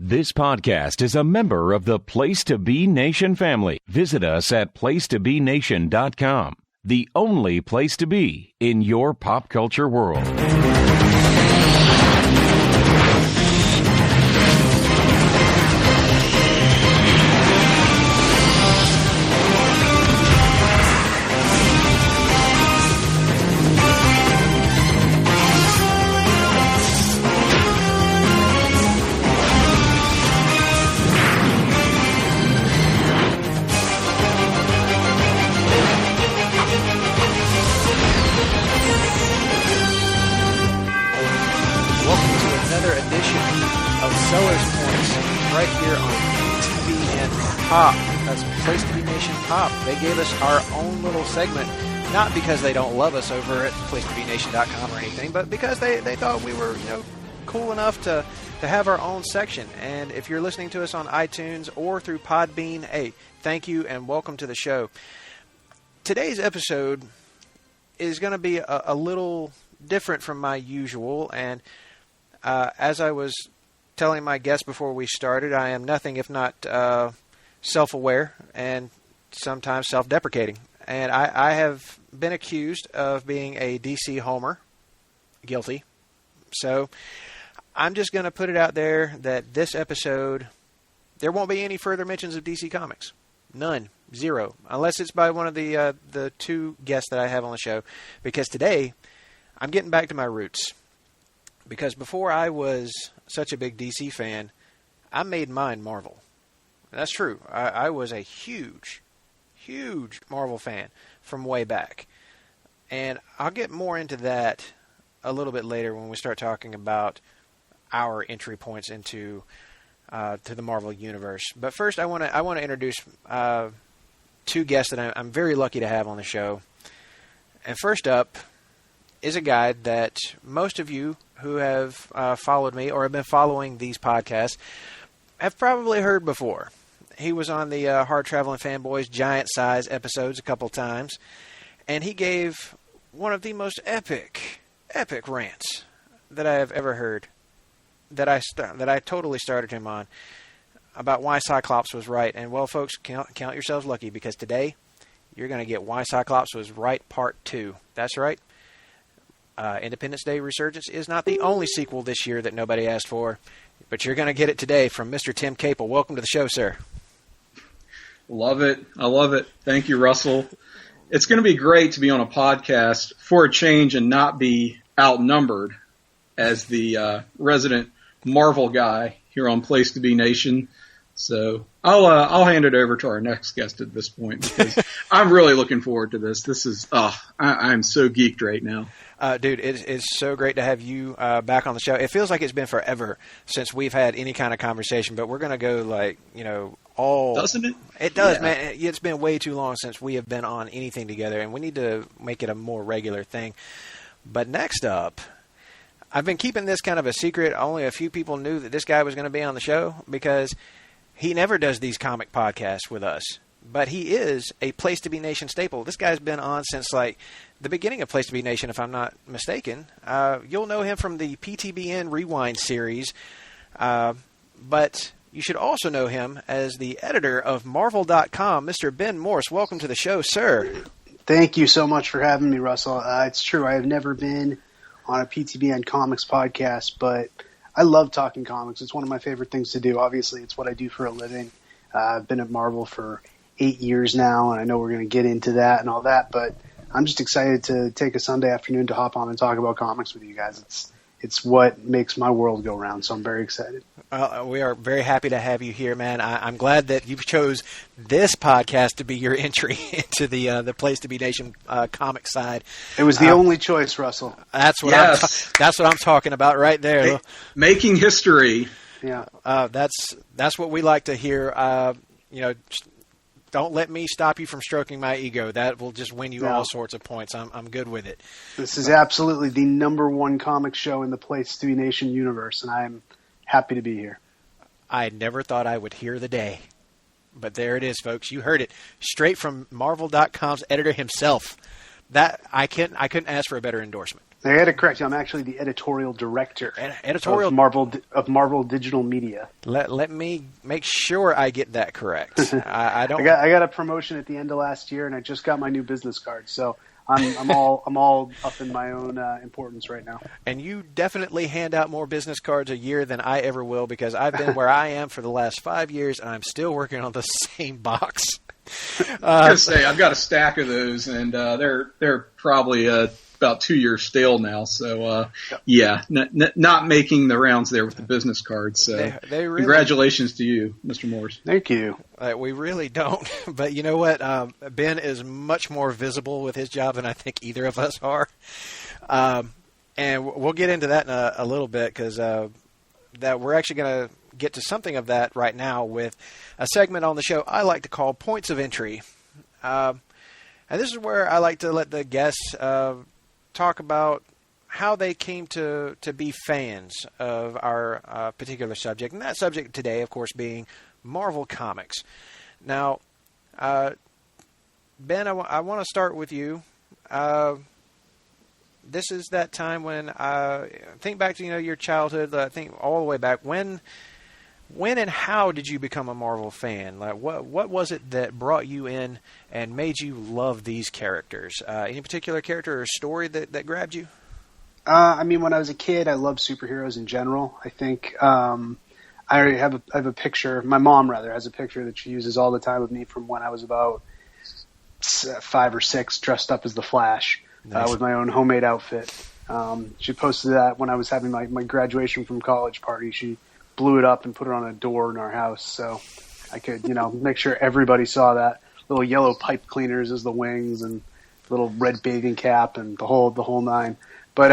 This podcast is a member of the Place to Be Nation family. Visit us at placetobenation.com, the only place to be in your pop culture world. That's Place to Be Nation Pop. They gave us our own little segment, not because they don't love us over at placetobenation.com or anything, but because they thought we were, cool enough to have our own section. And if you're listening to us on iTunes or through Podbean, hey, thank you and welcome to the show. Today's episode is going to be a little different from my usual, and as I was telling my guests before we started, I am nothing if not self-aware and sometimes self-deprecating. And I have been accused of being a DC homer. Guilty. So I'm just going to put it out there that this episode, there won't be any further mentions of DC Comics. None. Zero. Unless it's by one of the two guests that I have on the show. Because today, I'm getting back to my roots. Because before I was such a big DC fan, I made mine Marvel. That's true. I was a huge Marvel fan from way back. And I'll get more into that a little bit later when we start talking about our entry points into to the Marvel Universe. But first, I want to introduce two guests that I'm very lucky to have on the show. And first up is a guy that most of you who have followed me or have been following these podcasts have probably heard before. He was on the Hard Traveling Fanboys Giant Size episodes a couple times, and he gave one of the most epic rants that I have ever heard, that I totally started him on, about why Cyclops was right. And, well, folks, count yourselves lucky, because today you're going to get Why Cyclops Was Right Part 2. That's right. Independence Day Resurgence is not the only sequel this year that nobody asked for, but you're going to get it today from Mr. Tim Capel. Welcome to the show, sir. Love it. I love it. Thank you, Russell. It's going to be great to be on a podcast for a change and not be outnumbered as the resident Marvel guy here on Place to Be Nation. So I'll hand it over to our next guest at this point, because I'm really looking forward to this. This is I'm so geeked right now. Dude, it's so great to have you back on the show. It feels like it's been forever since we've had any kind of conversation, but we're going to go Doesn't it? It does, yeah. Man. It's been way too long since we have been on anything together, and we need to make it a more regular thing. But next up, I've been keeping this kind of a secret. Only a few people knew that this guy was going to be on the show, because he never does these comic podcasts with us. But he is a Place to Be Nation staple. This guy's been on since, the beginning of Place to Be Nation, if I'm not mistaken. You'll know him from the PTBN Rewind series. But you should also know him as the editor of Marvel.com, Mr. Ben Morse. Welcome to the show, sir. Thank you so much for having me, Russell. It's true, I have never been on a PTBN Comics podcast, but I love talking comics. It's one of my favorite things to do. Obviously, it's what I do for a living. I've been at Marvel for 8 years now, and I know we're going to get into that and all that, but I'm just excited to take a Sunday afternoon to hop on and talk about comics with you guys. It's what makes my world go round, so I'm very excited. We are very happy to have you here, man. I'm glad that you chose this podcast to be your entry into the Place to Be Nation comic side. It was the only choice, Russell. That's what that's what I'm talking about right there. Making history. Yeah. That's what we like to hear. Don't let me stop you from stroking my ego. That will just win you all sorts of points. I'm good with it. This is absolutely the number one comic show in the Place to Be Nation universe, and I'm happy to be here. I never thought I would hear the day. But there it is, folks. You heard it straight from Marvel.com's editor himself. That I couldn't ask for a better endorsement. I had to correct you. I'm actually the editorial director Editorial of Marvel Digital Media. Let me make sure I get that correct. I don't. I got a promotion at the end of last year, and I just got my new business card. So I'm all up in my own importance right now. And you definitely hand out more business cards a year than I ever will, because I've been where I am for the last 5 years, and I'm still working on the same box. I was gonna say I've got a stack of those, and they're probably about 2 years stale now. So not making the rounds there with the business cards. So they really, congratulations to you, Mr. Morse. Thank you. We really don't, but you know what? Ben is much more visible with his job than I think either of us are, and we'll get into that in a little bit, because that we're actually going to get to something of that right now with a segment on the show I like to call Points of Entry. And this is where I like to let the guests talk about how they came to be fans of our particular subject. And that subject today, of course, being Marvel Comics. Now, Ben, I want to start with you. This is that time when think back to your childhood. I think all the way back when and how did you become a Marvel fan? Like what was it that brought you in and made you love these characters? Any particular character or story that grabbed you? I mean, when I was a kid, I loved superheroes in general. I think I have a picture. My mom rather has a picture that she uses all the time of me from when I was about 5 or 6, dressed up as the Flash. Nice. With my own homemade outfit. She posted that when I was having my graduation from college party. She blew it up and put it on a door in our house, so I could, make sure everybody saw that. Little yellow pipe cleaners as the wings, and little red bathing cap, and the whole nine. But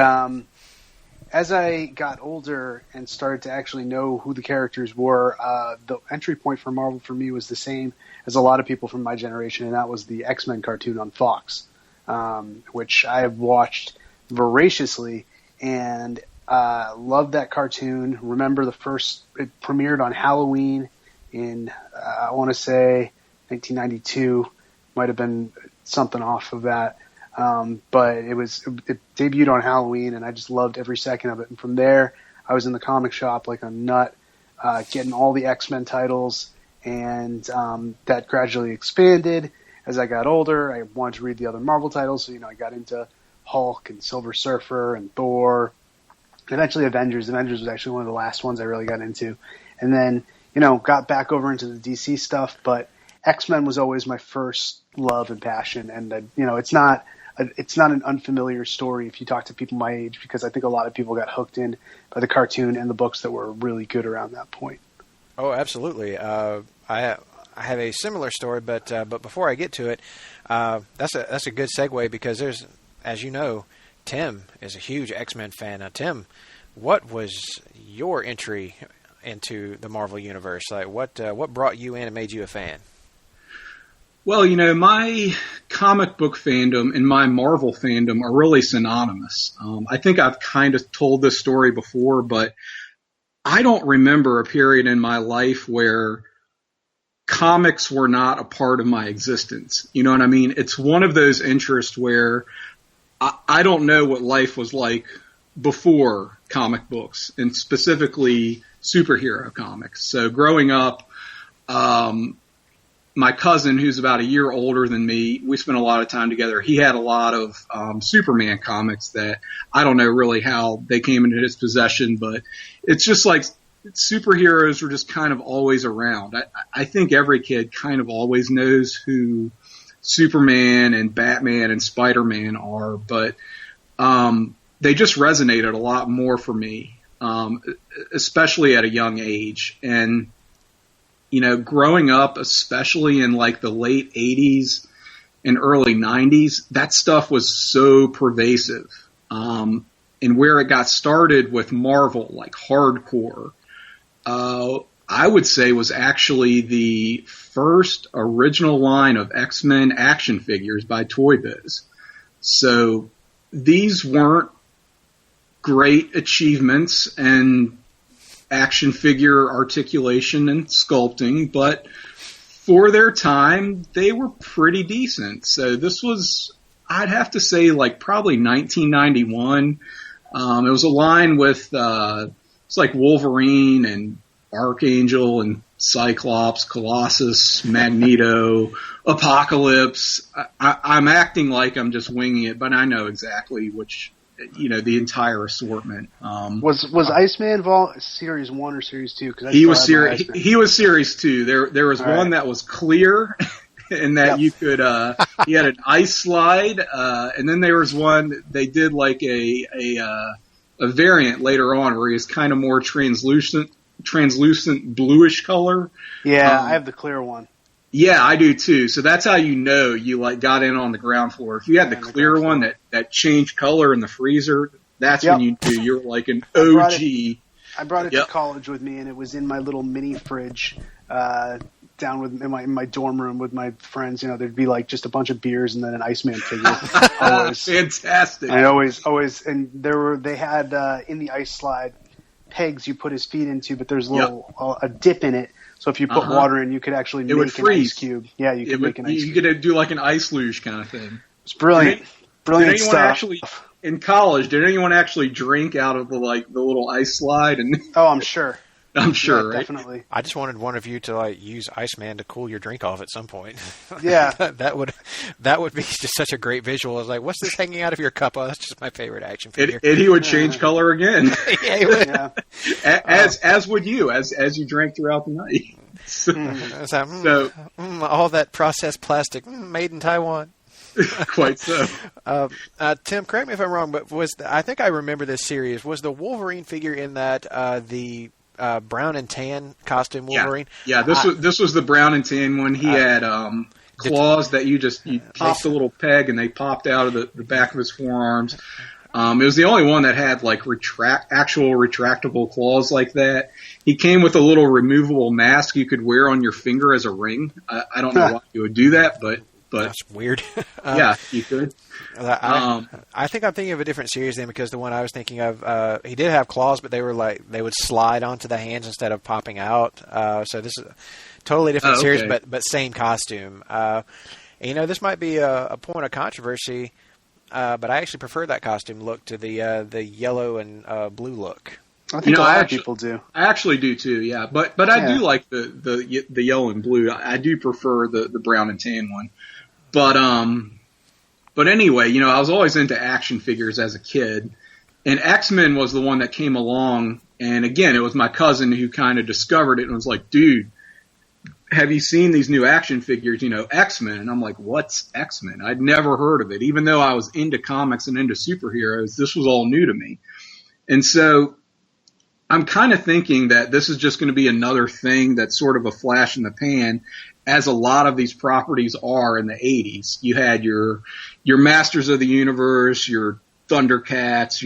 as I got older and started to actually know who the characters were, the entry point for Marvel for me was the same as a lot of people from my generation, and that was the X-Men cartoon on Fox. Which I have watched voraciously and loved that cartoon. Remember it premiered on Halloween in, I want to say 1992, might have been something off of that. But it debuted on Halloween, and I just loved every second of it. And from there, I was in the comic shop like a nut, getting all the X-Men titles, and that gradually expanded. As I got older, I wanted to read the other Marvel titles, so I got into Hulk and Silver Surfer and Thor. Eventually Avengers. Avengers was actually one of the last ones I really got into. And then, got back over into the DC stuff, but X-Men was always my first love and passion. And, it's not an unfamiliar story if you talk to people my age, because I think a lot of people got hooked in by the cartoon and the books that were really good around that point. Oh, absolutely. I have a similar story, but before I get to it, that's a good segue, because there's, as you know, Tim is a huge X-Men fan. Now, Tim, what was your entry into the Marvel Universe? Like, what brought you in and made you a fan? Well, my comic book fandom and my Marvel fandom are really synonymous. I think I've kind of told this story before, but I don't remember a period in my life where comics were not a part of my existence. You know what I mean? It's one of those interests where I don't know what life was like before comic books, and specifically superhero comics. So growing up, my cousin, who's about a year older than me, we spent a lot of time together. He had a lot of Superman comics that I don't know really how they came into his possession, but it's just like superheroes were just kind of always around. I think every kid kind of always knows who Superman and Batman and Spider-Man are, but they just resonated a lot more for me, especially at a young age. And, growing up, especially in like the late 80s and early 90s, that stuff was so pervasive. And where it got started with Marvel, like hardcore, I would say was actually the first original line of X-Men action figures by Toy Biz. So these weren't great achievements and action figure articulation and sculpting, but for their time, they were pretty decent. So this was, I'd have to say like probably 1991. It was a line with it's like Wolverine and Archangel and Cyclops, Colossus, Magneto, Apocalypse. I'm acting like I'm just winging it, but I know exactly which, the entire assortment. Was Iceman Series 1 or Series 2? He was Series 2. There was one that was clear, and that you could he had an ice slide, and then there was one they did like a variant later on where he was kind of more translucent bluish color. Yeah, I have the clear one. Yeah, I do too. So that's how you like got in on the ground floor. If you had the clear one that changed color in the freezer, that's when you knew you're like an OG. I brought it to college with me, and it was in my little mini fridge down in my dorm room with my friends. There'd be like just a bunch of beers and then an Iceman figure. Always. Fantastic. And always, and they had in the ice slide pegs you put his feet into, but there's a dip in it. So if you put water in, you could actually make an ice cube. Yeah, you could make an ice cube. You could do like an ice luge kind of thing. It's brilliant. Brilliant did stuff. In college, did anyone actually drink out of the little ice slide? Oh, I'm sure. I'm sure, yeah, right? Definitely. I just wanted one of you to use Iceman to cool your drink off at some point. Yeah, that would be just such a great visual. I was like, "What's this hanging out of your cup?" Oh, that's just my favorite action figure. And he would change color again. Yeah, he would. Yeah. As would you, as you drank throughout the night. So, all that processed plastic made in Taiwan. Quite so. Tim, correct me if I'm wrong, but I think I remember this series. Was the Wolverine figure in that the brown and tan costume Wolverine? Yeah, this was the brown and tan one. He had claws that you popped a little peg and they popped out of the back of his forearms. It was the only one that had like actual retractable claws like that. He came with a little removable mask you could wear on your finger as a ring. I don't know why you would do that, but that's weird. Yeah, you could. I think I'm thinking of a different series then, because the one I was thinking of, he did have claws, but they would slide onto the hands instead of popping out. So this is a totally different series, but same costume. This might be a point of controversy, but I actually prefer that costume look to the yellow and blue look. I think a lot of people do. I actually do too, yeah. But I do like the yellow and blue. I do prefer the brown and tan one. But anyway, I was always into action figures as a kid, and X-Men was the one that came along. And again, it was my cousin who kind of discovered it and was like, "Dude, have you seen these new action figures? X-Men." And I'm like, "What's X-Men?" I'd never heard of it, even though I was into comics and into superheroes. This was all new to me, and so I'm kind of thinking that this is just going to be another thing that's sort of a flash in the pan, as a lot of these properties are in the 80s. You had your Masters of the Universe, your Thundercats,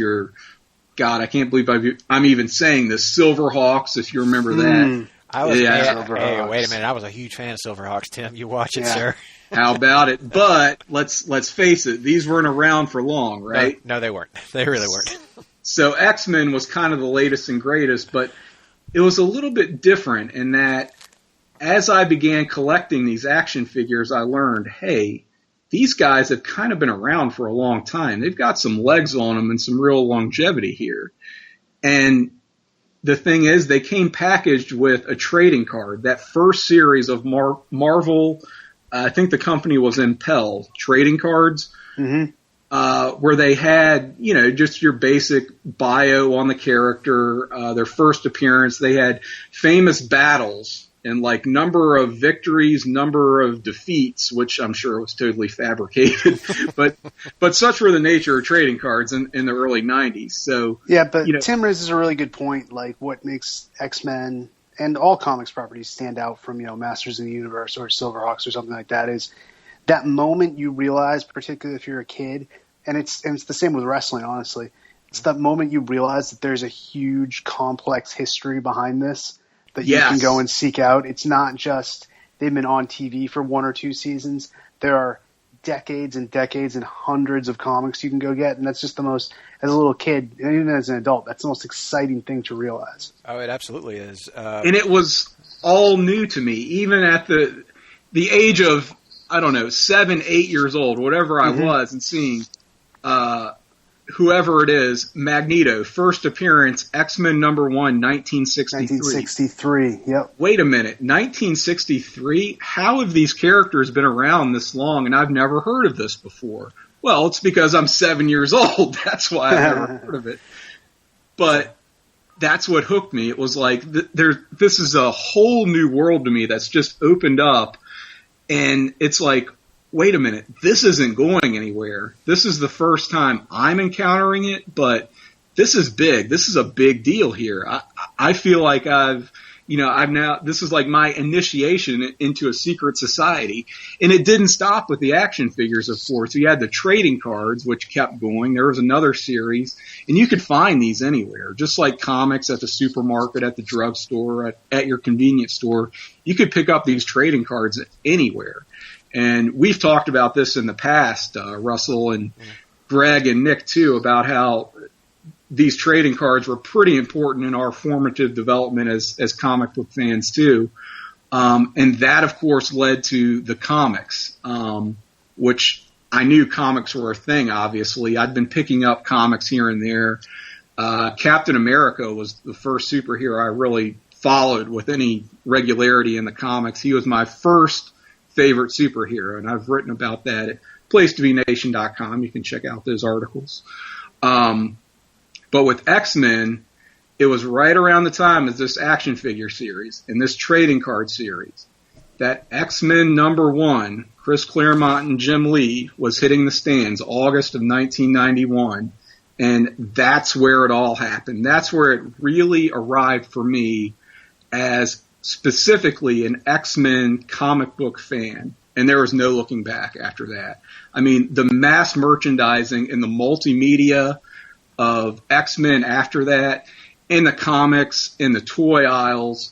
God, I can't believe I'm even saying this, Silverhawks, if you remember that. Hey, wait a minute. I was a huge fan of Silverhawks, Tim. You watch it, sir. How about it? But let's face it, these weren't around for long, right? No, they weren't. They really weren't. So X-Men was kind of the latest and greatest, but it was a little bit different in that as I began collecting these action figures, I learned, hey, these guys have kind of been around for a long time. They've got some legs on them and some real longevity here. And the thing is, they came packaged with a trading card. That first series of Marvel, I think the company was Impel, trading cards, where they had, just your basic bio on the character, their first appearance. They had famous battles and like number of victories, number of defeats, which I'm sure was totally fabricated, but such were the nature of trading cards in the early 90s. So yeah, but Tim raises a really good point. Like what makes X-Men and all comics properties stand out from Masters of the Universe or Silverhawks or something like that is that moment you realize, particularly if you're a kid, and it's the same with wrestling, honestly. It's that moment you realize that there's a huge, complex history behind this that you can go and seek out. It's not just they've been on TV for 1 or 2 seasons. There are decades and decades and hundreds of comics you can go get, and that's just the most, as a little kid, and even as an adult, that's the most exciting thing to realize. Oh, it absolutely is. And it was all new to me, even at the age of I don't know, 7, 8 years old, whatever I was, and seeing whoever it is, Magneto, first appearance, X-Men #1, 1963. 1963, yep. Wait a minute, 1963? How have these characters been around this long and I've never heard of this before? Well, it's because I'm 7 years old. That's why I've never heard of it. But that's what hooked me. It was like, this is a whole new world to me that's just opened up. And it's like, wait a minute, this isn't going anywhere. This is the first time I'm encountering it, but this is big. This is a big deal here. I feel like this is like my initiation into a secret society. And it didn't stop with the action figures, of course. You had the trading cards, which kept going. There was another series, and you could find these anywhere. Just like comics at the supermarket, at the drugstore, at your convenience store. You could pick up these trading cards anywhere. And we've talked about this in the past, Russell and Greg and Nick too, about how these trading cards were pretty important in our formative development as comic book fans too. And that, of course, led to the comics, which I knew comics were a thing, obviously. I'd been picking up comics here and there. Captain America was the first superhero I really followed with any regularity in the comics. He was my first favorite superhero, and I've written about that at placetobenation.com. You can check out those articles. But with X-Men, it was right around the time of this action figure series and this trading card series that X-Men #1, Chris Claremont and Jim Lee, was hitting the stands August of 1991. And that's where it all happened. That's where it really arrived for me as specifically an X-Men comic book fan, and there was no looking back after that. I mean, the mass merchandising and the multimedia of X-Men after that, in the comics, in the toy aisles,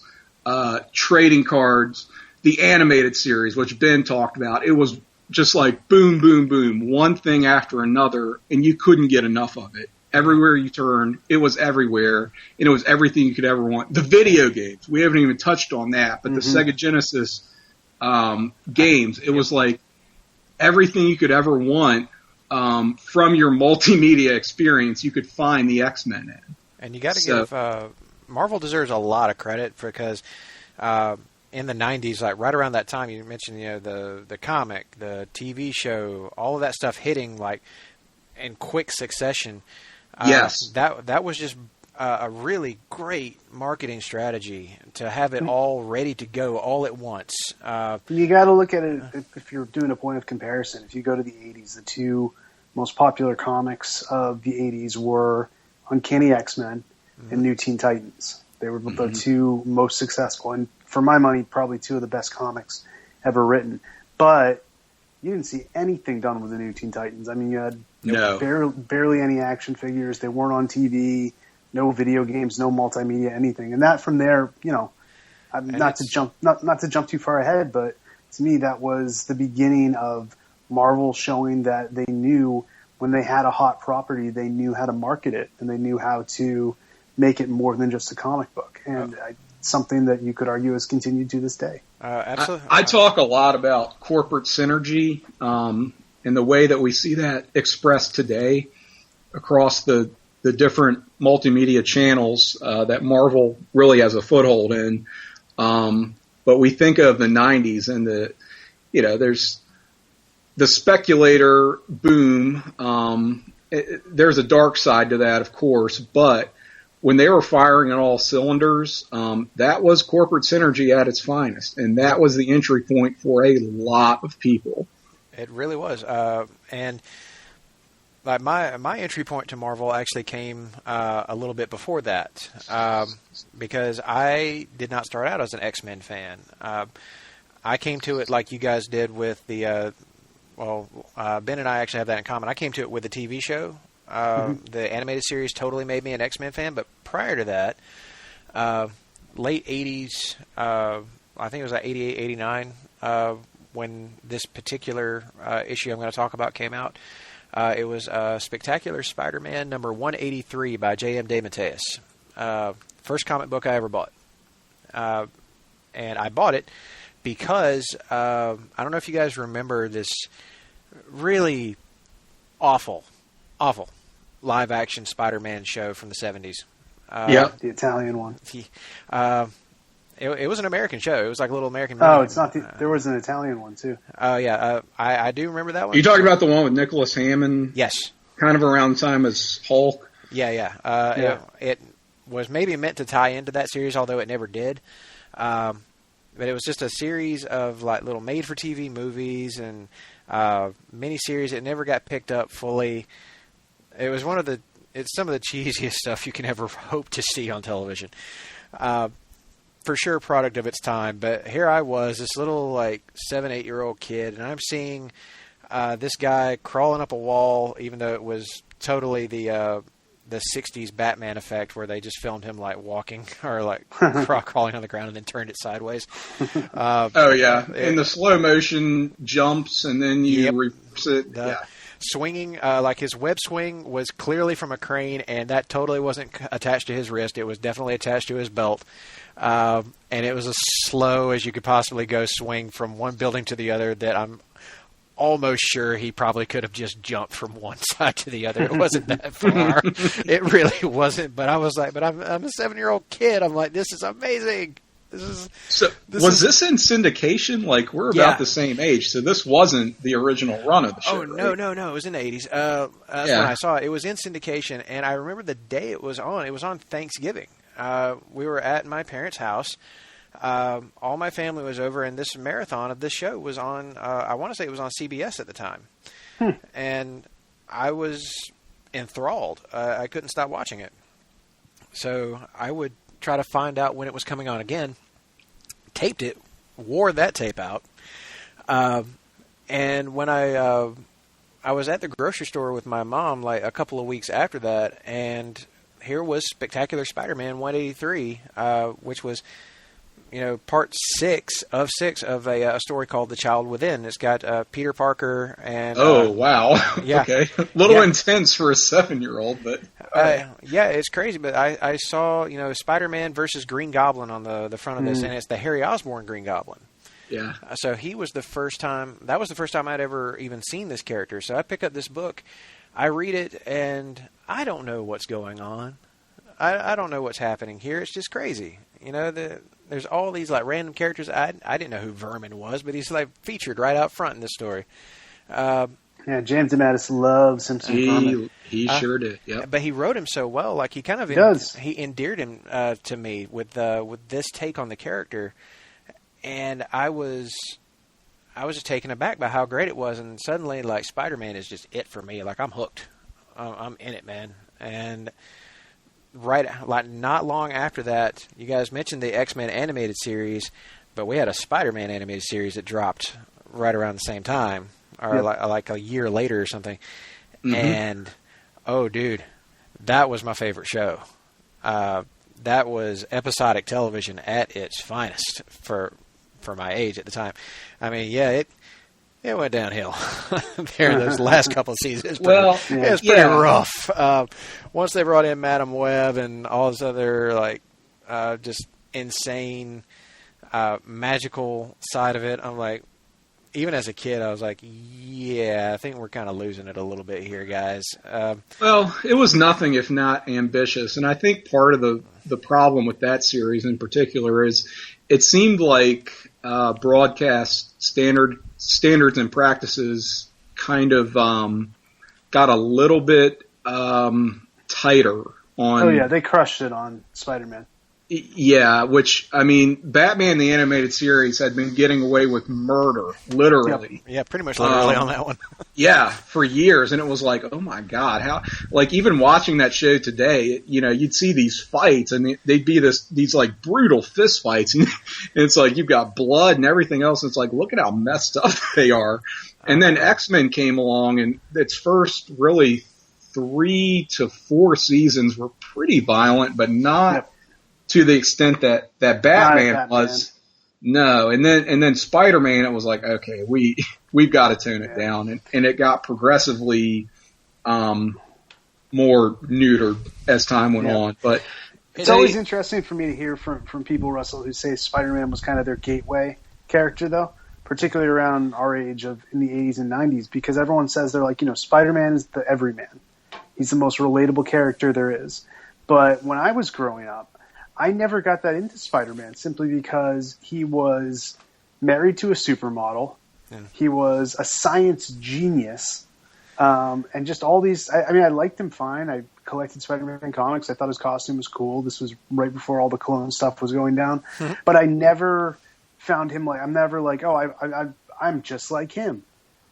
trading cards, the animated series, which Ben talked about, it was just like boom, boom, boom, one thing after another, and you couldn't get enough of it. Everywhere you turn, it was everywhere, and it was everything you could ever want. The video games, we haven't even touched on that, but the Sega Genesis games, it was like everything you could ever want from your multimedia experience, you could find the X-Men in. And you got to give Marvel deserves a lot of credit because in the 90s, like right around that time, you mentioned the comic, the TV show, all of that stuff hitting like in quick succession. Yes. That was just a really great marketing strategy to have it all ready to go all at once. You got to look at it if you're doing a point of comparison. If you go to the 80s, the two most popular comics of the 80s were Uncanny X-Men and New Teen Titans. They were the two most successful, and for my money, probably two of the best comics ever written. But you didn't see anything done with the New Teen Titans. I mean, you had barely any action figures. They weren't on TV. No video games. No multimedia. Anything. And that from there, not to jump too far ahead, but to me, that was the beginning of Marvel showing that they knew when they had a hot property, they knew how to market it and they knew how to make it more than just a comic book. And something that you could argue has continued to this day. Absolutely. I talk a lot about corporate synergy and the way that we see that expressed today across the different multimedia channels that Marvel really has a foothold in. But we think of the 90s and there's the speculator boom. There's a dark side to that, of course, but when they were firing on all cylinders, that was corporate synergy at its finest, and that was the entry point for a lot of people. It really was, and like my entry point to Marvel actually came a little bit before that, because I did not start out as an X-Men fan. I came to it like you guys did with the Ben and I actually have that in common. I came to it with the TV show. The animated series totally made me an X-Men fan, but prior to that, late 80s, I think it was like 88, 89, when this particular issue I'm going to talk about came out. It was Spectacular Spider-Man number 183 by J.M. DeMatteis. First comic book I ever bought. And I bought it because I don't know if you guys remember this really awful live-action Spider-Man show from the 70s. The Italian one. It was an American show. It was like a little American movie. Oh, it's not. There was an Italian one too. Oh yeah, I do remember that one. You talking about the one with Nicholas Hammond? Yes. Kind of around the time as Hulk. Yeah. It was maybe meant to tie into that series, although it never did. But it was just a series of like little made-for-TV movies and miniseries. It never got picked up fully. It was it's some of the cheesiest stuff you can ever hope to see on television. For sure, product of its time. But here I was, this little like 7-8-year-old kid, and I'm seeing this guy crawling up a wall, even though it was totally the 60s Batman effect where they just filmed him like walking or like crawling on the ground and then turned it sideways. In the slow motion jumps and then you swinging, like his web swing was clearly from a crane, and that totally wasn't attached to his wrist. It was definitely attached to his belt. And it was as slow as you could possibly go swing from one building to the other that I'm almost sure he probably could have just jumped from one side to the other. It wasn't that far. It really wasn't. But I was like, but I'm a 7-year-old kid. I'm like, this is amazing. Was this in syndication? Like, we're about the same age, so this wasn't the original run of the show. Oh, no. It was in the 80s. That's when I saw it. It was in syndication, and I remember the day it was on. It was on Thanksgiving. We were at my parents' house. All my family was over, and this marathon of this show was on, I want to say it was on CBS at the time. And I was enthralled. I couldn't stop watching it. So I would try to find out when it was coming on again, taped it, wore that tape out. And when I was at the grocery store with my mom like a couple of weeks after that, and here was Spectacular Spider-Man 183, which was, part 6 of a story called The Child Within. It's got Peter Parker and... Oh, wow. Yeah. Okay. A little intense for a 7-year-old, but... it's crazy, but I saw, Spider-Man versus Green Goblin on the front of this, and it's the Harry Osborn Green Goblin. Yeah. So that was the first time I'd ever even seen this character. So I pick up this book, I read it, and I don't know what's going on. I don't know what's happening here. It's just crazy. There's all these like random characters. I didn't know who Vermin was, but he's like featured right out front in this story. James DeMatteis loves him some Vermin. He sure did. Yeah. But he wrote him so well. Like he kind of he endeared him to me with this take on the character, and I was just taken aback by how great it was. And suddenly, like Spider-Man is just it for me. Like I'm hooked. I'm in it, man. And not long after that, you guys mentioned the X-Men animated series, but we had a Spider-Man animated series that dropped right around the same time, or like a year later or something. Mm-hmm. And oh, dude, that was my favorite show. That was episodic television at its finest for my age at the time. I mean, it went downhill there those last couple of seasons. It was pretty rough. Once they brought in Madam Web and all this other just insane magical side of it, I'm like, even as a kid, I was like, I think we're kind of losing it a little bit here, guys. It was nothing if not ambitious, and I think part of the problem with that series in particular is it seemed like broadcast standards and practices kind of got a little bit tighter on... Oh, yeah, they crushed it on Spider-Man. Yeah, which, I mean, Batman the Animated Series had been getting away with murder, literally. Yep. Yeah, pretty much literally on that one. Yeah, for years, and it was like, oh my God, how... Like, even watching that show today, you'd see these fights, and they'd be these like, brutal fist fights, and it's like, you've got blood and everything else, and it's like, look at how messed up they are. And then X-Men came along, and its first, really, 3 to 4 seasons were pretty violent, but not... to the extent that Batman was. No. And then Spider-Man, it was like, okay, we've got to tone it down. And it got progressively more neutered as time went on. But it's always interesting for me to hear from people, Russell, who say Spider-Man was kind of their gateway character, though, particularly around our age in the 80s and 90s, because everyone says they're like, Spider-Man is the everyman. He's the most relatable character there is. But when I was growing up, I never got that into Spider-Man simply because he was married to a supermodel. Yeah. He was a science genius. And just all these, I liked him fine. I collected Spider-Man comics. I thought his costume was cool. This was right before all the clone stuff was going down. Mm-hmm. But I never found him I'm never like, I'm just like him.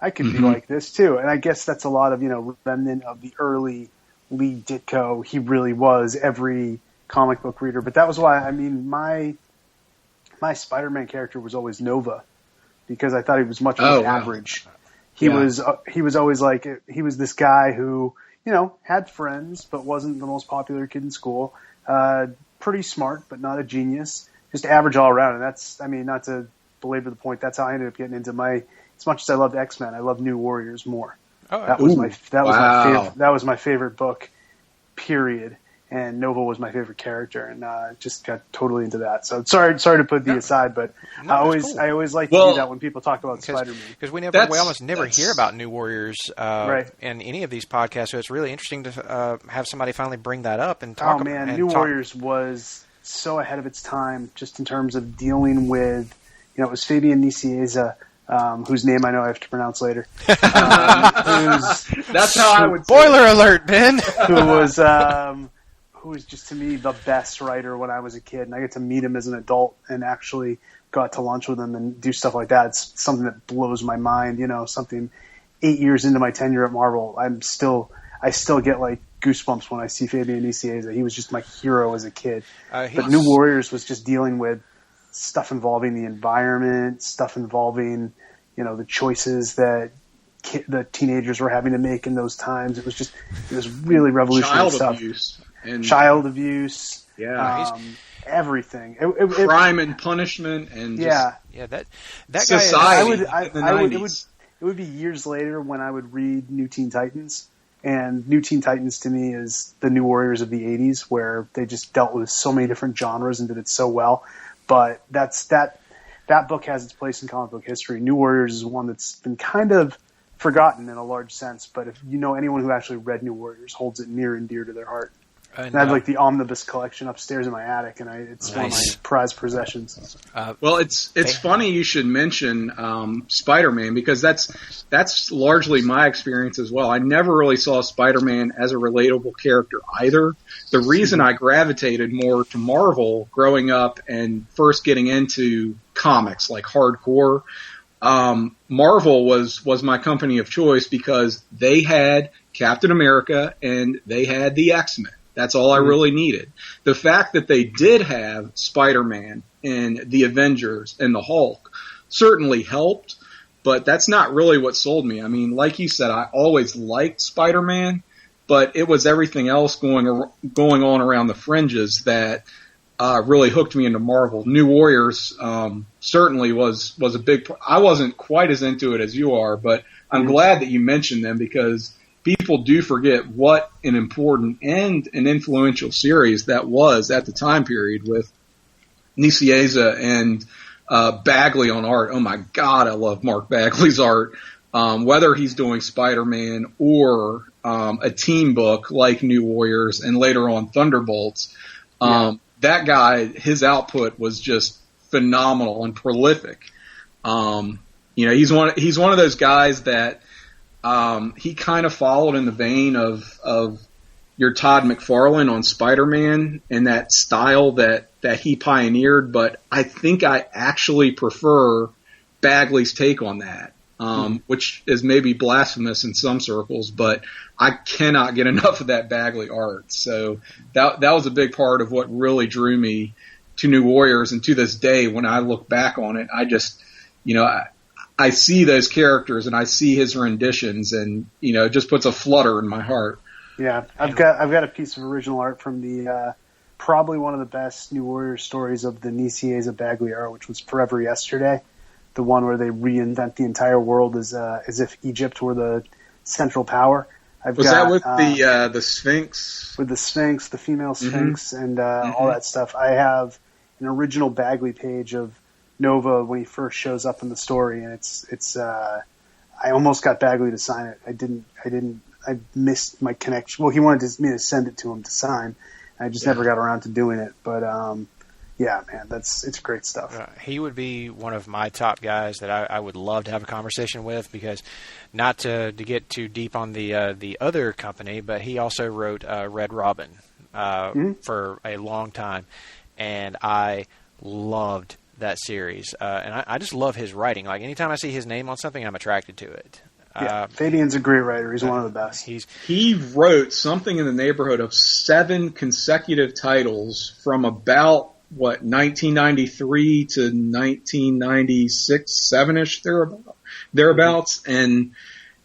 I could be like this too. And I guess that's a lot of, remnant of the early Lee Ditko. He really was every comic book reader. But that was why, my Spider-Man character was always Nova, because I thought he was much more average. He was always like, he was this guy who, had friends, but wasn't the most popular kid in school. Pretty smart, but not a genius. Just average all around. And that's, not to belabor the point, that's how I ended up getting into as much as I loved X-Men, I loved New Warriors more. Oh, that was my favorite book, period. And Nova was my favorite character, and just got totally into that. So sorry to put the aside, but I always like to do that when people talk about Spider-Man, because we almost never hear about New Warriors in any of these podcasts. So it's really interesting to have somebody finally bring that up and talk. Oh man, New Warriors was so ahead of its time, just in terms of dealing with, it was Fabian Nicieza, whose name I know I have to pronounce later. That's how I would. Spoiler alert, Ben. Who was just, to me, the best writer when I was a kid. And I get to meet him as an adult and actually got to lunch with him and do stuff like that. It's something that blows my mind. Something 8 years into my tenure at Marvel, I still get goosebumps when I see Fabian Nicieza. He was just my hero as a kid. But New Warriors was just dealing with stuff involving the environment, stuff involving, the choices that the teenagers were having to make in those times. It was really revolutionary stuff. Child abuse, everything. Crime and punishment, and that society. It would be years later when I would read New Teen Titans, and New Teen Titans to me is the New Warriors of the '80s, where they just dealt with so many different genres and did it so well. But that book has its place in comic book history. New Warriors is one that's been kind of forgotten in a large sense, but if anyone who actually read New Warriors holds it near and dear to their heart. And I have the omnibus collection upstairs in my attic, and it's one of my prized possessions. Well, it's funny you should mention Spider-Man, because that's largely my experience as well. I never really saw Spider-Man as a relatable character either. The reason I gravitated more to Marvel growing up and first getting into comics like hardcore, Marvel was my company of choice because they had Captain America and they had the X-Men. That's all I really needed. The fact that they did have Spider-Man and the Avengers and the Hulk certainly helped, but that's not really what sold me. Like you said, I always liked Spider-Man, but it was everything else going on around the fringes that really hooked me into Marvel. New Warriors certainly was a big. I wasn't quite as into it as you are, but I'm glad that you mentioned them, because people do forget what an important and an influential series that was at the time period, with Nicieza and Bagley on art. Oh my God, I love Mark Bagley's art. Whether he's doing Spider-Man or a team book like New Warriors and later on Thunderbolts, that guy, his output was just phenomenal and prolific. He's one of those guys that he kind of followed in the vein of your Todd McFarlane on Spider-Man and that style that he pioneered, but I think I actually prefer Bagley's take on that, which is maybe blasphemous in some circles, but I cannot get enough of that Bagley art. So that was a big part of what really drew me to New Warriors, and to this day, when I look back on it, I just, I see those characters and I see his renditions, and it just puts a flutter in my heart. Yeah, I've got a piece of original art from the probably one of the best New Warriors stories of the Nicieza Bagley era, which was Forever Yesterday, the one where they reinvent the entire world as if Egypt were the central power. That with the Sphinx? With the Sphinx, the female Sphinx, and all that stuff. I have an original Bagley page of Nova when he first shows up in the story, and it's I almost got Bagley to sign it. I missed my connection. Well, he wanted me to send it to him to sign. I just never got around to doing it. But yeah, man, it's great stuff. He would be one of my top guys that I would love to have a conversation with, because not to get too deep on the other company, but he also wrote Red Robin for a long time, and I loved that series. And I just love his writing. Like, anytime I see his name on something, I'm attracted to it. Yeah, Fabian's a great writer. He's one of the best. He wrote something in the neighborhood of 7 consecutive titles from about 1993 to 1996, 7-ish, thereabouts. And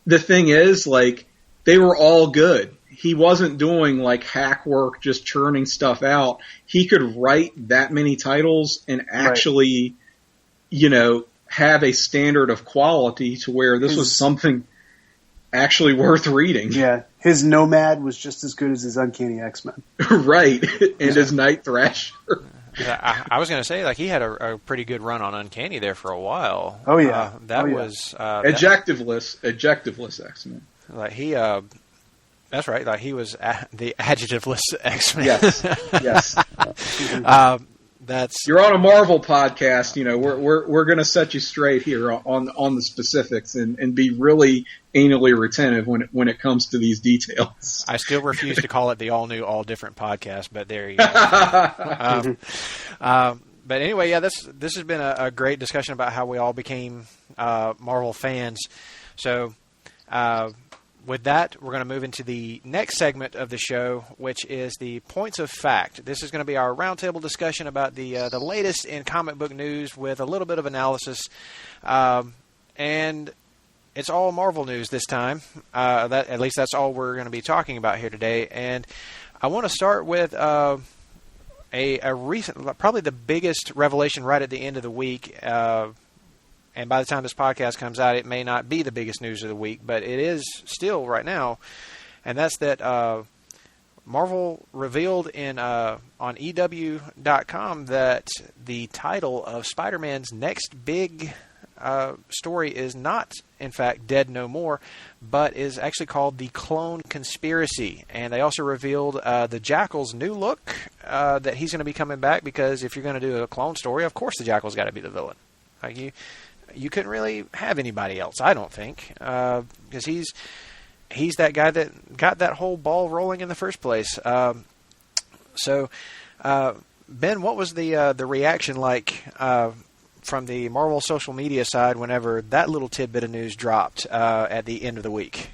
the thing is, like, they were all good. He wasn't doing like hack work, just churning stuff out. He could write that many titles and actually, have a standard of quality to where this was something actually worth reading. Yeah. His Nomad was just as good as his Uncanny X-Men. Right. And his Night Thrasher. I was going to say, like, he had a pretty good run on Uncanny there for a while. Oh, yeah. Was adjectiveless X-Men. Like, he, that's right. Like, he was the adjectiveless X-Men. Yes. You're on a Marvel podcast. We're going to set you straight here on the specifics and be really anally retentive when it comes to these details. I still refuse to call it the all new, all different podcast, but there you go. But anyway, yeah, this has been a great discussion about how we all became Marvel fans. So with that, we're going to move into the next segment of the show, which is the Points of Fact. This is going to be our roundtable discussion about the latest in comic book news with a little bit of analysis. And it's all Marvel news this time. At least that's all we're going to be talking about here today. And I want to start with a recent, probably the biggest revelation right at the end of the week. And by the time this podcast comes out, it may not be the biggest news of the week, but it is still right now. And that's that Marvel revealed on EW.com that the title of Spider-Man's next big story is not, in fact, Dead No More, but is actually called The Clone Conspiracy. And they also revealed the Jackal's new look, that he's going to be coming back, because if you're going to do a clone story, of course the Jackal's got to be the villain. Like, you couldn't really have anybody else, I don't think, because he's that guy that got that whole ball rolling in the first place. So, Ben, what was the reaction like from the Marvel social media side whenever that little tidbit of news dropped at the end of the week?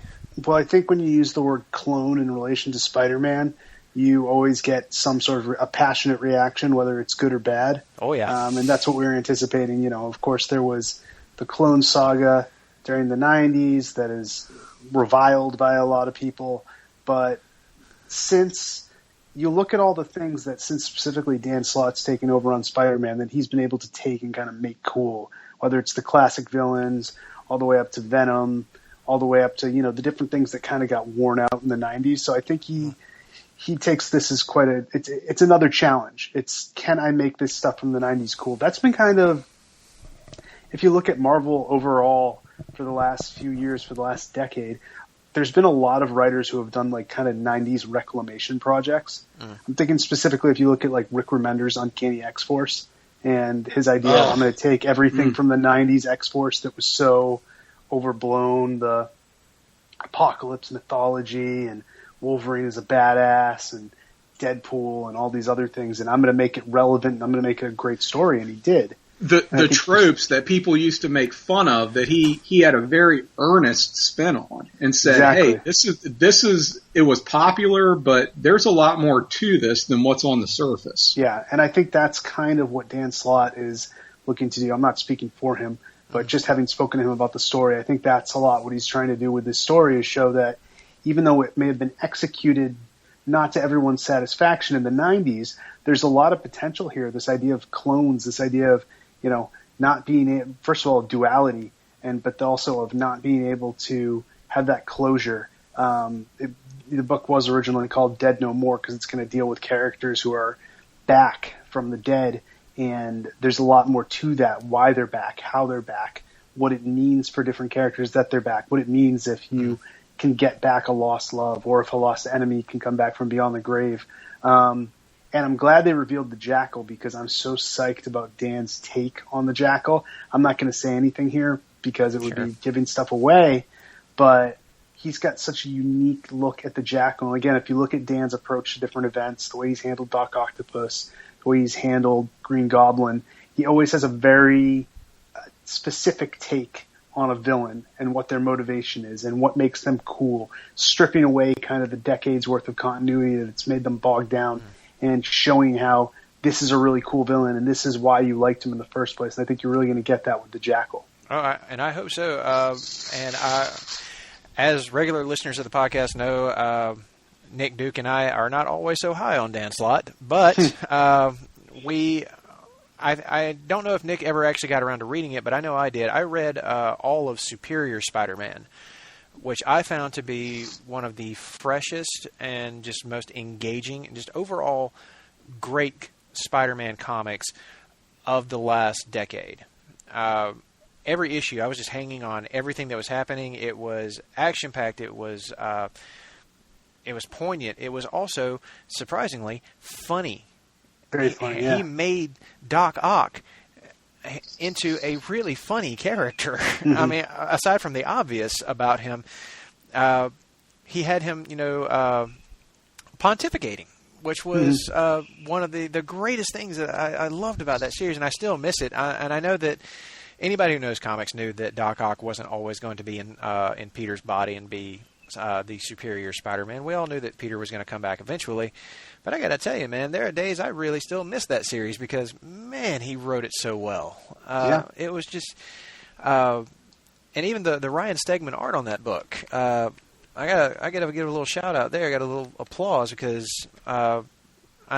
Well, I think when you use the word clone in relation to Spider-Man, you always get some sort of a passionate reaction, whether it's good or bad. Oh, yeah. And that's what we were anticipating. Of course, there was the clone saga during the 90s that is reviled by a lot of people. But since you look at all the things that, since specifically Dan Slott's taken over on Spider-Man, that he's been able to take and kind of make cool, whether it's the classic villains, all the way up to Venom, all the way up to, the different things that kind of got worn out in the 90s. So I think he takes this as quite it's another challenge. It's, can I make this stuff from the 90s cool? That's been kind of, if you look at Marvel overall for the last few years, for the last decade, there's been a lot of writers who have done like kind of 90s reclamation projects. I'm thinking specifically if you look at like Rick Remender's Uncanny X-Force and his idea, I'm going to take everything from the 90s X-Force that was so overblown, the Apocalypse mythology and Wolverine is a badass and Deadpool and all these other things, and I'm going to make it relevant and I'm going to make it a great story, and he did. The tropes that people used to make fun of, that he had a very earnest spin on and said, hey, this is it was popular, but there's a lot more to this than what's on the surface. Yeah, and I think that's kind of what Dan Slott is looking to do. I'm not speaking for him, but just having spoken to him about the story, I think that's a lot what he's trying to do with this story, is show that even though it may have been executed not to everyone's satisfaction in the 90s, there's a lot of potential here. This idea of clones, this idea of, not being, first of all, duality, but also of not being able to have that closure. The book was originally called Dead No More because it's going to deal with characters who are back from the dead and there's a lot more to that, why they're back, how they're back, what it means for different characters that they're back, what it means if you can get back a lost love, or if a lost enemy can come back from beyond the grave. And I'm glad they revealed the Jackal, because I'm so psyched about Dan's take on the Jackal. I'm not going to say anything here because it would be giving stuff away, but he's got such a unique look at the Jackal. And again, if you look at Dan's approach to different events, the way he's handled Doc Octopus, the way he's handled Green Goblin, he always has a very specific take on a villain and what their motivation is and what makes them cool, stripping away kind of the decades worth of continuity that's made them bogged down and showing how this is a really cool villain and this is why you liked him in the first place. And I think you're really going to get that with the Jackal. And I hope so. As regular listeners of the podcast know, Nick, Duke, and I are not always so high on Dan Slott, but I don't know if Nick ever actually got around to reading it, but I know I did. I read all of Superior Spider-Man, which I found to be one of the freshest and just most engaging and just overall great Spider-Man comics of the last decade. Every issue, I was just hanging on everything that was happening. It was action-packed. It was poignant. It was also, surprisingly, funny. Very funny, yeah. He made Doc Ock into a really funny character. I mean, aside from the obvious about him, he had him, pontificating, which was one of the greatest things that I loved about that series, and I still miss it. And I know that anybody who knows comics knew that Doc Ock wasn't always going to be in Peter's body and be the superior Spider-Man. We all knew that Peter was going to come back eventually. But I got to tell you, man, there are days I really still miss that series because, man, he wrote it so well. It was just and even the Ryan Stegman art on that book. I gotta give a little shout out there. I got a little applause because I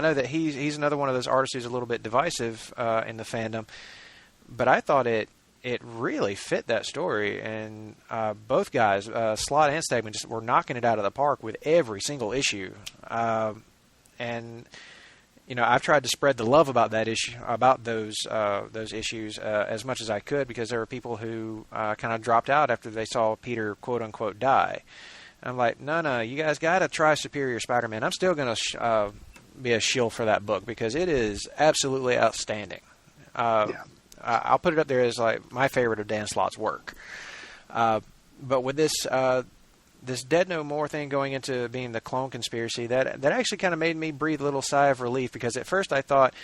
know that he's another one of those artists who's a little bit divisive in the fandom. But I thought it really fit that story, and both guys, Slott and Stegman, just were knocking it out of the park with every single issue. And I've tried to spread the love about that issue, about those issues as much as I could, because there were people who kind of dropped out after they saw Peter quote unquote die. I'm like, no, you guys got to try Superior Spider-Man. I'm still going to be a shill for that book because it is absolutely outstanding. I'll put it up there as like my favorite of Dan Slott's work. But with this Dead No More thing going into being the clone conspiracy, that actually kind of made me breathe a little sigh of relief, because at first I thought,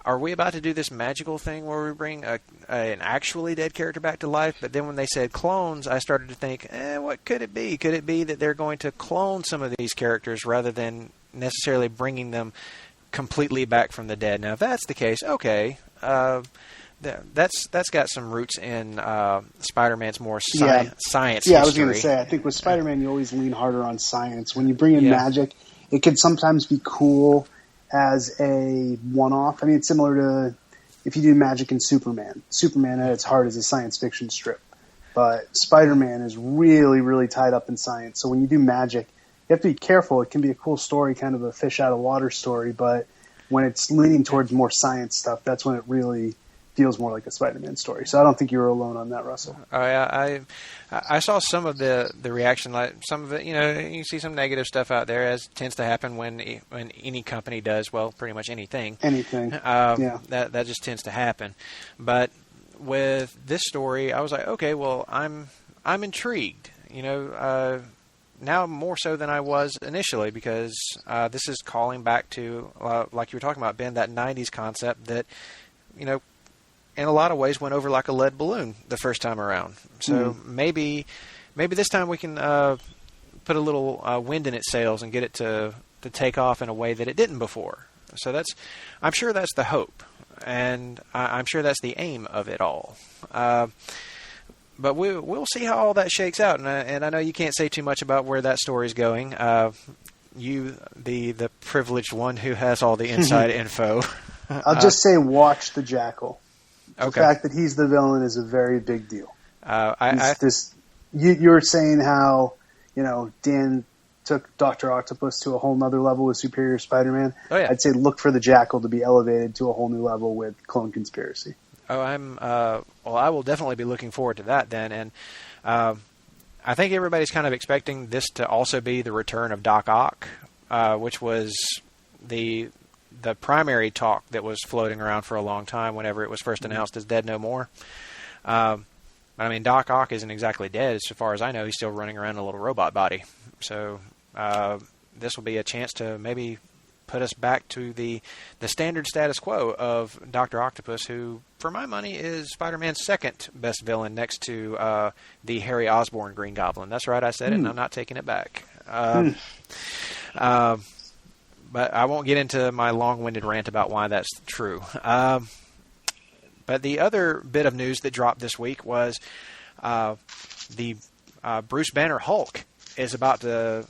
are we about to do this magical thing where we bring an actually dead character back to life? But then when they said clones, I started to think, what could it be? Could it be that they're going to clone some of these characters rather than necessarily bringing them completely back from the dead? Now, if that's the case, okay. That's got some roots in Spider-Man's more science history. I was going to say, I think with Spider-Man you always lean harder on science. When you bring in magic, it can sometimes be cool as a one-off. I mean, it's similar to if you do magic in Superman. Superman at its heart is a science fiction strip. But Spider-Man is really, really tied up in science. So when you do magic, you have to be careful. It can be a cool story, kind of a fish out of water story, but when it's leaning towards more science stuff, that's when it really feels more like a Spider-Man story. So I don't think you were alone on that, Russell. Oh yeah, I saw some of the reaction, like some of it. You see some negative stuff out there, as tends to happen when any company does, well, pretty much anything. That just tends to happen. But with this story, I was like, okay, well, I'm intrigued. Now more so than I was initially, because this is calling back to, like you were talking about, Ben, that 90s concept that, in a lot of ways went over like a lead balloon the first time around. So maybe this time we can put a little wind in its sails and get it to take off in a way that it didn't before. So I'm sure that's the hope, and I'm sure that's the aim of it all. But we'll see how all that shakes out, and I know you can't say too much about where that story's going. You, the privileged one who has all the inside info. I'll just say, watch the Jackal. The Okay. fact that he's the villain is a very big deal. You You were saying how Dan took Dr. Octopus to a whole nother level with Superior Spider-Man. Oh, yeah. I'd say look for the Jackal to be elevated to a whole new level with Clone Conspiracy. Oh, I will definitely be looking forward to that then. And I think everybody's kind of expecting this to also be the return of Doc Ock, which was the primary talk that was floating around for a long time whenever it was first announced as Dead No More. I mean, Doc Ock isn't exactly dead. As far as I know, he's still running around in a little robot body. So this will be a chance to maybe put us back to the standard status quo of Dr. Octopus, who, for my money, is Spider-Man's second best villain next to the Harry Osborn Green Goblin. That's right, I said it, and I'm not taking it back. But I won't get into my long-winded rant about why that's true. But the other bit of news that dropped this week was the Bruce Banner Hulk is about to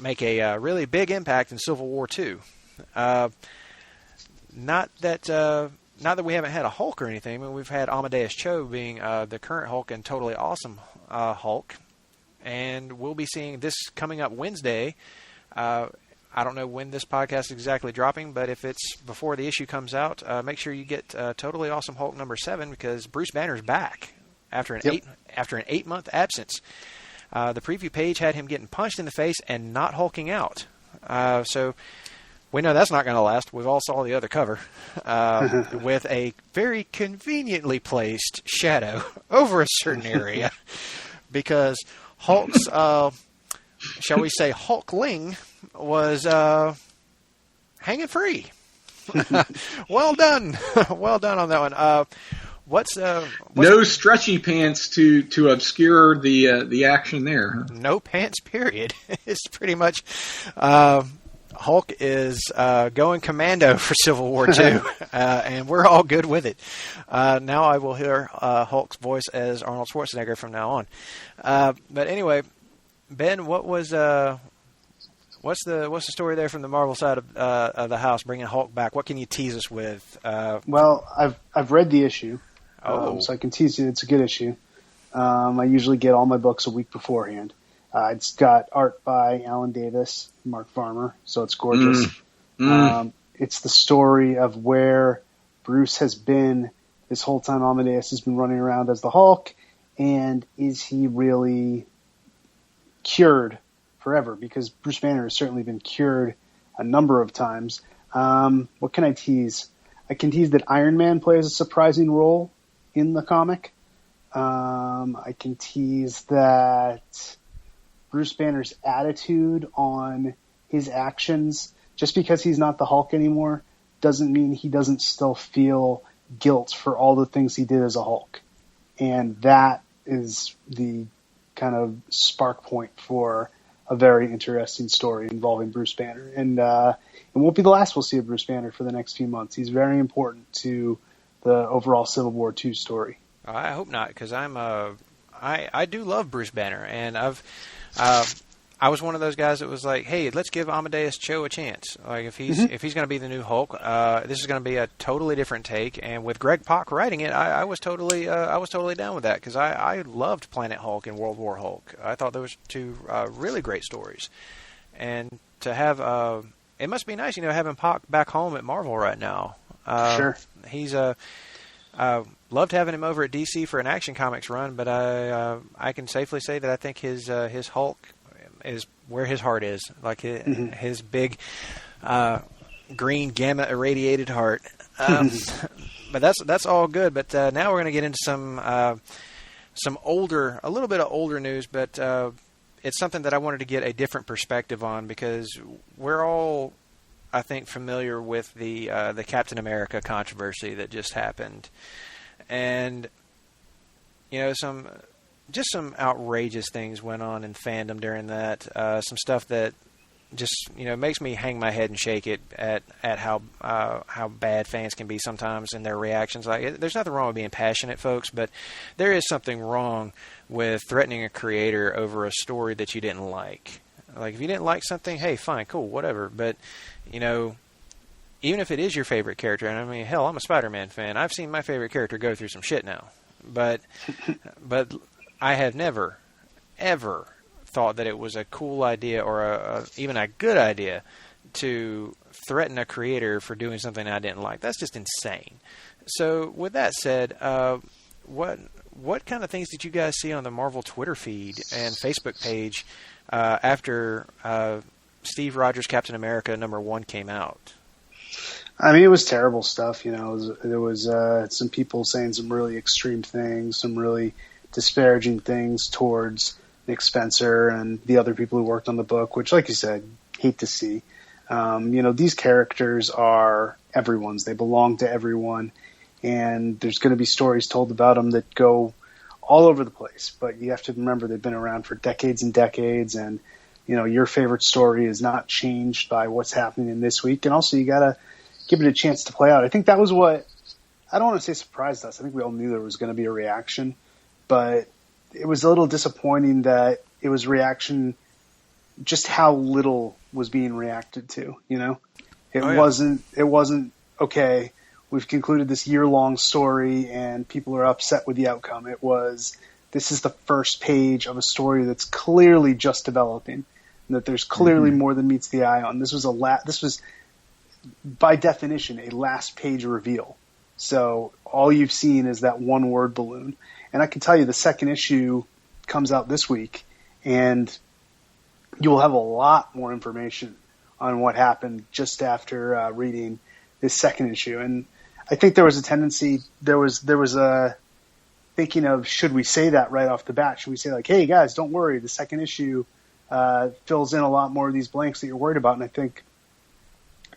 make a really big impact in Civil War II. Not that we haven't had a Hulk or anything. I mean, we've had Amadeus Cho being the current Hulk and totally awesome Hulk. And we'll be seeing this coming up Wednesday. I don't know when this podcast is exactly dropping, but if it's before the issue comes out, make sure you get Totally Awesome Hulk number 7, because Bruce Banner's back after an 8-month absence. The preview page had him getting punched in the face and not hulking out. So we know that's not going to last. We've all saw the other cover with a very conveniently placed shadow over a certain area, because Hulk's, shall we say, Hulkling was hanging free. Well done. Well done on that one. What's no stretchy pants to obscure the action there? No pants, period. It's pretty much Hulk is going commando for Civil War II, and we're all good with it. Now I will hear Hulk's voice as Arnold Schwarzenegger from now on. But anyway, Ben, what's the story there from the Marvel side of the house, bringing Hulk back? What can you tease us with? Well, I've read the issue, so I can tease you. It's a good issue. I usually get all my books a week beforehand. It's got art by Alan Davis, Mark Farmer, so it's gorgeous. It's the story of where Bruce has been this whole time. Amadeus has been running around as the Hulk, and is he really cured forever? Because Bruce Banner has certainly been cured a number of times. What can I tease? I can tease that Iron Man plays a surprising role in the comic. I can tease that Bruce Banner's attitude on his actions, just because he's not the Hulk anymore, doesn't mean he doesn't still feel guilt for all the things he did as a Hulk. And that is the kind of spark point for a very interesting story involving Bruce Banner. And it won't be the last we'll see of Bruce Banner for the next few months. He's very important to the overall Civil War II story. I hope not, because I do love Bruce Banner, and I was one of those guys that was like, hey, let's give Amadeus Cho a chance. Like, if he's going to be the new Hulk, this is going to be a totally different take. And with Greg Pak writing it, I was totally down with that, because I loved Planet Hulk and World War Hulk. I thought those were two really great stories. And to have it must be nice, having Pak back home at Marvel right now. Sure. He's loved having him over at DC for an Action Comics run, but I can safely say that I think his Hulk is where his heart is, like his big green gamma irradiated heart. But that's all good. But now we're going to get into a little bit of older news, but it's something that I wanted to get a different perspective on, because we're all, I think, familiar with the Captain America controversy that just happened, and some outrageous things went on in fandom during that. Some stuff that just makes me hang my head and shake it at how bad fans can be sometimes in their reactions. Like, there's nothing wrong with being passionate, folks, but there is something wrong with threatening a creator over a story that you didn't like. Like, if you didn't like something, hey, fine, cool, whatever. But even if it is your favorite character, and I mean, hell, I'm a Spider-Man fan. I've seen my favorite character go through some shit now, but I have never, ever thought that it was a cool idea or even a good idea to threaten a creator for doing something I didn't like. That's just insane. So with that said, what kind of things did you guys see on the Marvel Twitter feed and Facebook page after Steve Rogers' Captain America #1 came out? I mean, it was terrible stuff. There was some people saying some really extreme things, some really disparaging things towards Nick Spencer and the other people who worked on the book, which, like you said, hate to see. These characters are everyone's. They belong to everyone, and there's going to be stories told about them that go all over the place. But you have to remember they've been around for decades and decades, and your favorite story is not changed by what's happening in this week. And also, you got to give it a chance to play out. I think that was what, I don't want to say surprised us. I think we all knew there was going to be a reaction, but it was a little disappointing that it was reaction, just how little was being reacted to, It wasn't, okay, we've concluded this year-long story and people are upset with the outcome. It was, this is the first page of a story that's clearly just developing, and that there's clearly more than meets the eye on. This was by definition a last page reveal. So all you've seen is that one word balloon. And I can tell you the second issue comes out this week, and you will have a lot more information on what happened just after reading this second issue. And I think there was a tendency, there was a thinking of, should we say that right off the bat? Should we say, like, hey guys, don't worry, the second issue fills in a lot more of these blanks that you're worried about? And I think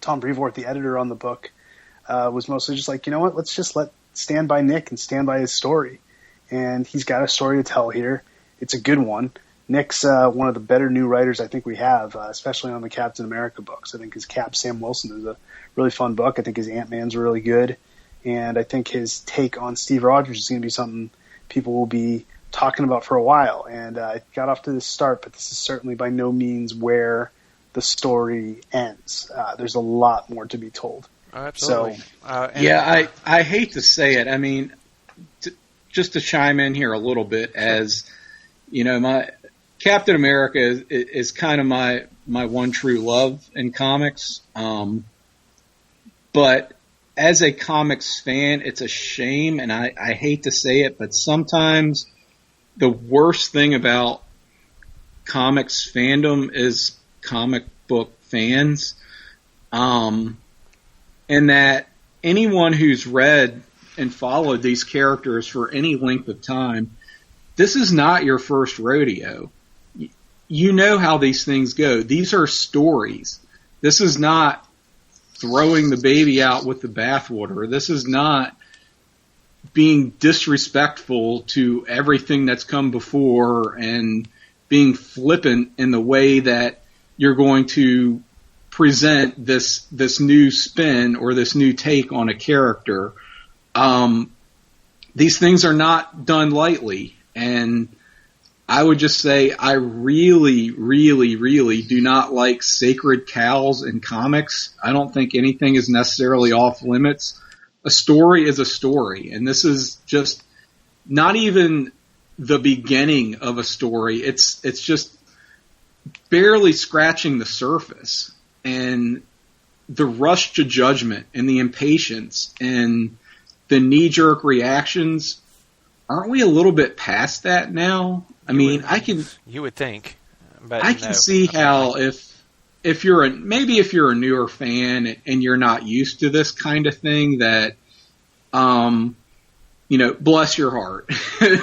Tom Brevoort, the editor on the book, was mostly just like, you know what, let's just stand by Nick and stand by his story. And he's got a story to tell here. It's a good one. Nick's one of the better new writers I think we have, especially on the Captain America books. I think his Cap Sam Wilson is a really fun book. I think his Ant-Man's really good. And I think his take on Steve Rogers is going to be something people will be talking about for a while. And it got off to this start, but this is certainly by no means where the story ends. There's a lot more to be told. Absolutely. So, I hate to say it. I mean, just to chime in here a little bit, as my Captain America is kind of my one true love in comics. But as a comics fan, it's a shame, and I hate to say it, but sometimes the worst thing about comics fandom is comic book fans. And that anyone who's read and followed these characters for any length of time, this is not your first rodeo. You know how these things go. These are stories. This is not throwing the baby out with the bathwater. This is not being disrespectful to everything that's come before and being flippant in the way that you're going to present this new spin or this new take on a character. These things are not done lightly, and I would just say I really, really, really do not like sacred cows in comics. I don't think anything is necessarily off limits. A story is a story, and this is just not even the beginning of a story. It's just barely scratching the surface. And the rush to judgment and the impatience and the knee-jerk reactions, aren't we a little bit past that now? I mean, you would think, but I can see how if you're a newer fan and you're not used to this kind of thing, that bless your heart.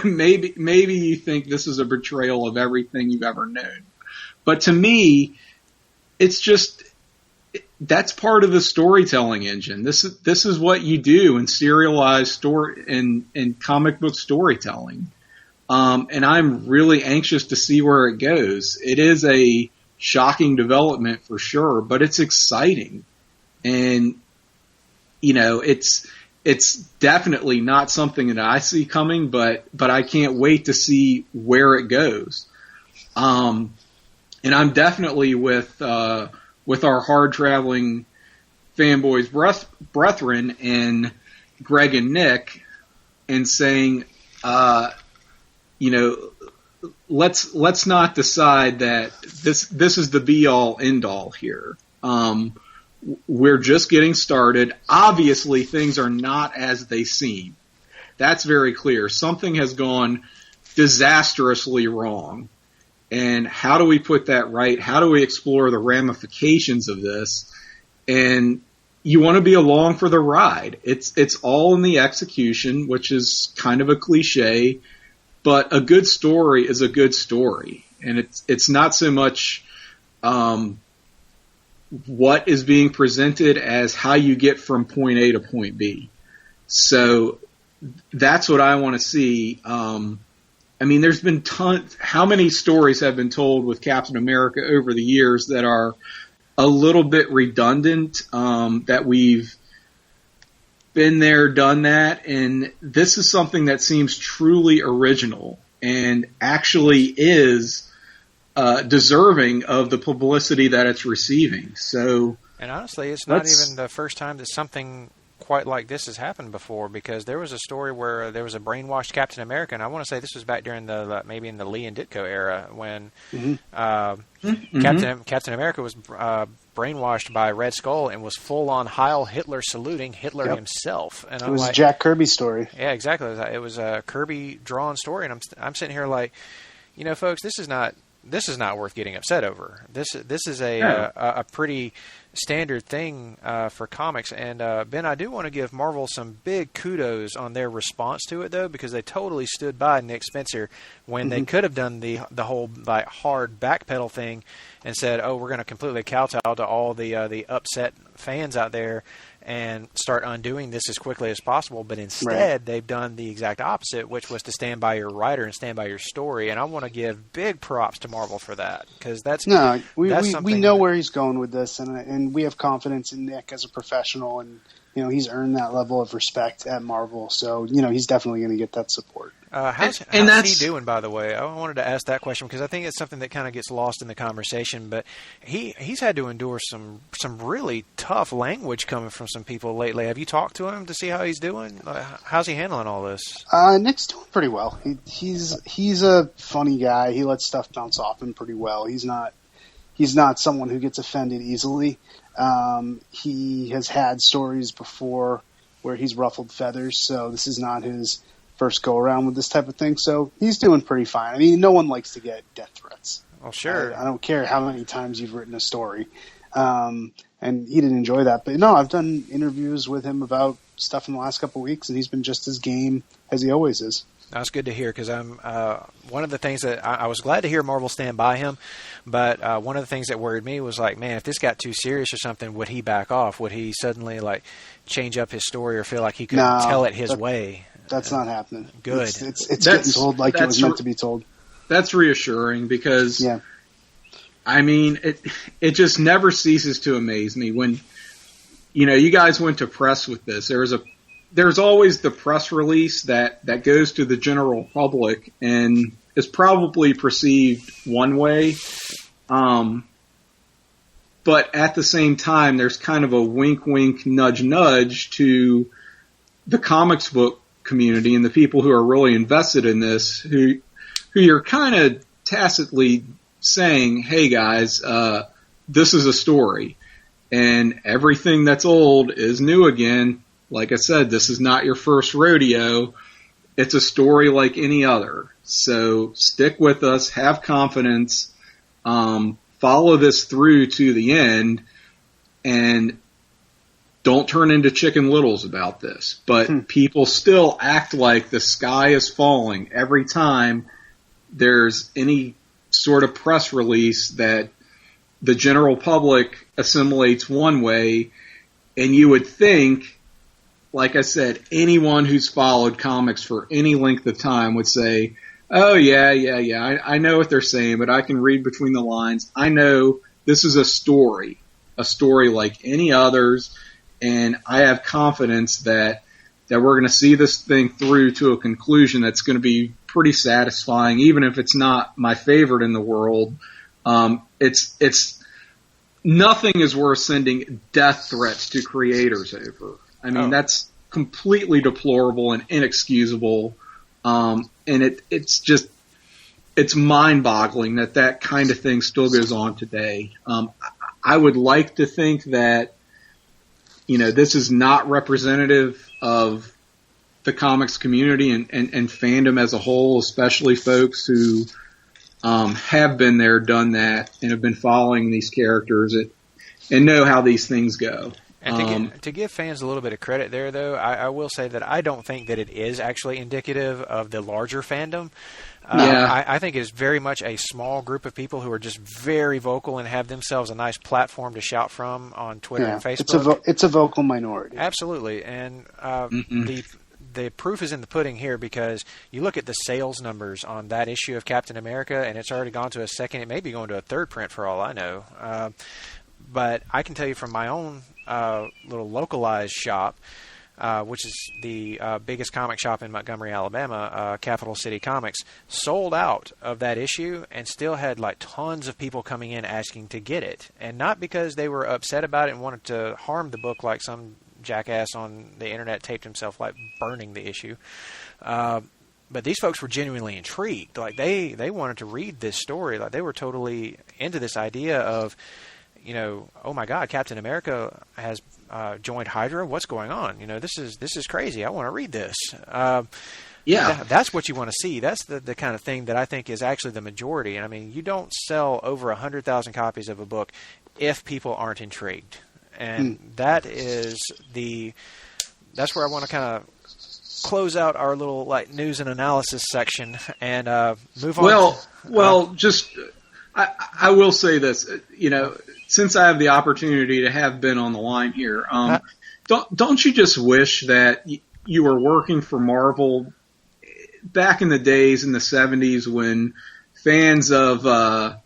maybe you think this is a betrayal of everything you've ever known. But to me, it's just, that's part of the storytelling engine. This is what you do in serialized story in comic book storytelling. And I'm really anxious to see where it goes. It is a shocking development for sure, but it's exciting. And, it's definitely not something that I see coming, but I can't wait to see where it goes. And I'm definitely with our hard traveling fanboys brethren and Greg and Nick, and saying, let's not decide that this is the be all end all here. We're just getting started. Obviously, things are not as they seem. That's very clear. Something has gone disastrously wrong. And how do we put that right? How do we explore the ramifications of this? And you want to be along for the ride. It's all in the execution, which is kind of a cliche, but a good story is a good story. And it's not so much what is being presented as how you get from point A to point B. So that's what I want to see. I mean, there's been how many stories have been told with Captain America over the years that are a little bit redundant, that we've been there, done that, and this is something that seems truly original and actually is deserving of the publicity that it's receiving. So, and honestly, it's not even the first time that something quite like this has happened before, because there was a story where there was a brainwashed Captain America, and I want to say this was back during the maybe in the Lee and Ditko era when Captain America was brainwashed by Red Skull and was full on Heil Hitler saluting Hitler himself. And it was a Jack Kirby story. Yeah, exactly. It was a Kirby drawn story, and I'm sitting here like, folks, this is not worth getting upset over. This is a pretty standard thing for comics. And Ben, I do want to give Marvel some big kudos on their response to it, though, because they totally stood by Nick Spencer when they could have done the whole like hard backpedal thing and said, "Oh, we're going to completely kowtow to all the upset fans out there and start undoing this as quickly as possible." But instead, they've done the exact opposite, which was to stand by your writer and stand by your story. And I want to give big props to Marvel for that, because we know where he's going with this, and we have confidence in Nick as a professional, and he's earned that level of respect at Marvel. So he's definitely going to get that support. How's he doing, by the way? I wanted to ask that question because I think it's something that kind of gets lost in the conversation. But he's had to endure some really tough language coming from some people lately. Have you talked to him to see how he's doing? How's he handling all this? Nick's doing pretty well. He's a funny guy. He lets stuff bounce off him pretty well. He's not someone who gets offended easily. He has had stories before where he's ruffled feathers, so this is not his first go around with this type of thing. So he's doing pretty fine. I mean, no one likes to get death threats. Well, sure. I don't care how many times you've written a story. And he didn't enjoy that. But no, I've done interviews with him about stuff in the last couple of weeks, and he's been just as game as he always is. That's good to hear, because I'm one of the things that I was glad to hear Marvel stand by him, but one of the things that worried me was like, man, if this got too serious or something, would he back off? Would he suddenly like change up his story or feel like he couldn't tell it his way? That's not happening. Good. It's getting told like it was meant to be told. That's reassuring because, I mean, it just never ceases to amaze me when, you guys went to press with this. There's always the press release that goes to the general public and is probably perceived one way. But at the same time, there's kind of a wink, wink, nudge, nudge to the comics book community and the people who are really invested in this, who you're kind of tacitly saying, hey guys, this is a story and everything that's old is new again. Like I said, this is not your first rodeo. It's a story like any other. So stick with us, have confidence, follow this through to the end, and don't turn into Chicken Littles about this. But people still act like the sky is falling every time there's any sort of press release that the general public assimilates one way, and you would think, like I said, anyone who's followed comics for any length of time would say, oh, yeah, I know what they're saying, but I can read between the lines. I know this is a story like any others, and I have confidence that we're going to see this thing through to a conclusion that's going to be pretty satisfying, even if it's not my favorite in the world. It's nothing is worth sending death threats to creators over. I mean, that's completely deplorable and inexcusable. And it's it's mind-boggling that kind of thing still goes on today. I would like to think that, this is not representative of the comics community and fandom as a whole, especially folks who have been there, done that, and have been following these characters and know how these things go. And to give fans a little bit of credit there, though, I will say that I don't think that it is actually indicative of the larger fandom. I think it's very much a small group of people who are just very vocal and have themselves a nice platform to shout from on Twitter and Facebook. It's a vocal minority. Absolutely. And the proof is in the pudding here, because you look at the sales numbers on that issue of Captain America, and it's already gone to a second. It may be going to a third print for all I know. But I can tell you from my own little localized shop, which is the biggest comic shop in Montgomery, Alabama, Capital City Comics, sold out of that issue and still had like tons of people coming in asking to get it. And not because they were upset about it and wanted to harm the book like some jackass on the internet taped himself like burning the issue. But these folks were genuinely intrigued. Like they wanted to read this story. Like they were totally into this idea of, oh my God, Captain America has joined Hydra. What's going on? This is crazy. I want to read this. That's what you want to see. That's the kind of thing that I think is actually the majority. And I mean, you don't sell over 100,000 copies of a book if people aren't intrigued. And that's where I want to kind of close out our little like news and analysis section and move on. I will say this, since I have the opportunity to have been on the line here, don't you just wish that you were working for Marvel back in the days in the 70s when fans of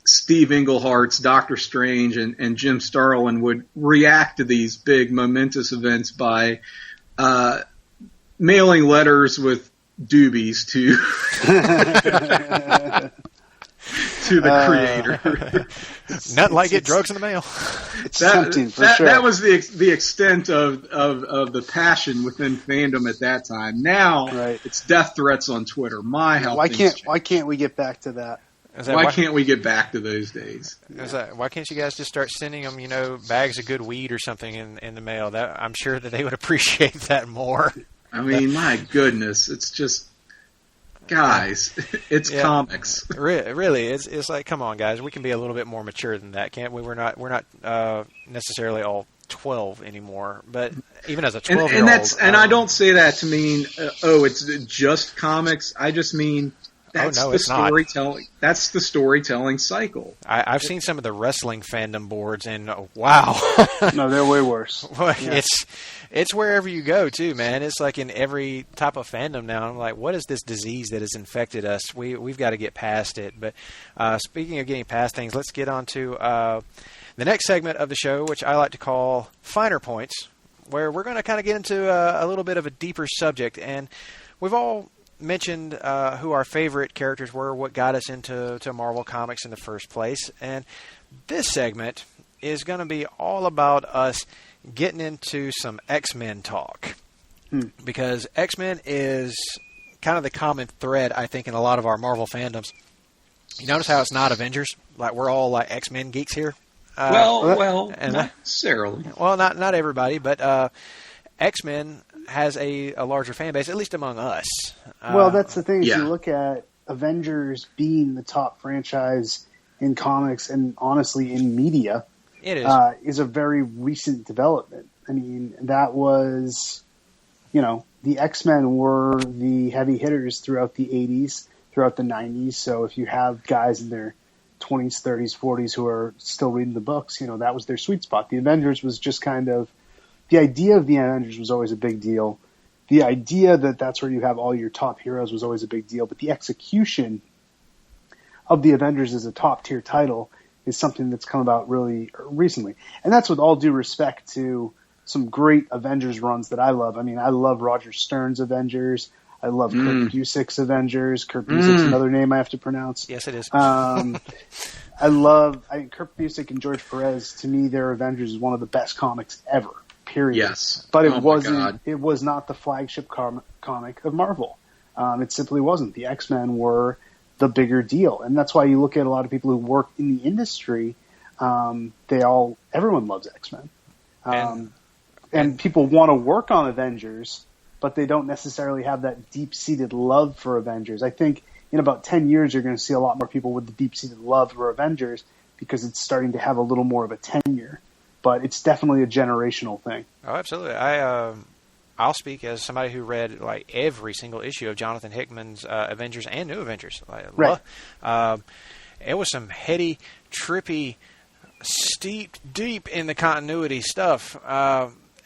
Steve Englehart's Doctor Strange and Jim Starlin would react to these big momentous events by mailing letters with doobies to to the creator. Nothing like get drugs in the mail. It's tempting for sure. That was the extent of the passion within fandom at that time. Now it's death threats on Twitter. Why can't we get back to that? Why can't we get back to those days? Why can't you guys just start sending them, bags of good weed or something in the mail? I'm sure that they would appreciate that more. I mean, my goodness, it's just, guys, it's comics. Really, it's like, come on, guys, we can be a little bit more mature than that, can't we? We're not necessarily all 12 anymore, but even as a 12-year-old, and I don't say that to mean, it's just comics. I just mean. That's the storytelling. That's the storytelling cycle. I've seen some of the wrestling fandom boards, and wow, no, they're way worse. It's wherever you go too, man. It's like in every type of fandom now. I'm like, what is this disease that has infected us? We've got to get past it. But speaking of getting past things, let's get on to the next segment of the show, which I like to call Finer Points, where we're going to kind of get into a little bit of a deeper subject, and we've all mentioned who our favorite characters were, what got us into Marvel Comics in the first place. And this segment is going to be all about us getting into some X-Men talk. Because X-Men is kind of the common thread, I think, in a lot of our Marvel fandoms. You notice how it's not Avengers? Like, we're all like X-Men geeks here? Not necessarily. Well, not everybody, but X-Men has a larger fan base, at least among us. Well, that's the thing. If you look at Avengers being the top franchise in comics and honestly in media, it is a very recent development. I mean, that was, the X-Men were the heavy hitters throughout the 80s, throughout the 90s. So if you have guys in their 20s, 30s, 40s who are still reading the books, that was their sweet spot. The Avengers was just kind of, the idea of the Avengers was always a big deal. The idea that that's where you have all your top heroes was always a big deal. But the execution of the Avengers as a top-tier title is something that's come about really recently. And that's with all due respect to some great Avengers runs that I love. I mean, I love Roger Stern's Avengers. I love Kurt Busiek's Avengers. Kurt Busiek's another name I have to pronounce. Yes, it is. I love Kurt Busiek and George Perez. To me, their Avengers is one of the best comics ever. Period. Yes. But it wasn't. It was not the flagship comic of Marvel. It simply wasn't. The X-Men were the bigger deal. And that's why you look at a lot of people who work in the industry, everyone loves X-Men. And people want to work on Avengers, but they don't necessarily have that deep-seated love for Avengers. I think in about 10 years, you're going to see a lot more people with the deep-seated love for Avengers because it's starting to have a little more of a tenure. But it's definitely a generational thing. Oh, absolutely. I'll speak as somebody who read like every single issue of Jonathan Hickman's Avengers and New Avengers. Right. It was some heady, trippy, steeped deep in the continuity stuff.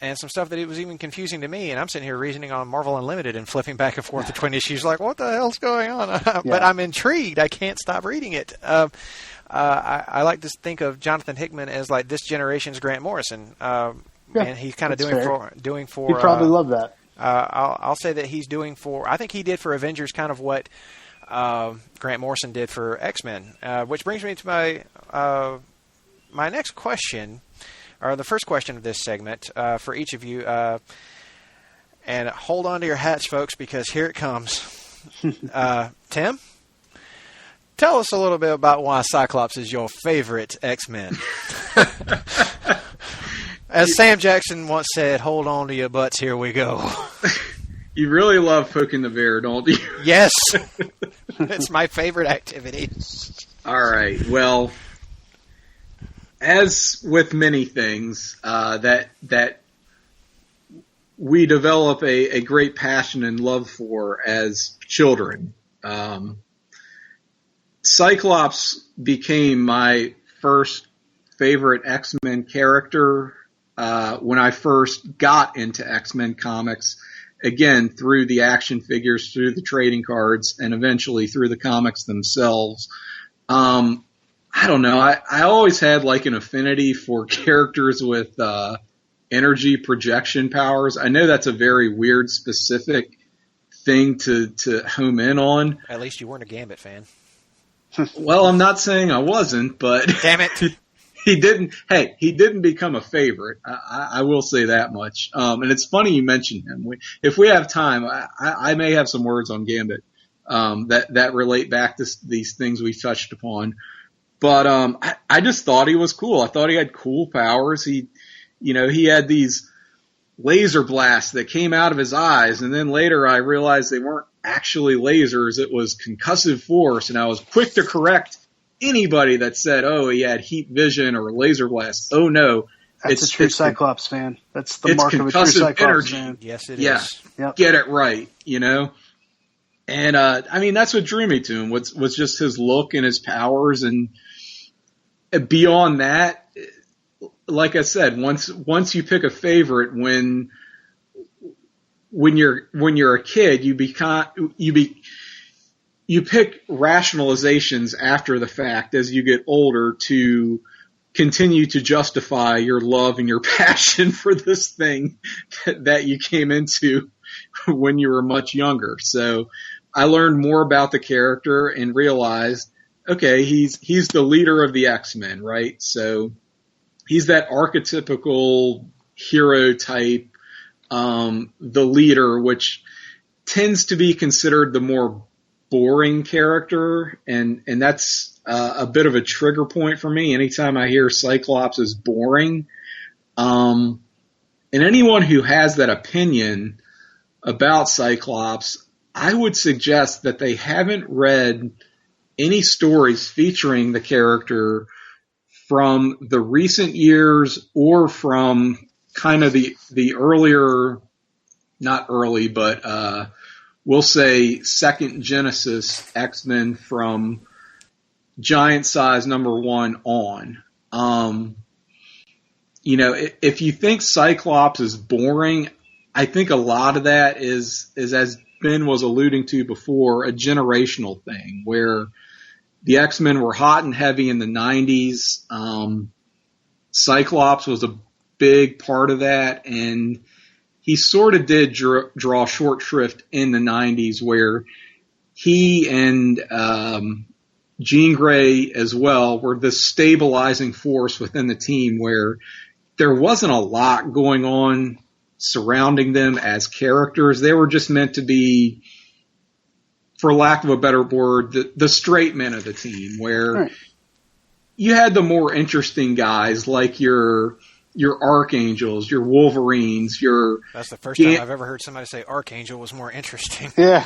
And some stuff that it was even confusing to me, and I'm sitting here reasoning on Marvel Unlimited and flipping back and forth between issues like, what the hell's going on? But I'm intrigued. I can't stop reading it. I like to think of Jonathan Hickman as like this generation's Grant Morrison, and he's kind of doing for. He'd probably love that. I'll say that he's doing for. I think he did for Avengers kind of what Grant Morrison did for X-Men, which brings me to my next question. Or the first question of this segment for each of you, and hold on to your hats, folks, because here it comes. Tim, tell us a little bit about why Cyclops is your favorite X-Men. As Sam Jackson once said, hold on to your butts, here we go. You really love poking the bear, don't you? Yes. It's my favorite activity. All right, well, as with many things that we develop a great passion and love for as children, Cyclops became my first favorite X-Men character when I first got into X-Men comics, again, through the action figures, through the trading cards, and eventually through the comics themselves. I don't know. I always had like an affinity for characters with energy projection powers. I know that's a very weird, specific thing to home in on. At least you weren't a Gambit fan. Well, I'm not saying I wasn't, but damn it, he didn't become a favorite. I will say that much. And it's funny you mentioned him. If we have time, I may have some words on Gambit that relate back to these things we touched upon. But I just thought he was cool. I thought he had cool powers. He had these laser blasts that came out of his eyes, and then later I realized they weren't actually lasers. It was concussive force, and I was quick to correct anybody that said, "Oh, he had heat vision or laser blast." Oh no, that's a true Cyclops fan. That's the mark of a true Cyclops energy. Fan. Yes, it is. Yep. Get it right, And I mean, that's what drew me to him was just his look and his powers, and beyond that, like I said, once you pick a favorite, when you're a kid, you pick rationalizations after the fact as you get older to continue to justify your love and your passion for this thing that you came into when you were much younger. So I learned more about the character and realized, okay, he's the leader of the X-Men, right? So he's that archetypical hero type, the leader, which tends to be considered the more boring character, and that's a bit of a trigger point for me. Anytime I hear Cyclops is boring, and anyone who has that opinion about Cyclops, I would suggest that they haven't read any stories featuring the character from the recent years or from kind of the earlier, not early, but we'll say second Genesis X-Men from Giant Size #1 on. If you think Cyclops is boring, I think a lot of that is as Ben was alluding to before, a generational thing where the X-Men were hot and heavy in the 90s. Cyclops was a big part of that, and he sort of did draw short shrift in the 90s where he and Jean Grey as well were the stabilizing force within the team where there wasn't a lot going on surrounding them as characters. They were just meant to be for lack of a better word, the straight men of the team, where you had the more interesting guys like your Archangels, your Wolverines, That's the first time I've ever heard somebody say Archangel was more interesting. Yeah.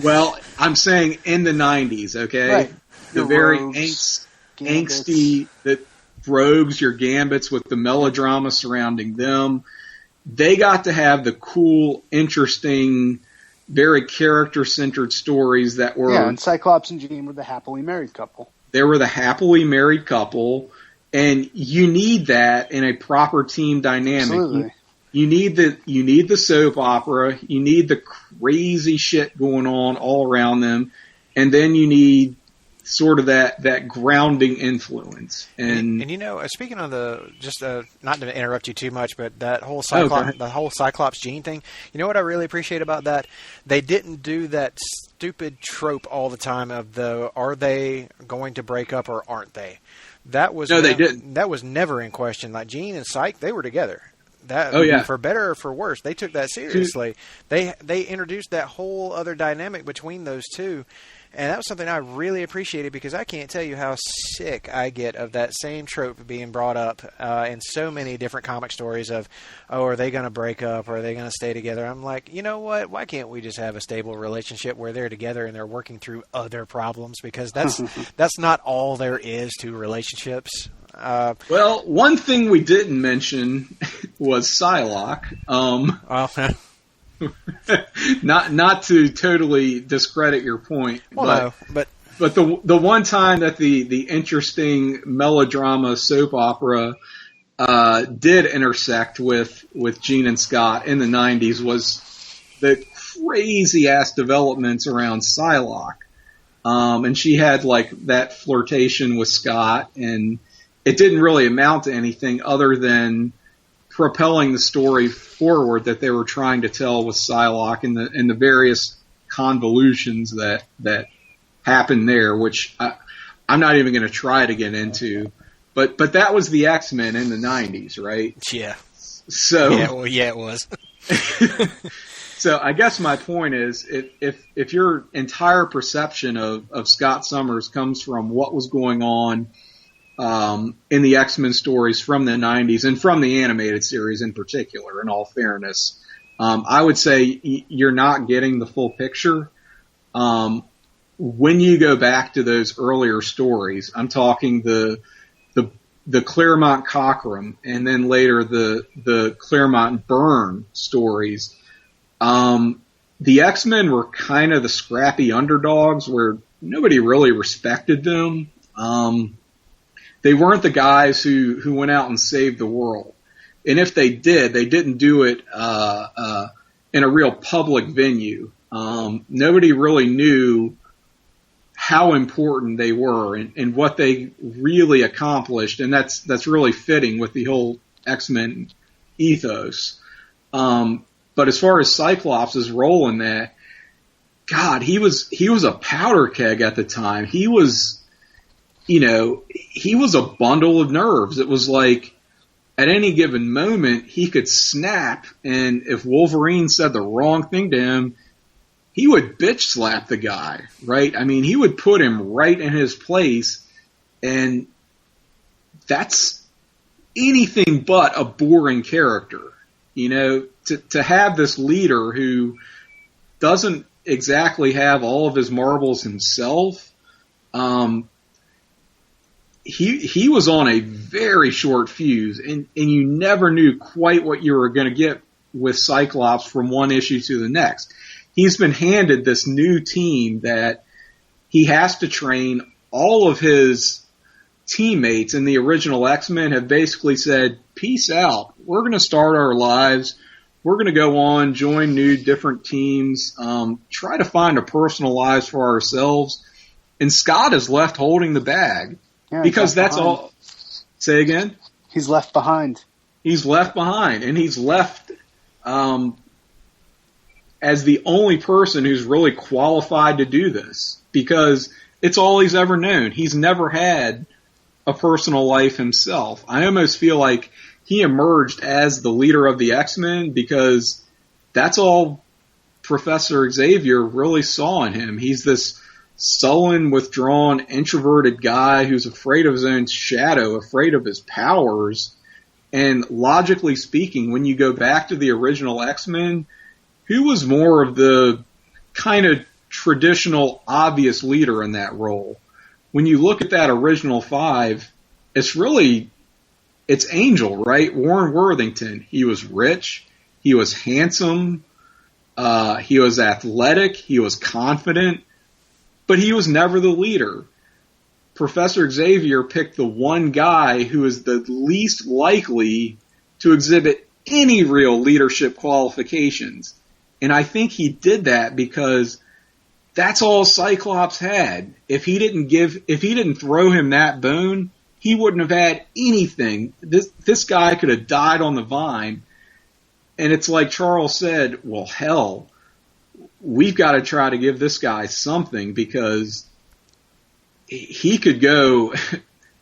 Well, I'm saying in the 90s, okay? Right. The very angsty, the rogues, your Gambits with the melodrama surrounding them. They got to have the cool, interesting, very character-centered stories that were... Yeah, and Cyclops and Jean were the happily married couple. They were the happily married couple, and you need that in a proper team dynamic. Absolutely. You need the soap opera, you need the crazy shit going on all around them, and then you need sort of that grounding influence. And speaking of not to interrupt you too much, but that whole Cyclops Jean thing, you know what I really appreciate about that? They didn't do that stupid trope all the time of are they going to break up or aren't they? They didn't. That was never in question. Like Jean and Cyke, they were together. For better or for worse, they took that seriously. They introduced that whole other dynamic between those two. And that was something I really appreciated, because I can't tell you how sick I get of that same trope being brought up in so many different comic stories of, are they going to break up or are they going to stay together? I'm like, you know what? Why can't we just have a stable relationship where they're together and they're working through other problems? Because that's not all there is to relationships. Well, one thing we didn't mention was Psylocke. Not to totally discredit your point, but the one time that the interesting melodrama soap opera did intersect with Jean and Scott in the 90s was the crazy ass developments around Psylocke, and she had like that flirtation with Scott, and it didn't really amount to anything other than propelling the story forward that they were trying to tell with Psylocke and the various convolutions that happened there, which I'm not even going to try to get into. But that was the X-Men in the 90s, right? Yeah. So it was. So I guess my point is, if your entire perception of Scott Summers comes from what was going on in the X-Men stories from the 90s and from the animated series in particular, in all fairness, I would say you're not getting the full picture. When you go back to those earlier stories, I'm talking the Claremont Cockrum and then later the Claremont Byrne stories, the X-Men were kind of the scrappy underdogs where nobody really respected them. They weren't the guys who went out and saved the world. And if they did, they didn't do it in a real public venue. Nobody really knew how important they were and what they really accomplished, and that's really fitting with the whole X-Men ethos. But as far as Cyclops' role in that, God, he was a powder keg at the time. He was a bundle of nerves. It was like at any given moment he could snap, and if Wolverine said the wrong thing to him, he would bitch slap the guy, right? I mean, he would put him right in his place, and that's anything but a boring character. To have this leader who doesn't exactly have all of his marbles himself, he was on a very short fuse, and you never knew quite what you were going to get with Cyclops from one issue to the next. He's been handed this new team that he has to train. All of his teammates in the original X-Men have basically said, peace out. We're going to start our lives. We're going to go on, join new different teams, try to find a personal lives for ourselves. And Scott is left holding the bag. Yeah, because that's all. Say again? He's left behind. He's left behind, and he's left as the only person who's really qualified to do this, because it's all he's ever known. He's never had a personal life himself. I almost feel like he emerged as the leader of the X-Men because that's all Professor Xavier really saw in him. He's this sullen, withdrawn, introverted guy who's afraid of his own shadow, afraid of his powers. And logically speaking, when you go back to the original X-Men, who was more of the kind of traditional, obvious leader in that role? When you look at that original 5, it's Angel, right? Warren Worthington. He was rich. He was handsome. He was athletic. He was confident. But he was never the leader. Professor Xavier picked the one guy who is the least likely to exhibit any real leadership qualifications. And I think he did that because that's all Cyclops had. If he didn't throw him that bone, he wouldn't have had anything. This guy could have died on the vine. And it's like Charles said, well, hell, we've got to try to give this guy something, because he could go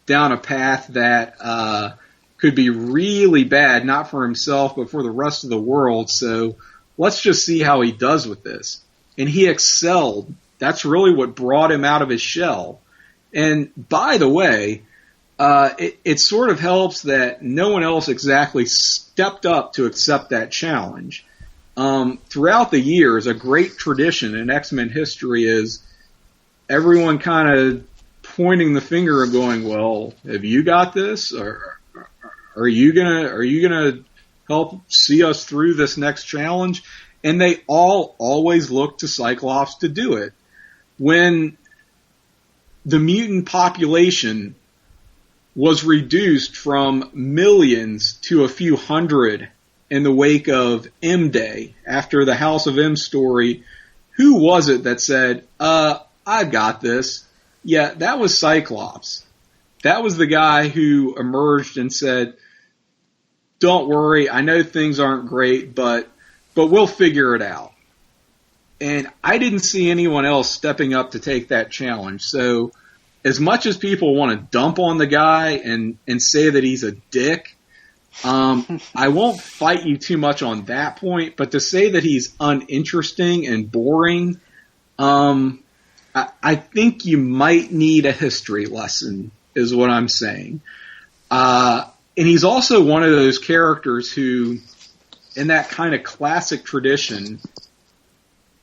down a path that could be really bad, not for himself, but for the rest of the world. So let's just see how he does with this. And he excelled. That's really what brought him out of his shell. And by the way, it sort of helps that no one else exactly stepped up to accept that challenge. Throughout the years, a great tradition in X-Men history is everyone kind of pointing the finger and going, well, have you got this? Or are you gonna help see us through this next challenge? And they all always look to Cyclops to do it. When the mutant population was reduced from millions to a few hundred in the wake of M Day, after the House of M story, who was it that said, I've got this? Yeah, that was Cyclops. That was the guy who emerged and said, don't worry, I know things aren't great, but we'll figure it out. And I didn't see anyone else stepping up to take that challenge. So as much as people want to dump on the guy and say that he's a dick, I won't fight you too much on that point, but to say that he's uninteresting and boring, I think you might need a history lesson, is what I'm saying. And he's also one of those characters who, in that kind of classic tradition,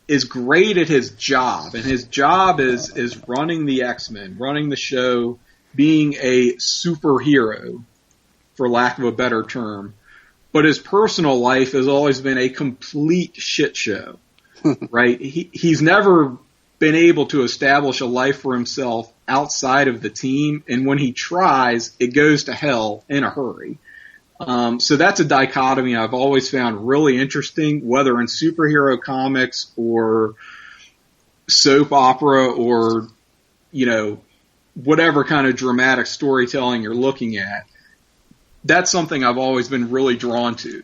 is great at his job. And his job is running the X-Men, running the show, being a superhero, for lack of a better term. But his personal life has always been a complete shit show, right? He's never been able to establish a life for himself outside of the team, and when he tries, it goes to hell in a hurry. So that's a dichotomy I've always found really interesting, whether in superhero comics or soap opera or, whatever kind of dramatic storytelling you're looking at. That's something I've always been really drawn to.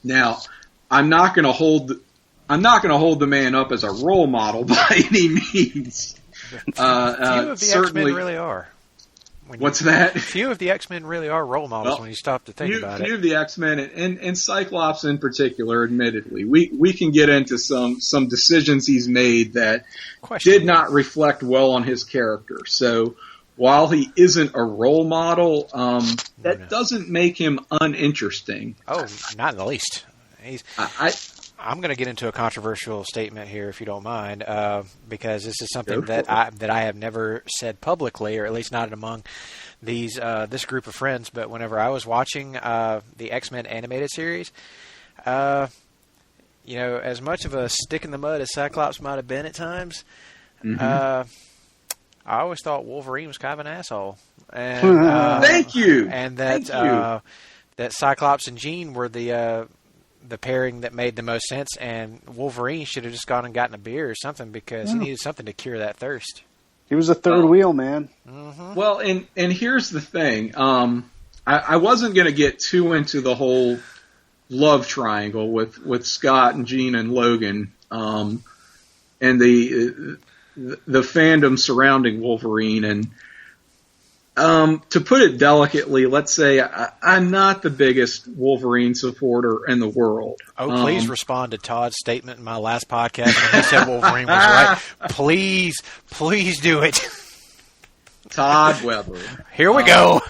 Now, I'm not going to hold the man up as a role model by any means. Few of the X-Men really are. What's that? Few of the X-Men really are role models when you stop to think about it. Few of the X-Men, and Cyclops in particular, admittedly. We can get into some decisions he's made that did not reflect well on his character. So while he isn't a role model, that doesn't make him uninteresting. Oh, not in the least. I'm going to get into a controversial statement here, if you don't mind, because this is something that I have never said publicly, or at least not among this group of friends. But whenever I was watching the X-Men animated series, as much of a stick in the mud as Cyclops might have been at times, I always thought Wolverine was kind of an asshole. And, Thank you. And that Cyclops and Jean were the pairing that made the most sense, and Wolverine should have just gone and gotten a beer or something, because he needed something to cure that thirst. He was a third wheel, man. Mm-hmm. Well, and here's the thing. I wasn't going to get too into the whole love triangle with Scott and Jean and Logan, and the fandom surrounding Wolverine. And To put it delicately, let's say I'm not the biggest Wolverine supporter in the world. Oh, please respond to Todd's statement in my last podcast when he said Wolverine was right. Please do it. Todd Weber. Here we go.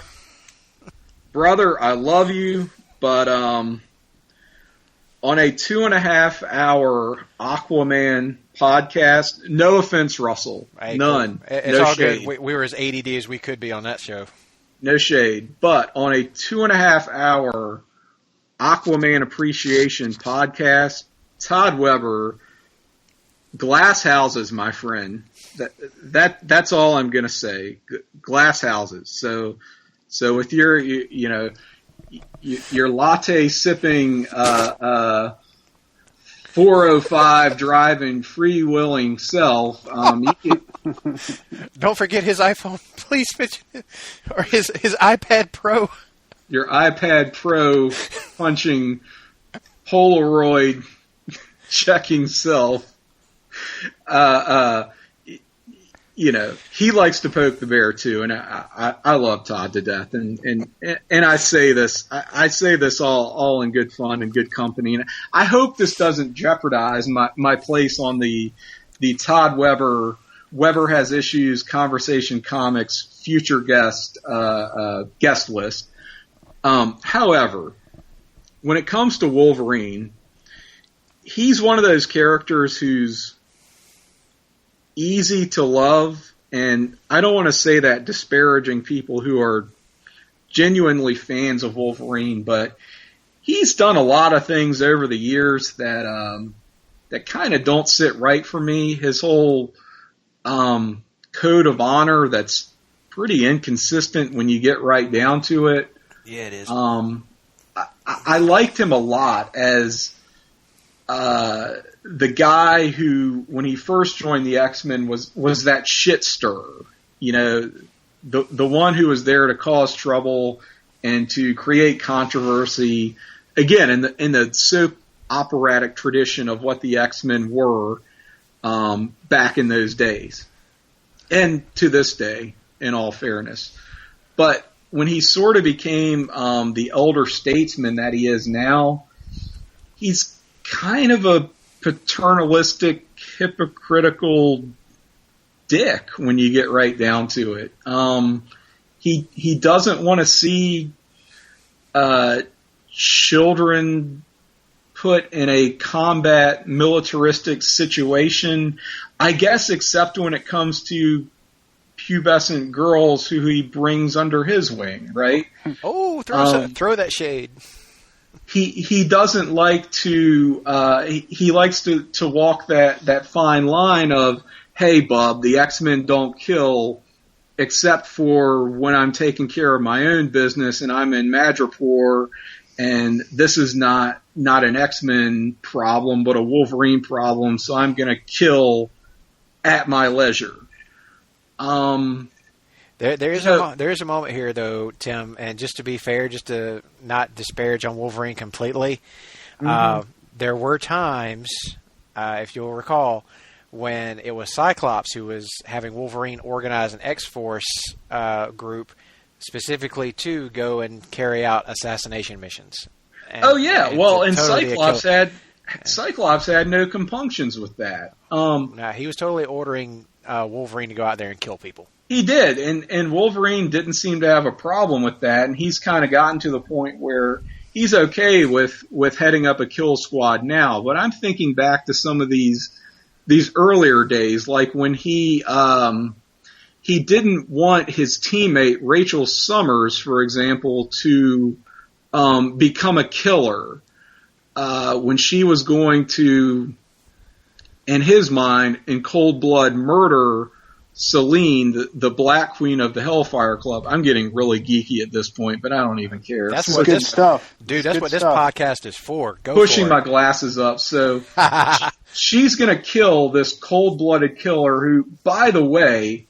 Brother, I love you, but on a 2.5-hour Aquaman podcast, no offense, Russell, hey, none. It's no all shade. good. We were as ADD as we could be on that show. No shade. But on a 2.5-hour Aquaman appreciation podcast, Todd Weber, glass houses, my friend. That's all I'm gonna say. Glass houses. So with your your latte sipping 405 driving freewheeling self, Don't forget his iPhone, please, or his iPad Pro. Your iPad Pro punching Polaroid checking self. He likes to poke the bear too, and I love Todd to death, and I say this all in good fun and good company, and I hope this doesn't jeopardize my place on the Todd Weber Has Issues Conversation Comics future guest list. However, when it comes to Wolverine, he's one of those characters who's easy to love, and I don't want to say that disparaging people who are genuinely fans of Wolverine, but he's done a lot of things over the years that kind of don't sit right for me. His whole code of honor that's pretty inconsistent when you get right down to it. Yeah, it is. I liked him a lot as the guy who, when he first joined the X-Men, was that shit stirrer. The one who was there to cause trouble and to create controversy. Again, in the soap operatic tradition of what the X-Men were back in those days, and to this day, in all fairness. But when he sort of became the elder statesman that he is now, he's kind of a paternalistic, hypocritical dick when you get right down to it. He doesn't want to see children put in a combat militaristic situation, I guess, except when it comes to pubescent girls who he brings under his wing, right? Oh, throw that shade. He doesn't like to he likes to walk that fine line of, hey bub, the X-Men don't kill except for when I'm taking care of my own business and I'm in Madripoor, and this is not an X-Men problem but a Wolverine problem, so I'm going to kill at my leisure. There is a moment here, though, Tim, and just to be fair, just to not disparage on Wolverine completely, there were times, if you'll recall, when it was Cyclops who was having Wolverine organize an X-Force group specifically to go and carry out assassination missions. And Cyclops had no compunctions with that. No, he was totally ordering Wolverine to go out there and kill people. He did, and Wolverine didn't seem to have a problem with that, and he's kind of gotten to the point where he's okay with heading up a kill squad now. But I'm thinking back to some of these earlier days, like when he didn't want his teammate Rachel Summers, for example, to become a killer when she was going to, in his mind, in cold blood murder Selene, the Black Queen of the Hellfire Club. I'm getting really geeky at this point, but I don't even care. That's what good stuff. Dude, that's what this podcast is for. Go pushing for it. My glasses up. So she's going to kill this cold-blooded killer who, by the way,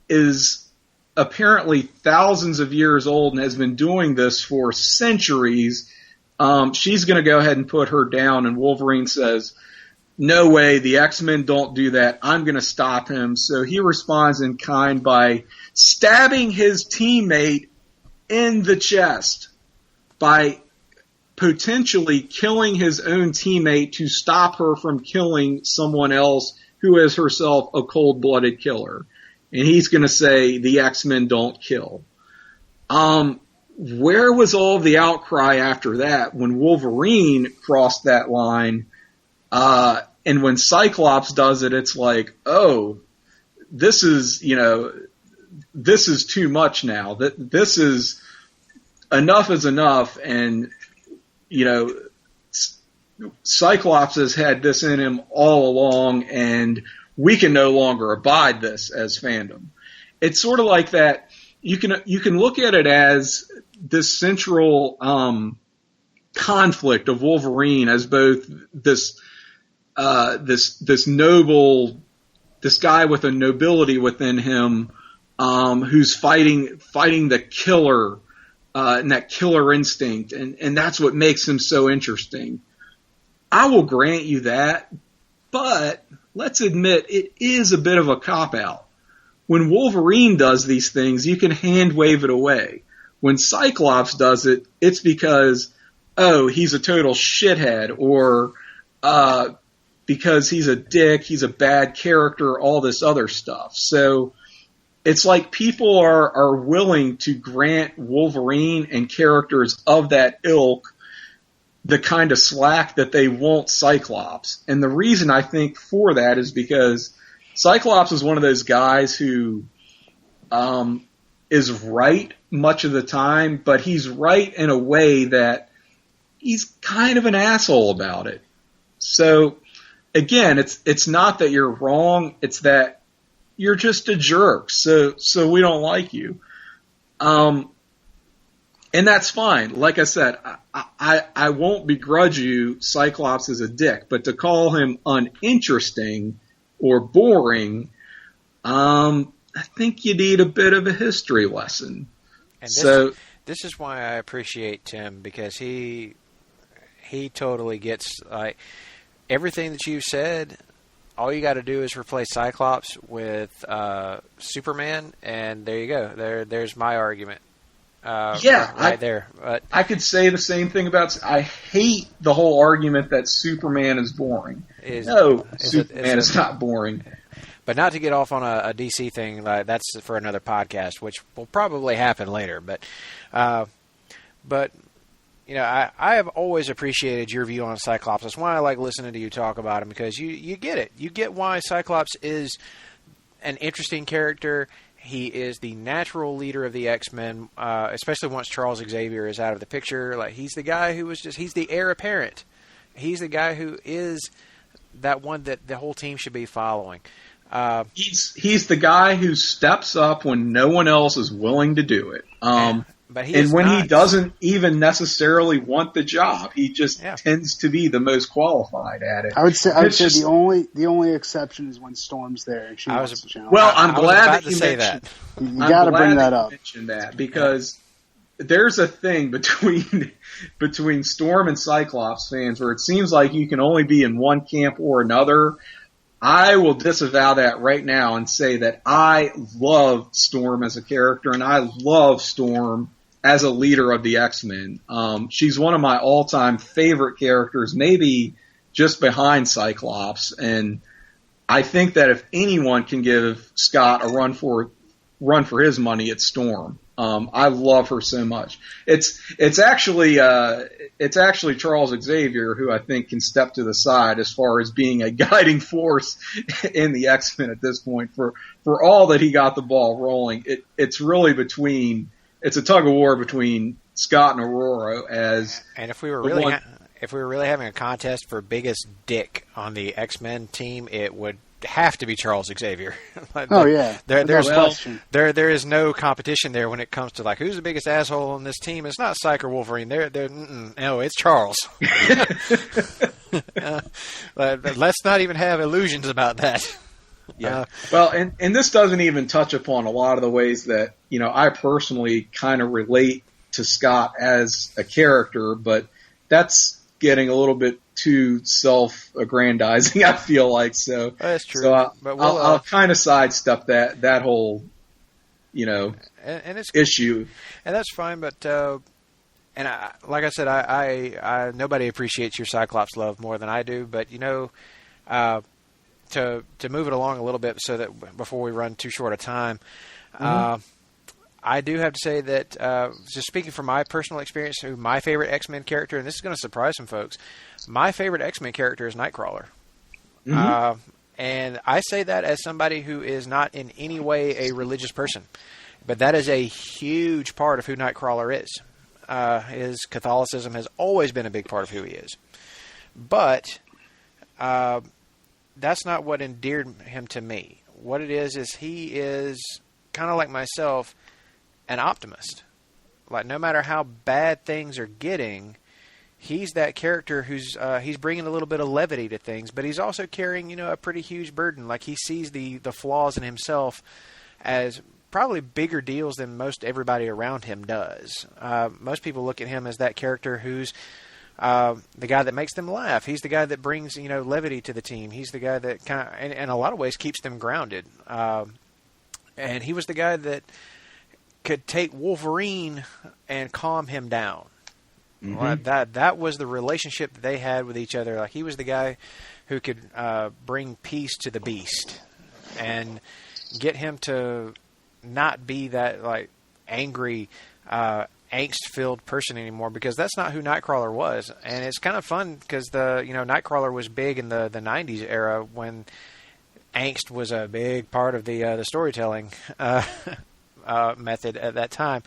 is apparently thousands of years old and has been doing this for centuries. She's going to go ahead and put her down, and Wolverine says, no way, the X-Men don't do that. I'm going to stop him. So he responds in kind by stabbing his teammate in the chest, by potentially killing his own teammate to stop her from killing someone else who is herself a cold-blooded killer. And he's going to say, the X-Men don't kill. Where was all the outcry after that when Wolverine crossed that line? And when Cyclops does it, it's like, oh, this is too much now. This is enough is enough. And, Cyclops has had this in him all along, and we can no longer abide this as fandom. It's sort of like that. You can look at it as this central conflict of Wolverine as both this noble, this guy with a nobility within him, who's fighting the killer, and that killer instinct, and that's what makes him so interesting. I will grant you that, but let's admit it is a bit of a cop-out. When Wolverine does these things, you can hand wave it away. When Cyclops does it, it's because, oh, he's a total shithead, or because he's a dick, he's a bad character, all this other stuff. So it's like people are willing to grant Wolverine and characters of that ilk the kind of slack that they won't Cyclops. And the reason I think for that is because Cyclops is one of those guys who is right much of the time, but he's right in a way that he's kind of an asshole about it. So again, it's not that you're wrong, it's that you're just a jerk. So we don't like you. And that's fine. Like I said, I won't begrudge you Cyclops is a dick, but to call him uninteresting or boring, I think you need a bit of a history lesson. And this is why I appreciate Tim, because he totally gets, like, everything that you said. All you got to do is replace Cyclops with Superman, and there you go. There's my argument. There. But I could say the same thing about. I hate the whole argument that Superman is boring. Superman is not boring. But not to get off on a DC thing, that's for another podcast, which will probably happen later. But I have always appreciated your view on Cyclops. That's why I like listening to you talk about him, because you get it. You get why Cyclops is an interesting character. He is the natural leader of the X-Men, especially once Charles Xavier is out of the picture. Like, he's the guy who he's the heir apparent. He's the guy who is that one that the whole team should be following. He's the guy who steps up when no one else is willing to do it. But he doesn't even necessarily want the job, he just tends to be the most qualified at it. I would say the only exception is when Storm's there and she wants to challenge. Well, I'm glad that you mentioned that. You got to bring that up. Mention that, because there's a thing between Storm and Cyclops fans where it seems like you can only be in one camp or another. I will disavow that right now and say that I love Storm as a character, and I love Storm as a leader of the X-Men. She's one of my all-time favorite characters, maybe just behind Cyclops. And I think that if anyone can give Scott a run for his money, it's Storm. I love her so much. It's actually Charles Xavier who I think can step to the side as far as being a guiding force in the X-Men at this point. For all that he got the ball rolling, it's really it's a tug of war between Scott and Aurora. And if we were really having a contest for biggest dick on the X-Men team, it would have to be Charles Xavier. There is no competition there when it comes to, like, who's the biggest asshole on this team. It's not Psych or Wolverine. No, it's Charles. Let's not even have illusions about that. Yeah. And this doesn't even touch upon a lot of the ways that, I personally kind of relate to Scott as a character, but that's getting a little bit too self-aggrandizing, I feel like. So that's true. So but I'll kind of sidestep that whole, and it's issue. And that's fine, but and like I said, I nobody appreciates your Cyclops love more than I do. But to move it along a little bit, so that before we run too short a time, I do have to say that just speaking from my personal experience, my favorite X-Men character, and this is going to surprise some folks, my favorite X-Men character is Nightcrawler. And I say that as somebody who is not in any way a religious person. But that is a huge part of who Nightcrawler is. His Catholicism has always been a big part of who he is. But that's not what endeared him to me. What it is he is kind of like myself, an optimist. Like, no matter how bad things are getting, he's that character who's he's bringing a little bit of levity to things, but he's also carrying, a pretty huge burden. Like, he sees the flaws in himself as probably bigger deals than most everybody around him does. Most people look at him as that character who's the guy that makes them laugh. He's the guy that brings, levity to the team. He's the guy that kind of, in a lot of ways, keeps them grounded. And he was the guy that could take Wolverine and calm him down. That was the relationship that they had with each other. Like, he was the guy who could bring peace to the Beast and get him to not be that angry, angst-filled person anymore, because that's not who Nightcrawler was. And it's kind of fun because Nightcrawler was big in the 90s era when angst was a big part of the storytelling method at that time.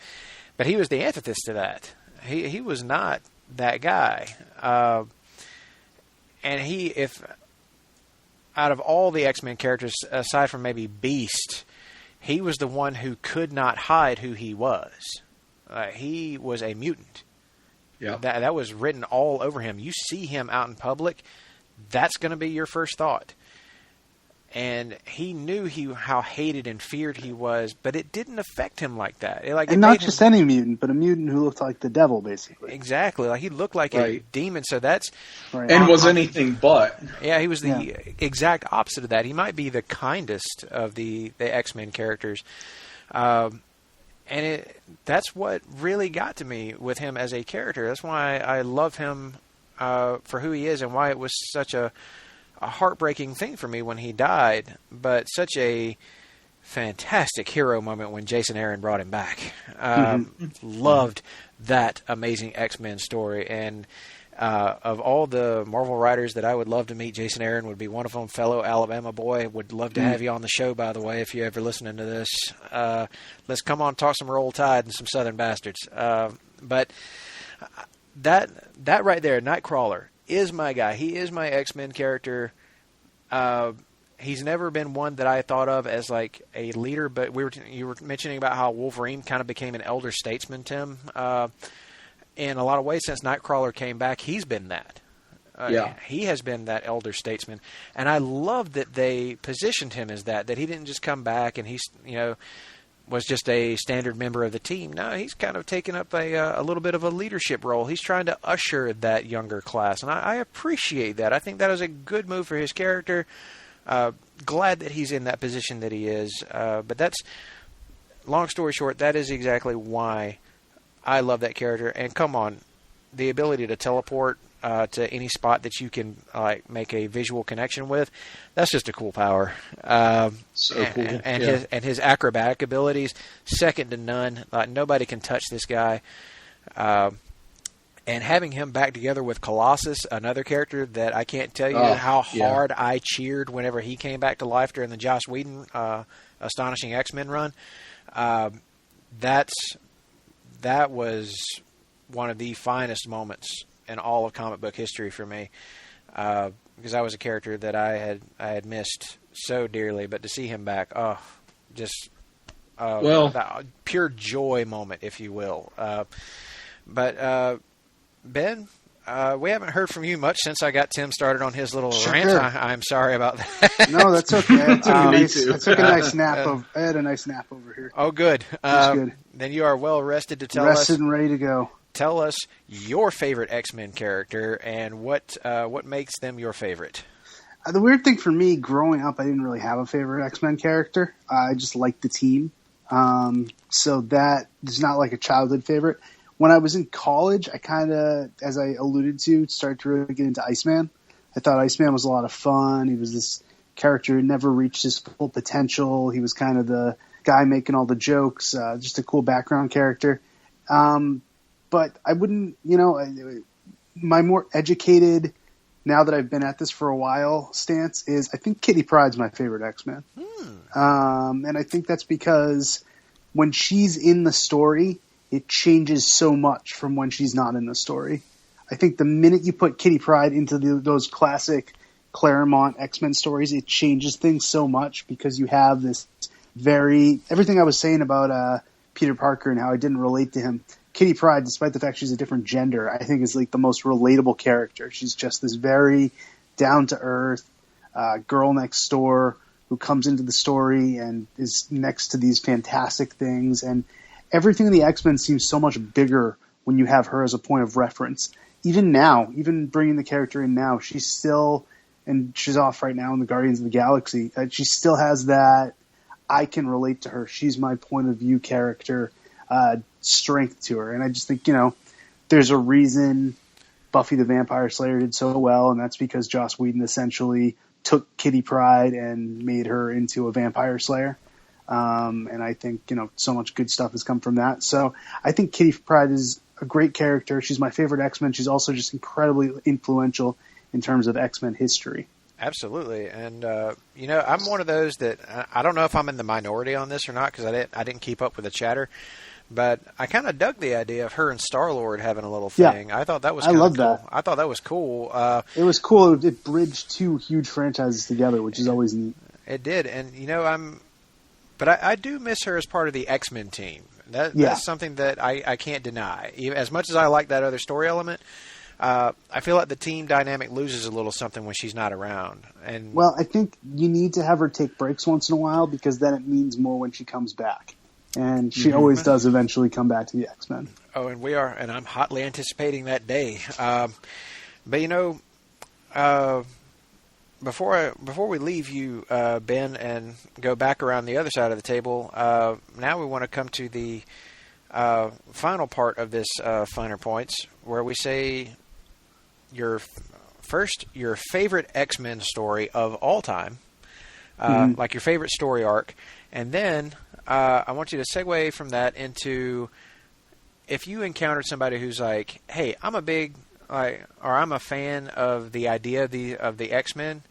But he was the antithesis to that. He was not that guy. And if out of all the X-Men characters, aside from maybe Beast, he was the one who could not hide who he was. He was a mutant. Yeah, that was written all over him. You see him out in public, that's going to be your first thought. And he knew how hated and feared he was, but it didn't affect him like that. And not just any mutant, but a mutant who looked like the devil, basically. Exactly. Like, he looked like a demon, so that's... Right. And was anything but. Yeah, he was the exact opposite of that. He might be the kindest of the X-Men characters. And that's what really got to me with him as a character. That's why I love him for who he is, and why it was such a heartbreaking thing for me when he died, but such a fantastic hero moment when Jason Aaron brought him back. Loved that amazing X-Men story, and of all the Marvel writers that I would love to meet, Jason Aaron would be one of them. Fellow Alabama boy, would love to have you on the show, by the way, if you're ever listening to this. Let's come on, talk some Roll Tide and some Southern Bastards. But that right there, Nightcrawler, is my guy. He is my X-Men character. He's never been one that I thought of as like a leader, but you were mentioning about how Wolverine kind of became an elder statesman, Tim. In a lot of ways, since Nightcrawler came back, he's been that. He has been that elder statesman. And I love that they positioned him as that he didn't just come back and he's, was just a standard member of the team. No, he's kind of taken up a little bit of a leadership role. He's trying to usher that younger class, and I appreciate that. I think that was a good move for his character. Glad that he's in that position that he is. But that's, long story short, that is exactly why I love that character. And come on, the ability to teleport to any spot that you can make a visual connection with, that's just a cool power. So cool. And his acrobatic abilities, second to none. Nobody can touch this guy. And having him back together with Colossus, another character that I can't tell you how hard I cheered whenever he came back to life during the Joss Whedon Astonishing X-Men run. That was one of the finest moments in all of comic book history for me, because I was a character that I had missed so dearly. But to see him back, pure joy moment, if you will. But Ben, we haven't heard from you much since I got Tim started on his little rant. I'm sorry about that. No, that's okay. I took a nice nap. I had a nice nap over here. Oh, good. That's good. Then you are well rested to tell us. Rested and ready to go. tell us your favorite X-Men character and what makes them your favorite. The weird thing for me, growing up, I didn't really have a favorite X-Men character. I just liked the team. So that is not like a childhood favorite. When I was in college, I kind of, as I alluded to, started to really get into Iceman. I thought Iceman was a lot of fun. He was this character who never reached his full potential. He was kind of the guy making all the jokes, just a cool background character. But I wouldn't, my more educated, now that I've been at this for a while, stance is I think Kitty Pryde's my favorite X-Men. And I think that's because when she's in the story, it changes so much from when she's not in the story. I think the minute you put Kitty Pryde into those classic Claremont X-Men stories, it changes things so much because you have this everything I was saying about Peter Parker and how I didn't relate to him. Kitty Pryde, despite the fact she's a different gender, I think is like the most relatable character. She's just this very down-to-earth girl next door who comes into the story and is next to these fantastic things. And everything in the X-Men seems so much bigger when you have her as a point of reference. Even now, even bringing the character in now, she's still, and she's off right now in the Guardians of the Galaxy, she still has that, I can relate to her. She's my point of view character. Strength to her. And I just think, there's a reason Buffy the Vampire Slayer did so well, and that's because Joss Whedon essentially took Kitty Pryde and made her into a vampire slayer. And I think, so much good stuff has come from that. So I think Kitty Pryde is a great character. She's my favorite X-Men. She's also just incredibly influential in terms of X-Men history. Absolutely. And, I'm one of those that I don't know if I'm in the minority on this or not because I didn't keep up with the chatter. But I kind of dug the idea of her and Star-Lord having a little thing. Yeah, I thought that was kind of cool. That. I thought that was cool. It was cool. It bridged two huge franchises together, which is always neat. It did. And, but I do miss her as part of the X-Men team. That's something that I can't deny. As much as I like that other story element, I feel like the team dynamic loses a little something when she's not around. And well, I think you need to have her take breaks once in a while because then it means more when she comes back. And she always does eventually come back to the X-Men. Oh, and I'm hotly anticipating that day. But before we leave you, Ben, and go back around the other side of the table, now we want to come to the final part of this Finer Points, where we say your favorite X-Men story of all time, like your favorite story arc, and then I want you to segue from that into if you encountered somebody who's like, hey, I'm a fan of the idea of the X-Men,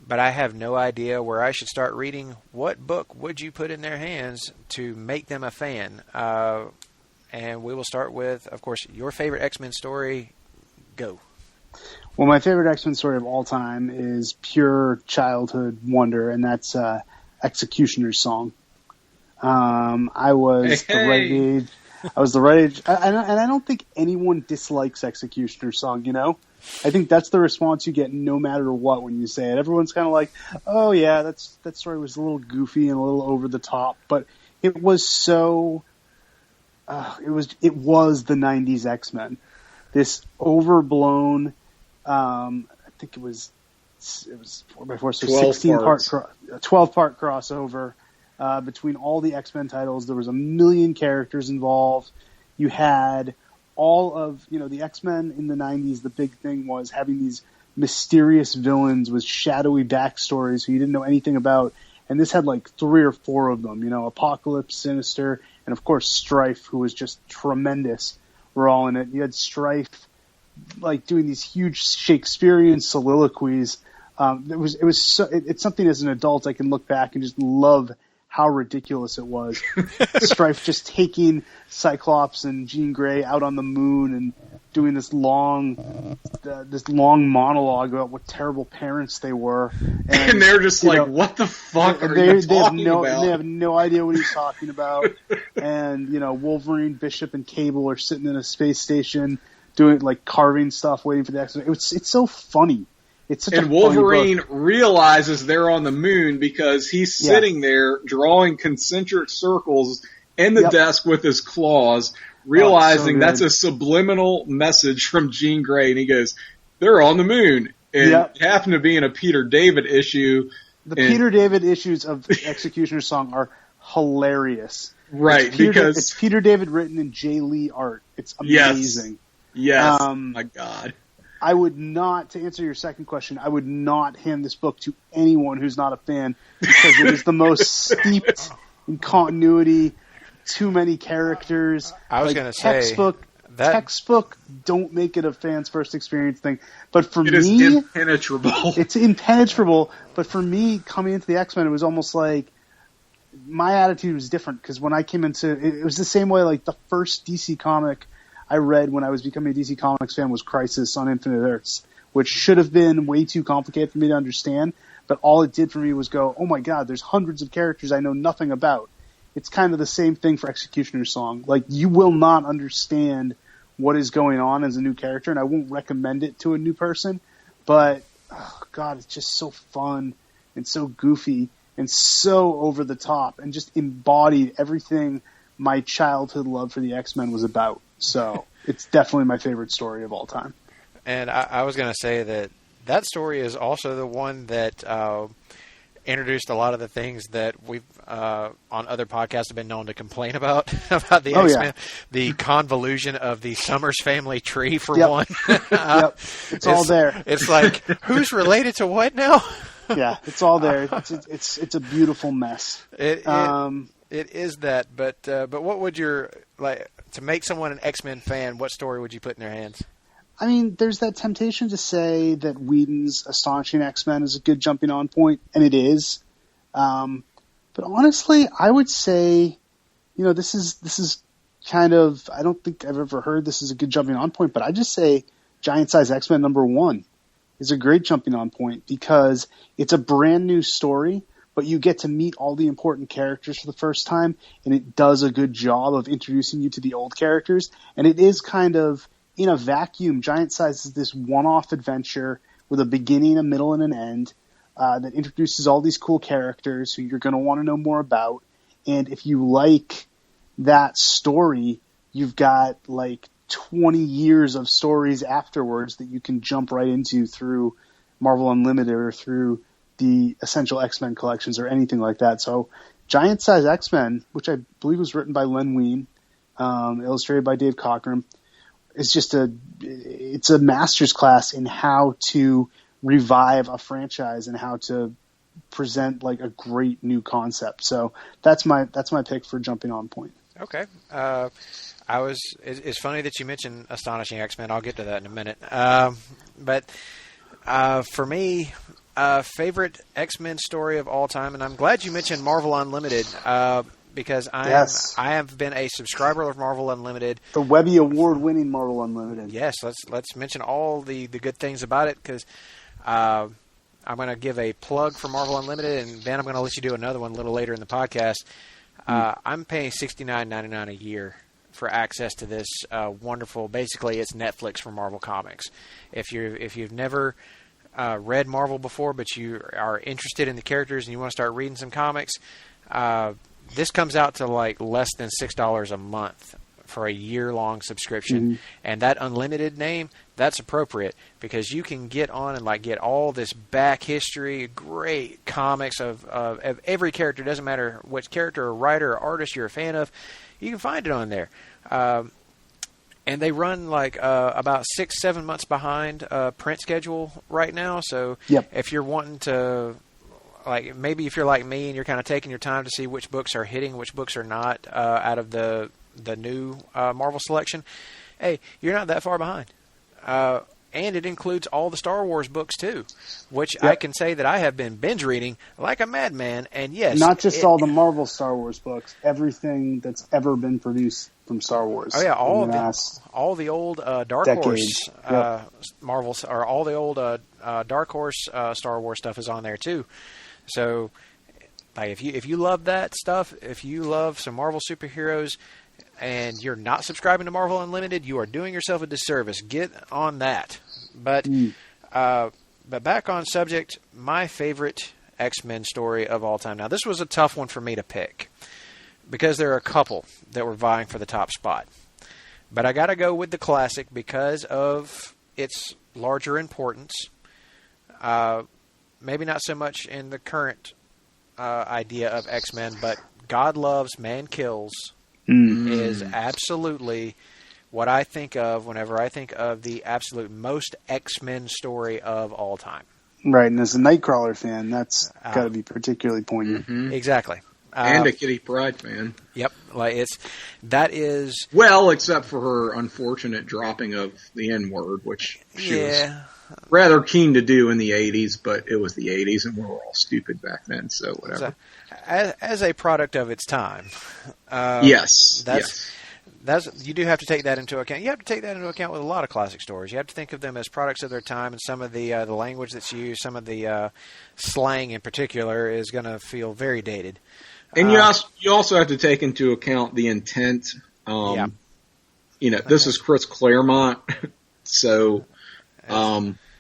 but I have no idea where I should start reading. What book would you put in their hands to make them a fan? And we will start with, of course, your favorite X-Men story. Go. Well, my favorite X-Men story of all time is pure childhood wonder, and that's Executioner's Song. I was the right age. I was the right age, and I don't think anyone dislikes Executioner's Song. I think that's the response you get no matter what when you say it. Everyone's kind of like, "Oh yeah, that story was a little goofy and a little over the top," but it was so. It was the '90s X-Men. This overblown. I think it was 4x4, so 12-part crossover. Between all the X-Men titles, there was 1 million characters involved. You had all of, the X-Men in the 90s. The big thing was having these mysterious villains with shadowy backstories who you didn't know anything about. And this had like 3 or 4 of them, Apocalypse, Sinister, and of course Strife, who was just tremendous. Were all in it. You had Strife like doing these huge Shakespearean soliloquies. It's something as an adult I can look back and just love how ridiculous it was. Strife just taking Cyclops and Jean Grey out on the moon and doing this long monologue about what terrible parents they were. And they're just what the fuck are you talking about? They have no idea what he's talking about. And, Wolverine, Bishop, and Cable are sitting in a space station doing, carving stuff, waiting for the X-Men. It's so funny. It's such and Wolverine realizes they're on the moon because he's sitting there drawing concentric circles in the desk with his claws, realizing so that's a subliminal message from Jean Grey, and he goes, "They're on the moon." And it happened to be in a Peter David issue. The Peter David issues of Executioner's Song are hilarious. Right, because it's Peter David written in Jay Lee art. It's amazing. Yes. My God. I would not, to answer your second question, I would not hand this book to anyone who's not a fan because it is the most steeped in continuity, too many characters. I was going to say textbook. Don't make it a fan's first experience thing. But for me, it is impenetrable. It's impenetrable. But for me, coming into the X-Men, it was almost like my attitude was different because when I came into it was the same way. Like the first DC comic I read when I was becoming a DC Comics fan was Crisis on Infinite Earths, which should have been way too complicated for me to understand. But all it did for me was go, oh my God, there's hundreds of characters I know nothing about. It's kind of the same thing for Executioner's Song. Like, you will not understand what is going on as a new character, and I won't recommend it to a new person. But, oh God, it's just so fun and so goofy and so over the top and just embodied everything my childhood love for the X-Men was about. So it's definitely my favorite story of all time. And I was going to say that story is also the one that introduced a lot of the things that we've on other podcasts have been known to complain about the X-Men. Yeah. The convolution of the Summers family tree, for one. It's all there. It's like, who's related to what now? Yeah, it's all there. It's a beautiful mess. It is that, but what would your to make someone an X-Men fan? What story would you put in their hands? I mean, there's that temptation to say that Whedon's Astonishing X-Men is a good jumping on point, and it is. But honestly, I would say, this is kind of, I don't think I've ever heard this is a good jumping on point, but I just say Giant Size X-Men #1 is a great jumping on point because it's a brand new story, but you get to meet all the important characters for the first time, and it does a good job of introducing you to the old characters. And it is kind of, in a vacuum, Giant Size is this one-off adventure with a beginning, a middle, and an end that introduces all these cool characters who you're going to want to know more about. And if you like that story, you've got like 20 years of stories afterwards that you can jump right into through Marvel Unlimited or through the Essential X-Men collections or anything like that. So Giant Size X-Men, which I believe was written by Len Wein, illustrated by Dave Cockrum, is just it's a master's class in how to revive a franchise and how to present like a great new concept. So that's my pick for jumping on point. Okay. It's funny that you mentioned Astonishing X-Men. I'll get to that in a minute. But for me, favorite X-Men story of all time, and I'm glad you mentioned Marvel Unlimited, because I have been a subscriber of Marvel Unlimited. The Webby Award-winning Marvel Unlimited. Yes, let's mention all the good things about it, because I'm going to give a plug for Marvel Unlimited, and then I'm going to let you do another one a little later in the podcast. I'm paying $69.99 a year for access to this wonderful. Basically, it's Netflix for Marvel Comics. If you've never read Marvel before, but you are interested in the characters and you want to start reading some comics, this comes out to like less than $6 a month for a year-long subscription. Mm-hmm. And that unlimited name, that's appropriate because you can get on and like get all this back history, great comics of every character. Doesn't matter which character or writer or artist you're a fan of, you can find it on there. And they run like about 6-7 months behind print schedule right now. So if you're wanting to, like, maybe if you're like me and you're kind of taking your time to see which books are hitting, which books are not out of the new Marvel selection, hey, you're not that far behind. And it includes all the Star Wars books too, which I can say that I have been binge reading like a madman. And yes, not just all the Marvel Star Wars books, everything that's ever been produced from Star Wars. Oh yeah, all the old Dark Horse Marvels, or all the old Dark Horse Star Wars stuff is on there too. So, like, if you love that stuff, if you love some Marvel superheroes, and you're not subscribing to Marvel Unlimited, you are doing yourself a disservice. Get on that. But back on subject, my favorite X-Men story of all time. Now, this was a tough one for me to pick because there are a couple that were vying for the top spot. But I got to go with the classic because of its larger importance. Maybe not so much in the current idea of X-Men, but God loves, man kills is absolutely what I think of whenever I think of the absolute most X-Men story of all time. Right, and as a Nightcrawler fan, that's got to be particularly poignant. Exactly. And a Kitty Pryde fan. Yep, that is well, except for her unfortunate dropping of the N-word, which she was rather keen to do in the 80s, but it was the 80s and we were all stupid back then, so whatever. As a product of its time. Yes. You do have to take that into account. You have to take that into account with a lot of classic stories. You have to think of them as products of their time, and some of the language that's used, some of the slang in particular, is going to feel very dated. And you also have to take into account the intent. This is Chris Claremont, so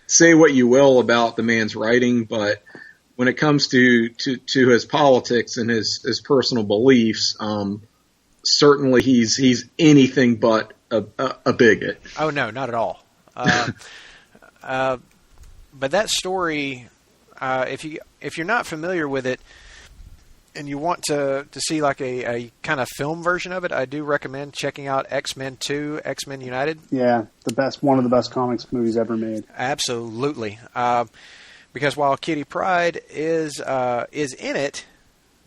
say what you will about the man's writing, but when it comes to his politics and his personal beliefs, certainly he's anything but a bigot. Oh no, not at all. But that story, if you're not familiar with it, and you want to see like a kind of film version of it, I do recommend checking out X-Men 2, X-Men United. Yeah, one of the best comics movies ever made. Absolutely. Because while Kitty Pryde is in it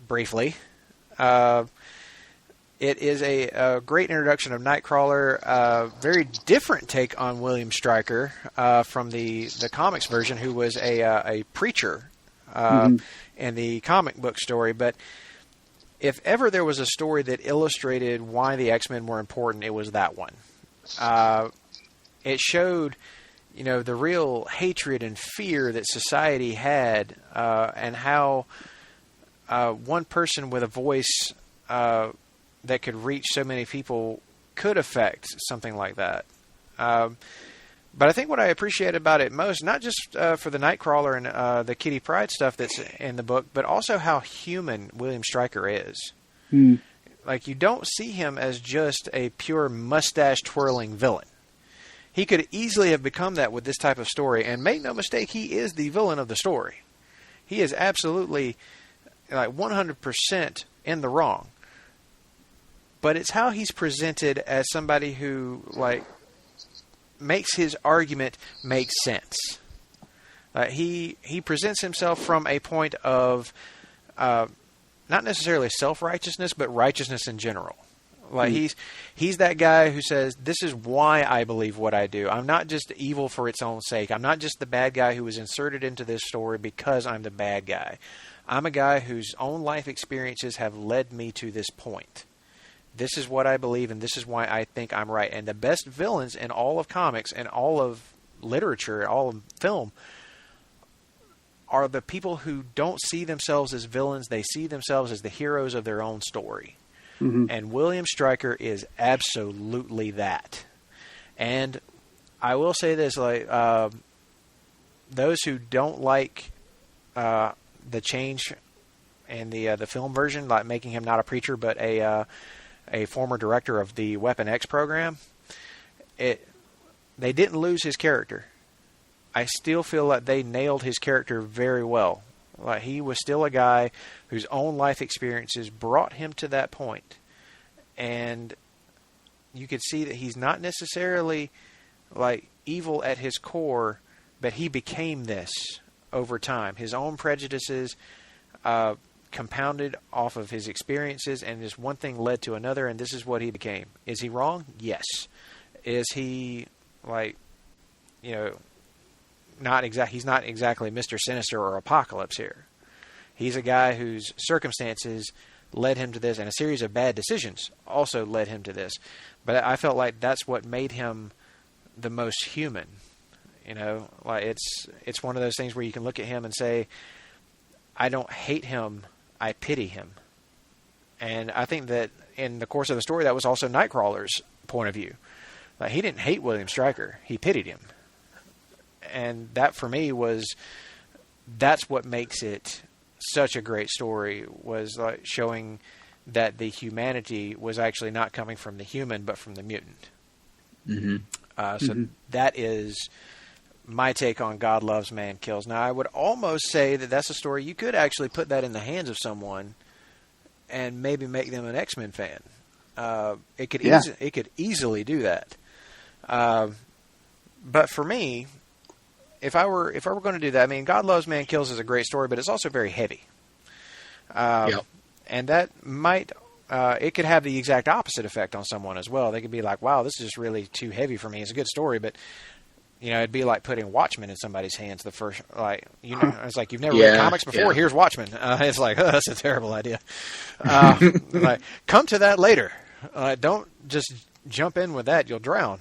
briefly, it is a great introduction of Nightcrawler, very different take on William Stryker from the comics version, who was a preacher in the comic book story. But if ever there was a story that illustrated why the X-Men were important, it was that one. It showed, the real hatred and fear that society had, and how one person with a voice that could reach so many people could affect something like that. But I think what I appreciate about it most, not just for the Nightcrawler and the Kitty Pryde stuff that's in the book, but also how human William Stryker is. Like, you don't see him as just a pure mustache-twirling villain. He could easily have become that with this type of story, and make no mistake, he is the villain of the story. He is absolutely, 100% in the wrong. But it's how he's presented as somebody who, makes his argument make sense. He presents himself from a point of not necessarily self-righteousness, but righteousness in general. He's that guy who says, this is why I believe what I do. I'm not just evil for its own sake. I'm not just the bad guy who was inserted into this story because I'm the bad guy. I'm a guy whose own life experiences have led me to this point. This is what I believe, and this is why I think I'm right. And the best villains in all of comics and all of literature, all of film, are the people who don't see themselves as villains. They see themselves as the heroes of their own story. And William Stryker is absolutely that. And I will say this, those who don't like the change in the film version, like making him not a preacher but a former director of the Weapon X program, they didn't lose his character. I still feel like they nailed his character very well. Like, he was still a guy whose own life experiences brought him to that point. And you could see that he's not necessarily evil at his core, but he became this over time. His own prejudices compounded off of his experiences, and this one thing led to another, and this is what he became. Is he wrong? Yes. Is he he's not exactly Mr. Sinister or Apocalypse here. He's a guy whose circumstances led him to this, and a series of bad decisions also led him to this. But I felt like that's what made him the most human. It's one of those things where you can look at him and say, I don't hate him, I pity him. And I think that in the course of the story, that was also Nightcrawler's point of view. He didn't hate William Stryker, he pitied him. And that, for me, that's what makes it such a great story, was showing that the humanity was actually not coming from the human, but from the mutant. So that is my take on God Loves, Man Kills. Now, I would almost say that that's a story you could actually put that in the hands of someone and maybe make them an X-Men fan. It could easily do that. But for me, if I were going to do that, I mean, God Loves, Man Kills is a great story, but it's also very heavy. And that might it could have the exact opposite effect on someone as well. They could be like, "Wow, this is just really too heavy for me." It's a good story, but it'd be like putting Watchmen in somebody's hands. The first, it's like you've never read comics before. Yeah. Here's Watchmen. It's like, that's a terrible idea. Like, come to that later. Don't just jump in with that; you'll drown.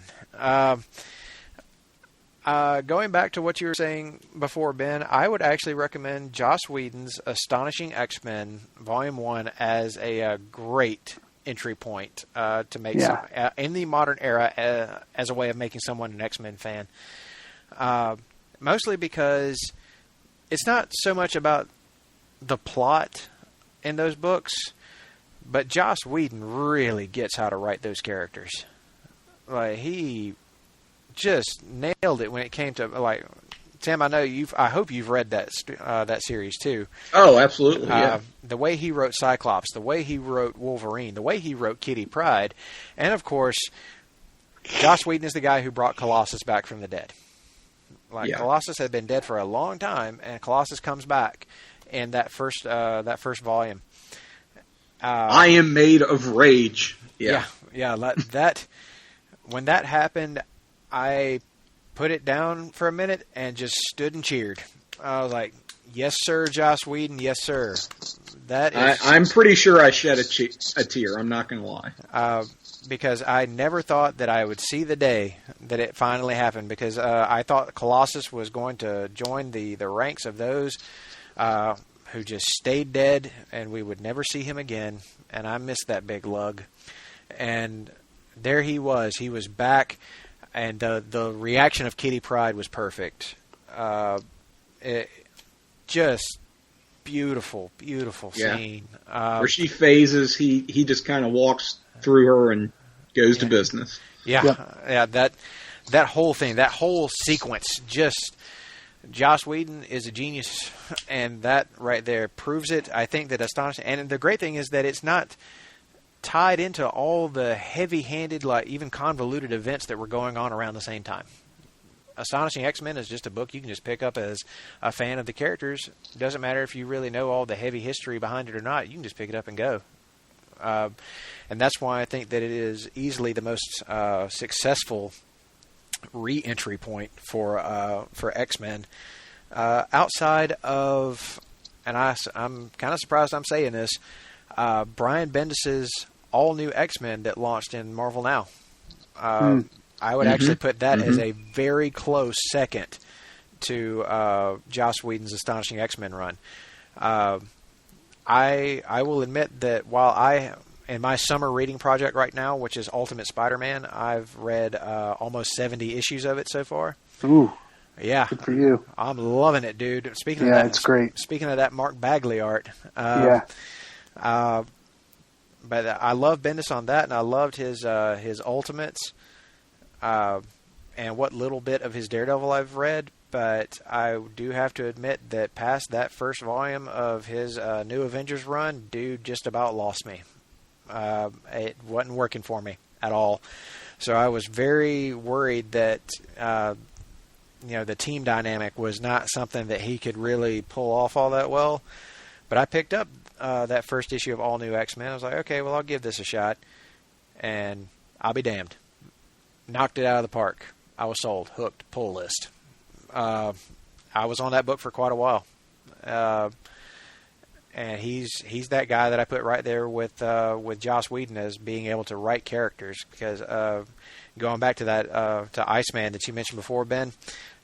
Going back to what you were saying before, Ben, I would actually recommend Joss Whedon's Astonishing X-Men Volume 1 as a great entry point to make in the modern era as a way of making someone an X-Men fan. Mostly because it's not so much about the plot in those books, but Joss Whedon really gets how to write those characters. Like, he just nailed it when it came to, Tim, I hope you've read that series too. Oh, absolutely. Yeah. The way he wrote Cyclops, the way he wrote Wolverine, the way he wrote Kitty Pryde, and of course, Joss Whedon is the guy who brought Colossus back from the dead. Colossus had been dead for a long time, and Colossus comes back in that first volume. I am made of rage. Yeah. That when that happened, I put it down for a minute and just stood and cheered. I was like, "Yes, sir, Joss Whedon. Yes, sir." That is. I'm pretty sure I shed a tear. I'm not going to lie. Because I never thought that I would see the day that it finally happened. Because I thought Colossus was going to join the ranks of those who just stayed dead, and we would never see him again. And I missed that big lug. And there he was. He was back. And the reaction of Kitty Pryde was perfect. Just beautiful, beautiful scene. Where she phases, he just kind of walks through her and goes to business. That whole thing, that whole sequence, just Joss Whedon is a genius, and that right there proves it. I think that Astonishing, and the great thing is that it's not tied into all the heavy-handed, even convoluted events that were going on around the same time. Astonishing X-Men is just a book you can just pick up as a fan of the characters. It doesn't matter if you really know all the heavy history behind it or not. You can just pick it up and go. And that's why I think that it is easily the most successful re-entry point for X-Men. Outside of, and I'm kind of surprised I'm saying this, Brian Bendis's all-new X-Men that launched in Marvel Now. I would actually put that as a very close second to Joss Whedon's Astonishing X-Men run. I will admit that while in my summer reading project right now, which is Ultimate Spider-Man, I've read almost 70 issues of it so far. Ooh. Yeah. Good for you. I'm loving it, dude. Speaking of that, it's great. Speaking of that Mark Bagley art. But I love Bendis on that, and I loved his Ultimates, and what little bit of his Daredevil I've read. But I do have to admit that past that first volume of his New Avengers run, dude just about lost me. It wasn't working for me at all. So I was very worried that the team dynamic was not something that he could really pull off all that well. But I picked up that first issue of All New X-Men. I was like, okay, well, I'll give this a shot, and I'll be damned. Knocked it out of the park. I was sold, hooked, pull list. I was on that book for quite a while, and he's that guy that I put right there with Joss Whedon as being able to write characters. Because going back to that to Iceman that you mentioned before, Ben,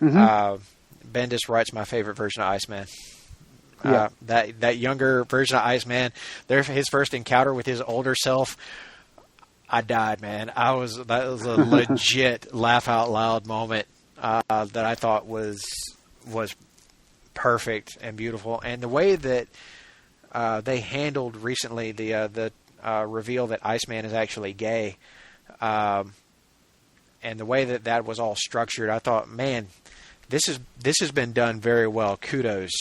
Bendis writes my favorite version of Iceman. That younger version of Iceman, his first encounter with his older self, I died, man. That was a legit laugh out loud moment that I thought was perfect and beautiful. And the way that they handled recently the reveal that Iceman is actually gay, and and the way that was all structured, I thought, man, this has been done very well. Kudos,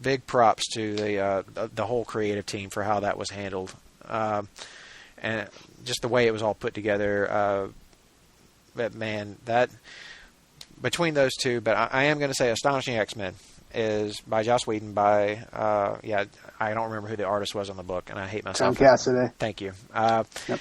big props to the whole creative team for how that was handled, and just the way it was all put together. But man, that between those two, but I am going to say Astonishing X-Men is by Joss Whedon. I don't remember who the artist was on the book, and I hate myself. Tom Cassidy. Thank you. Yep.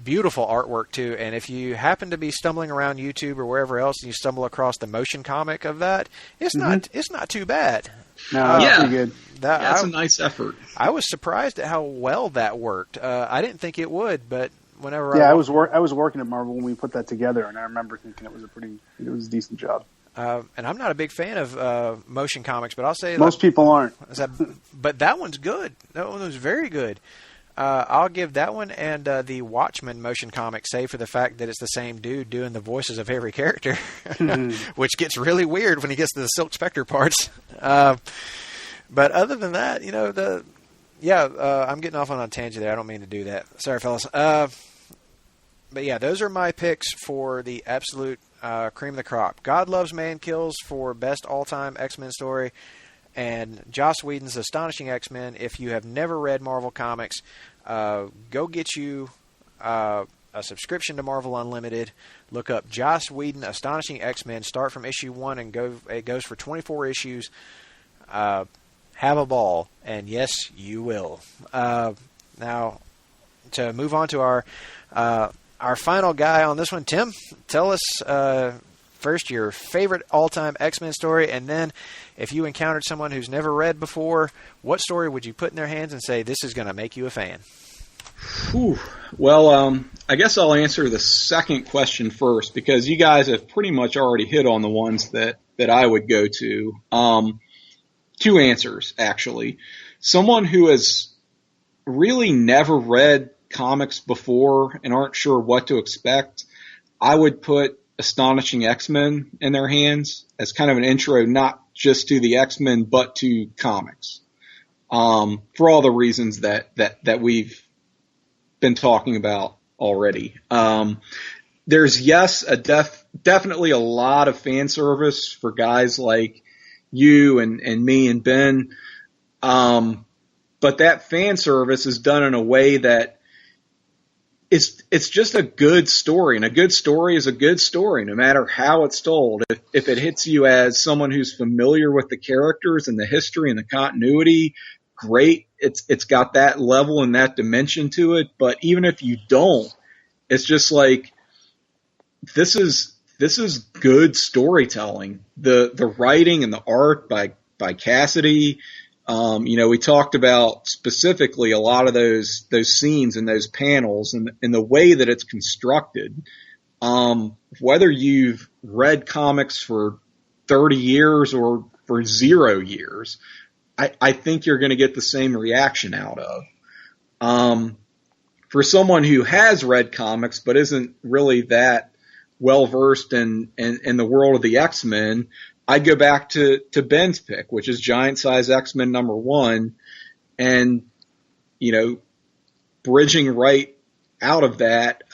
Beautiful artwork too, and if you happen to be stumbling around YouTube or wherever else and you stumble across the motion comic of that, it's not too bad. No, it's pretty good. That's a nice effort. I was surprised at how well that worked. I didn't think it would, but whenever I was working at Marvel when we put that together, and I remember thinking it was a decent job. And I'm not a big fan of motion comics, but I'll say most people aren't. But that one's good. That one was very good. I'll give that one and the Watchmen motion comic, save for the fact that it's the same dude doing the voices of every character, which gets really weird when he gets to the Silk Spectre parts. But other than that, I'm getting off on a tangent there. I don't mean to do that. Sorry, fellas. But yeah, those are my picks for the absolute cream of the crop. God Loves Man Kills for best all-time X-Men story, and Joss Whedon's Astonishing X-Men. If you have never read Marvel Comics, go get you a subscription to Marvel Unlimited. Look up Joss Whedon Astonishing X-Men. Start from issue 1 and it goes for 24 issues. Have a ball, and yes, you will. Now, to move on to our final guy on this one, Tim, tell us first your favorite all-time X-Men story, and then if you encountered someone who's never read before, what story would you put in their hands and say, this is going to make you a fan? Whew. Well, I guess I'll answer the second question first, because you guys have pretty much already hit on the ones that I would go to. Two answers, actually. Someone who has really never read comics before and aren't sure what to expect, I would put Astonishing X-Men in their hands as kind of an intro, not just to the X-Men, but to comics. For all the reasons that we've been talking about already. There's, definitely a lot of fan service for guys like you and me and Ben. But that fan service is done in a way that it's just a good story, and a good story is a good story, no matter how it's told. If it hits you as someone who's familiar with the characters and the history and the continuity, great. It's got that level and that dimension to it. But even if you don't, it's just like this is good storytelling. The writing and the art by Cassidy. We talked about specifically a lot of those scenes and those panels and the way that it's constructed. Whether you've read comics for 30 years or for 0 years, I think you're going to get the same reaction out of. For someone who has read comics but isn't really that well versed in the world of the X-Men, I'd go back to Ben's pick, which is Giant Size X-Men #1, and, bridging right out of that,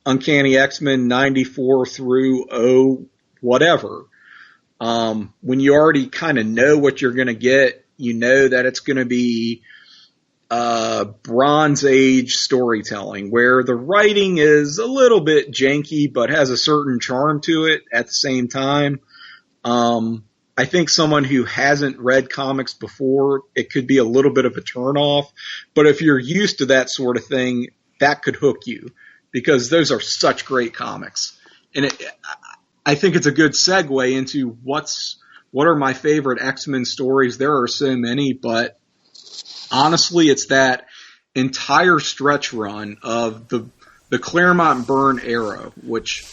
Uncanny X-Men 94 through whatever. When you already kind of know what you're going to get, you know that it's going to be Bronze Age storytelling, where the writing is a little bit janky but has a certain charm to it at the same time. I think someone who hasn't read comics before, it could be a little bit of a turnoff, but if you're used to that sort of thing, that could hook you, because those are such great comics. And I think it's a good segue into what are my favorite X-Men stories. There are so many, but honestly, it's that entire stretch run of the Claremont Byrne era, which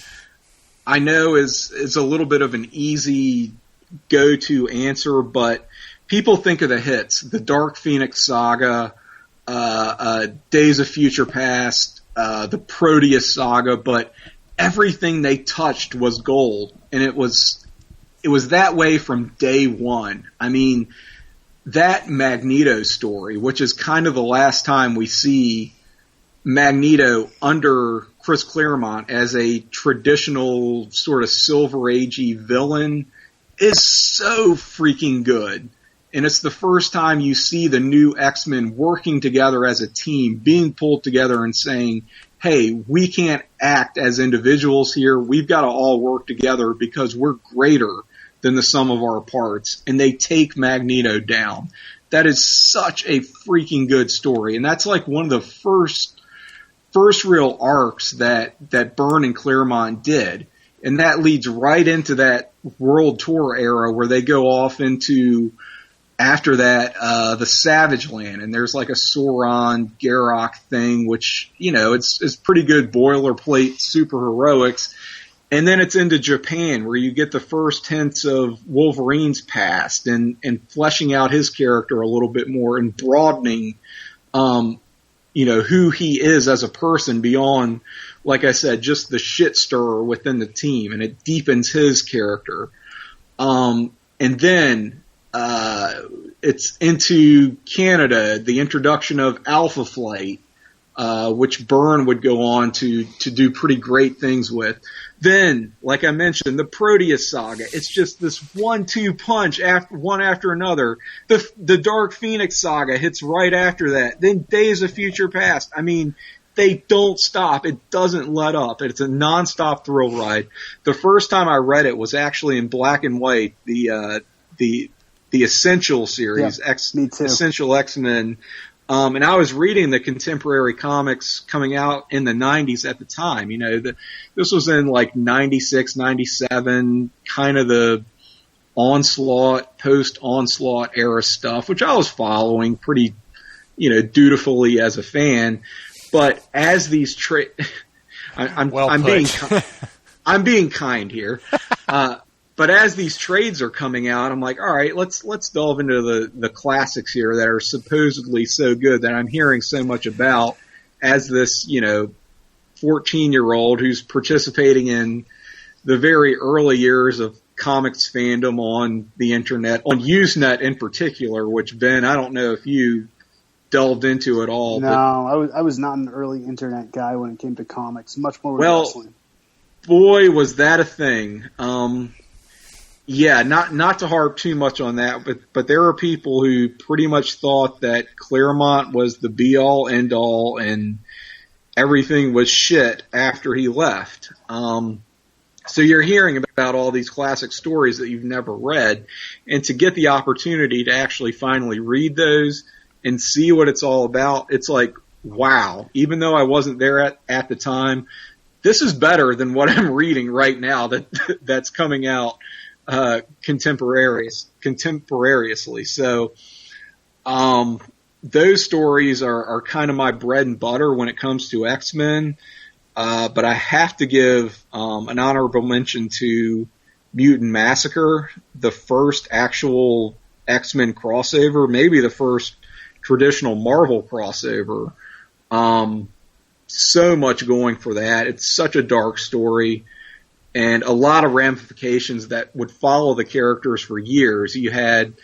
I know is a little bit of an easy go-to answer, but people think of the hits, the Dark Phoenix saga, Days of Future Past, the Proteus saga, but everything they touched was gold, and it was that way from day one. I mean, that Magneto story, which is kind of the last time we see Magneto under Chris Claremont as a traditional sort of Silver Agey villain is so freaking good. And it's the first time you see the new X-Men working together as a team, being pulled together and saying, hey, we can't act as individuals here. We've got to all work together because we're greater than the sum of our parts. And they take Magneto down. That is such a freaking good story. And that's like one of the first real arcs that Byrne and Claremont did. And that leads right into that World Tour era where they go off into, after that, the Savage Land, and there's like a Sauron Garrock thing, which, you know, it's pretty good boilerplate superheroics. And then it's into Japan, where you get the first hints of Wolverine's past and fleshing out his character a little bit more and broadening, you know, who he is as a person beyond, like I said, just the shit stirrer within the team, and it deepens his character. And then it's into Canada, the introduction of Alpha Flight, which Byrne would go on to do pretty great things with. Then, like I mentioned, the Proteus saga. It's just this 1-2 punch one after another. The Dark Phoenix saga hits right after that. Then Days of Future Past. I mean, they don't stop. It doesn't let up. It's a nonstop thrill ride. The first time I read it was actually in black and white. The Essential series, yeah, me too. Essential X-Men. And I was reading the contemporary comics coming out in the 90s at the time. You know, this was in like 96, 97, kind of the post-onslaught era stuff, which I was following pretty, you know, dutifully as a fan. But as these I'm being kind here. But as these trades are coming out, I'm like, all right, let's delve into the classics here that are supposedly so good that I'm hearing so much about as this, you know, 14-year-old who's participating in the very early years of comics fandom on the internet, on Usenet in particular, which, Ben, I don't know if you delved into at all. No, I was not an early internet guy when it came to comics, much more with wrestling. Boy, was that a thing. Yeah, not to harp too much on that, but there are people who pretty much thought that Claremont was the be-all, end-all, and everything was shit after he left. So you're hearing about all these classic stories that you've never read, and to get the opportunity to actually finally read those and see what it's all about, it's like, wow, even though I wasn't there at the time, this is better than what I'm reading right now that's coming out contemporaneously. So those stories are kind of my bread and butter when it comes to X-Men. But I have to give an honorable mention to Mutant Massacre, the first actual X-Men crossover, maybe the first traditional Marvel crossover. So much going for that. It's such a dark story. And a lot of ramifications that would follow the characters for years. You had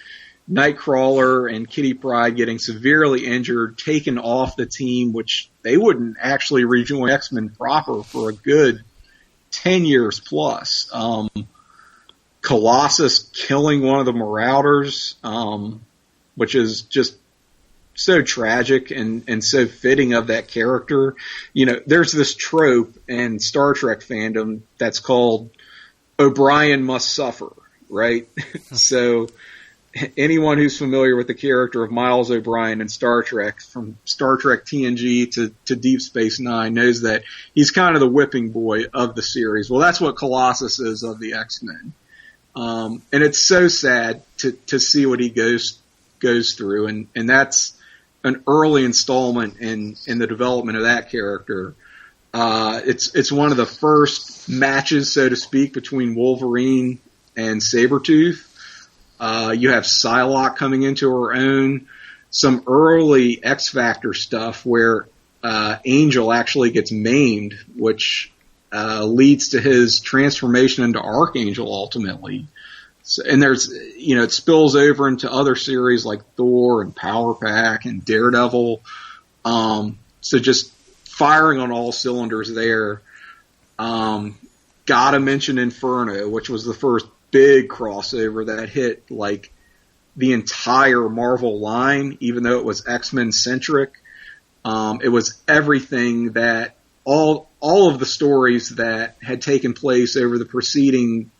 Nightcrawler and Kitty Pryde getting severely injured, taken off the team, which they wouldn't actually rejoin X-Men proper for a good 10 years plus. Colossus killing one of the Marauders, which is just so tragic and so fitting of that character. You know, there's this trope in Star Trek fandom that's called O'Brien must suffer, right? So anyone who's familiar with the character of Miles O'Brien in Star Trek, from Star Trek TNG to Deep Space Nine, knows that he's kind of the whipping boy of the series. Well, that's what Colossus is of the X-Men. And it's so sad to see what he goes through, and that's an early installment in the development of that character. It's one of the first matches, so to speak, between Wolverine and Sabretooth. You have Psylocke coming into her own. Some early X-Factor stuff where Angel actually gets maimed, which leads to his transformation into Archangel ultimately. So, and there's, you know, it spills over into other series like Thor and Power Pack and Daredevil. So just firing on all cylinders there. Gotta mention Inferno, which was the first big crossover that hit like the entire Marvel line, even though it was X-Men centric. It was everything that all of the stories that had taken place over the preceding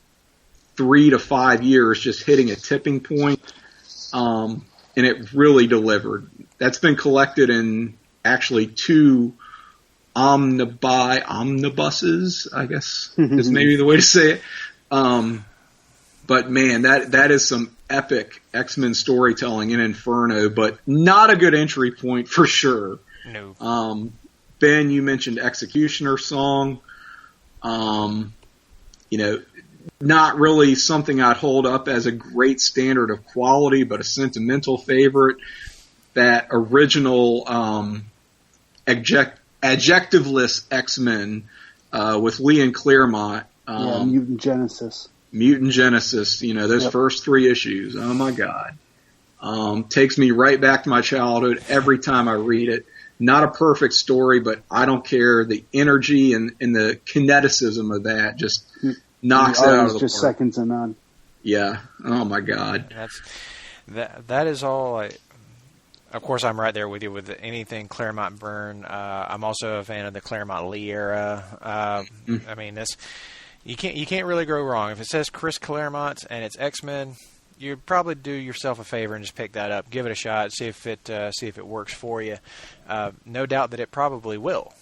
3 to 5 years just hitting a tipping point. And it really delivered. That's been collected in actually 2 omnibuses, I guess is maybe the way to say it. But man, that is some epic X-Men storytelling in Inferno, but not a good entry point for sure. No. Ben, you mentioned Executioner Song. Not really something I'd hold up as a great standard of quality, but a sentimental favorite. That original adjectiveless X-Men with Lee and Claremont. Mutant Genesis. Those first 3 issues. Oh my God. Takes me right back to my childhood every time I read it. Not a perfect story, but I don't care. The energy and the kineticism of that just knocks it out of the just park. Second to none. Yeah. Oh my God. That is all. Of course, I'm right there with you with anything Claremont Byrne. I'm also a fan of the Claremont Lee era. I mean, you can't really go wrong. If it says Chris Claremont and it's X-Men, you'd probably do yourself a favor and just pick that up, give it a shot, see if it works for you. No doubt that it probably will.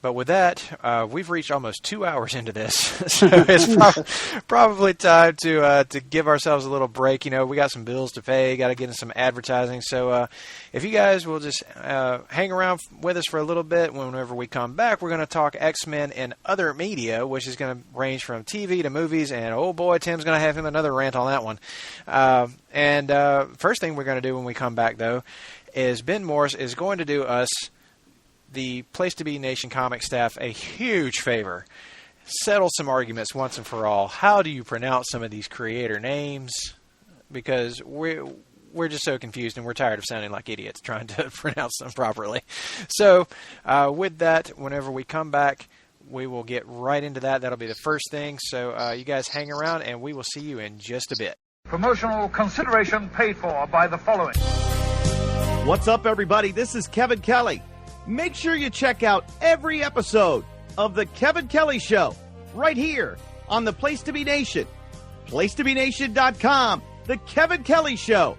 But with that, we've reached almost 2 hours into this, so it's probably time to give ourselves a little break. We got some bills to pay, got to get in some advertising. So if you guys will just hang around with us for a little bit, whenever we come back, we're going to talk X-Men and other media, which is going to range from TV to movies. And oh boy, Tim's going to have him another rant on that one. First thing we're going to do when we come back, though, is Ben Morse is going to do us, the Place to Be Nation comic staff, a huge favor. Settle some arguments once and for all. How do you pronounce some of these creator names? Because we're just so confused and we're tired of sounding like idiots trying to pronounce them properly. So with that, whenever we come back, we will get right into that. That'll be the first thing. So you guys hang around and we will see you in just a bit. Promotional consideration paid for by the following. What's up, everybody? This is Kevin Kelly. Make sure you check out every episode of The Kevin Kelly Show right here on the Place to Be Nation. PlaceToBeNation.com. The Kevin Kelly Show.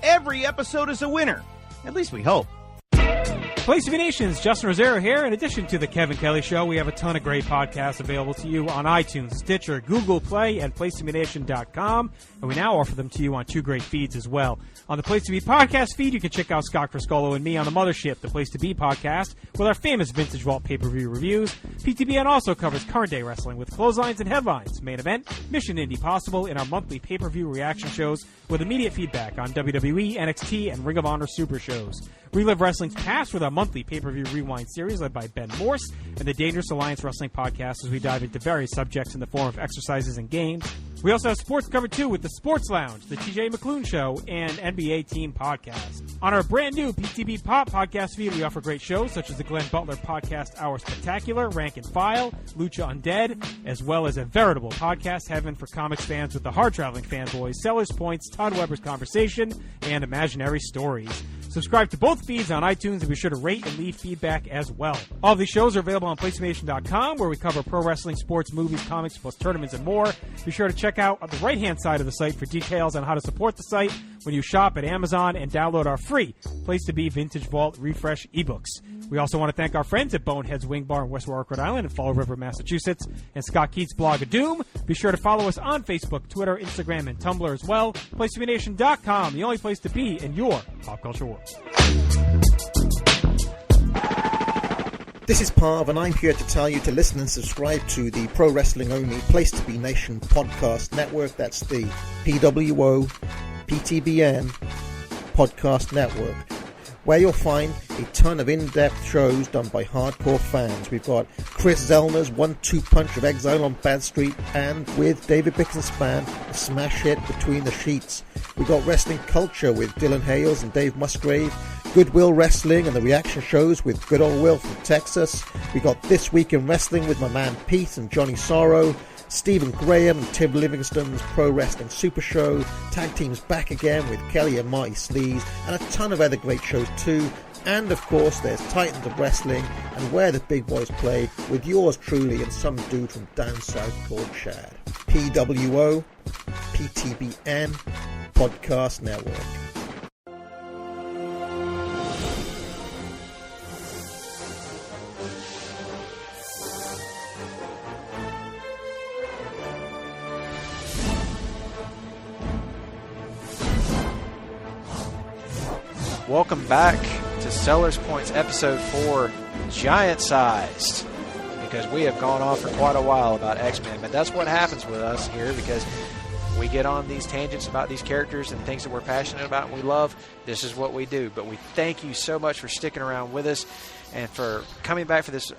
Every episode is a winner. At least we hope. Place to Be Nation's Justin Rosero here. In addition to The Kevin Kelly Show, we have a ton of great podcasts available to you on iTunes, Stitcher, Google Play, and PlaceToBeNation.com. And we now offer them to you on 2 great feeds as well. On the Place to Be podcast feed, you can check out Scott Criscolo and me on the Mothership, the Place to Be podcast, with our famous Vintage Vault pay-per-view reviews. PTBN also covers current day wrestling with clotheslines and headlines, main event, Mission Indy Possible, in our monthly pay-per-view reaction shows with immediate feedback on WWE, NXT, and Ring of Honor Super shows. Relive wrestling's past with our monthly pay-per-view rewind series led by Ben Morse and the Dangerous Alliance Wrestling podcast as we dive into various subjects in the form of exercises and games. We also have sports covered too with the Sports Lounge, the TJ McClune Show, and NBA Team Podcast. On our brand new PTB Pop podcast feed, we offer great shows such as the Glenn Butler Podcast Hour Spectacular, Rank and File, Lucha Undead, as well as a veritable podcast heaven for comics fans with the hard-traveling fanboys, Sellers Points, Todd Weber's Conversation, and Imaginary Stories. Subscribe to both feeds on iTunes and be sure to rate and leave feedback as well. All of these shows are available on PlayStation.com, where we cover pro wrestling, sports, movies, comics, plus tournaments and more. Be sure to check out on the right-hand side of the site for details on how to support the site when you shop at Amazon and download our free Place to Be Vintage Vault Refresh ebooks. We also want to thank our friends at Bonehead's Wing Bar in West Warwick, Rhode Island, and Fall River, Massachusetts, and Scott Keats' blog of Doom. Be sure to follow us on Facebook, Twitter, Instagram, and Tumblr as well. PlaceToBeNation.com, the only place to be in your pop culture world. This is Parv, and I'm here to tell you to listen and subscribe to the Pro Wrestling Only Place to Be Nation podcast network. That's the PWO PTBN podcast network, where you'll find a ton of in-depth shows done by hardcore fans. We've got Chris Zellner's 1-2 punch of Exile on Bad Street, and with David Bixenspan, a smash hit Between the Sheets. We've got Wrestling Culture with Dylan Hales and Dave Musgrave, Goodwill Wrestling and the reaction shows with Good Old Will from Texas. We got This Week in Wrestling with my man Pete and Johnny Sorrow. Stephen Graham and Tim Livingston's Pro Wrestling Super Show. Tag Teams back again with Kelly and Marty Sleaze, and a ton of other great shows too. And of course there's Titans of Wrestling and Where the Big Boys Play with yours truly and some dude from down south called Chad. PWO, PTBN, Podcast Network. Welcome back to Sellers Point's episode 4, Giant Sized, because we have gone on for quite a while about X-Men, but that's what happens with us here, because we get on these tangents about these characters and things that we're passionate about and we love. This is what we do, but we thank you so much for sticking around with us and for coming back for this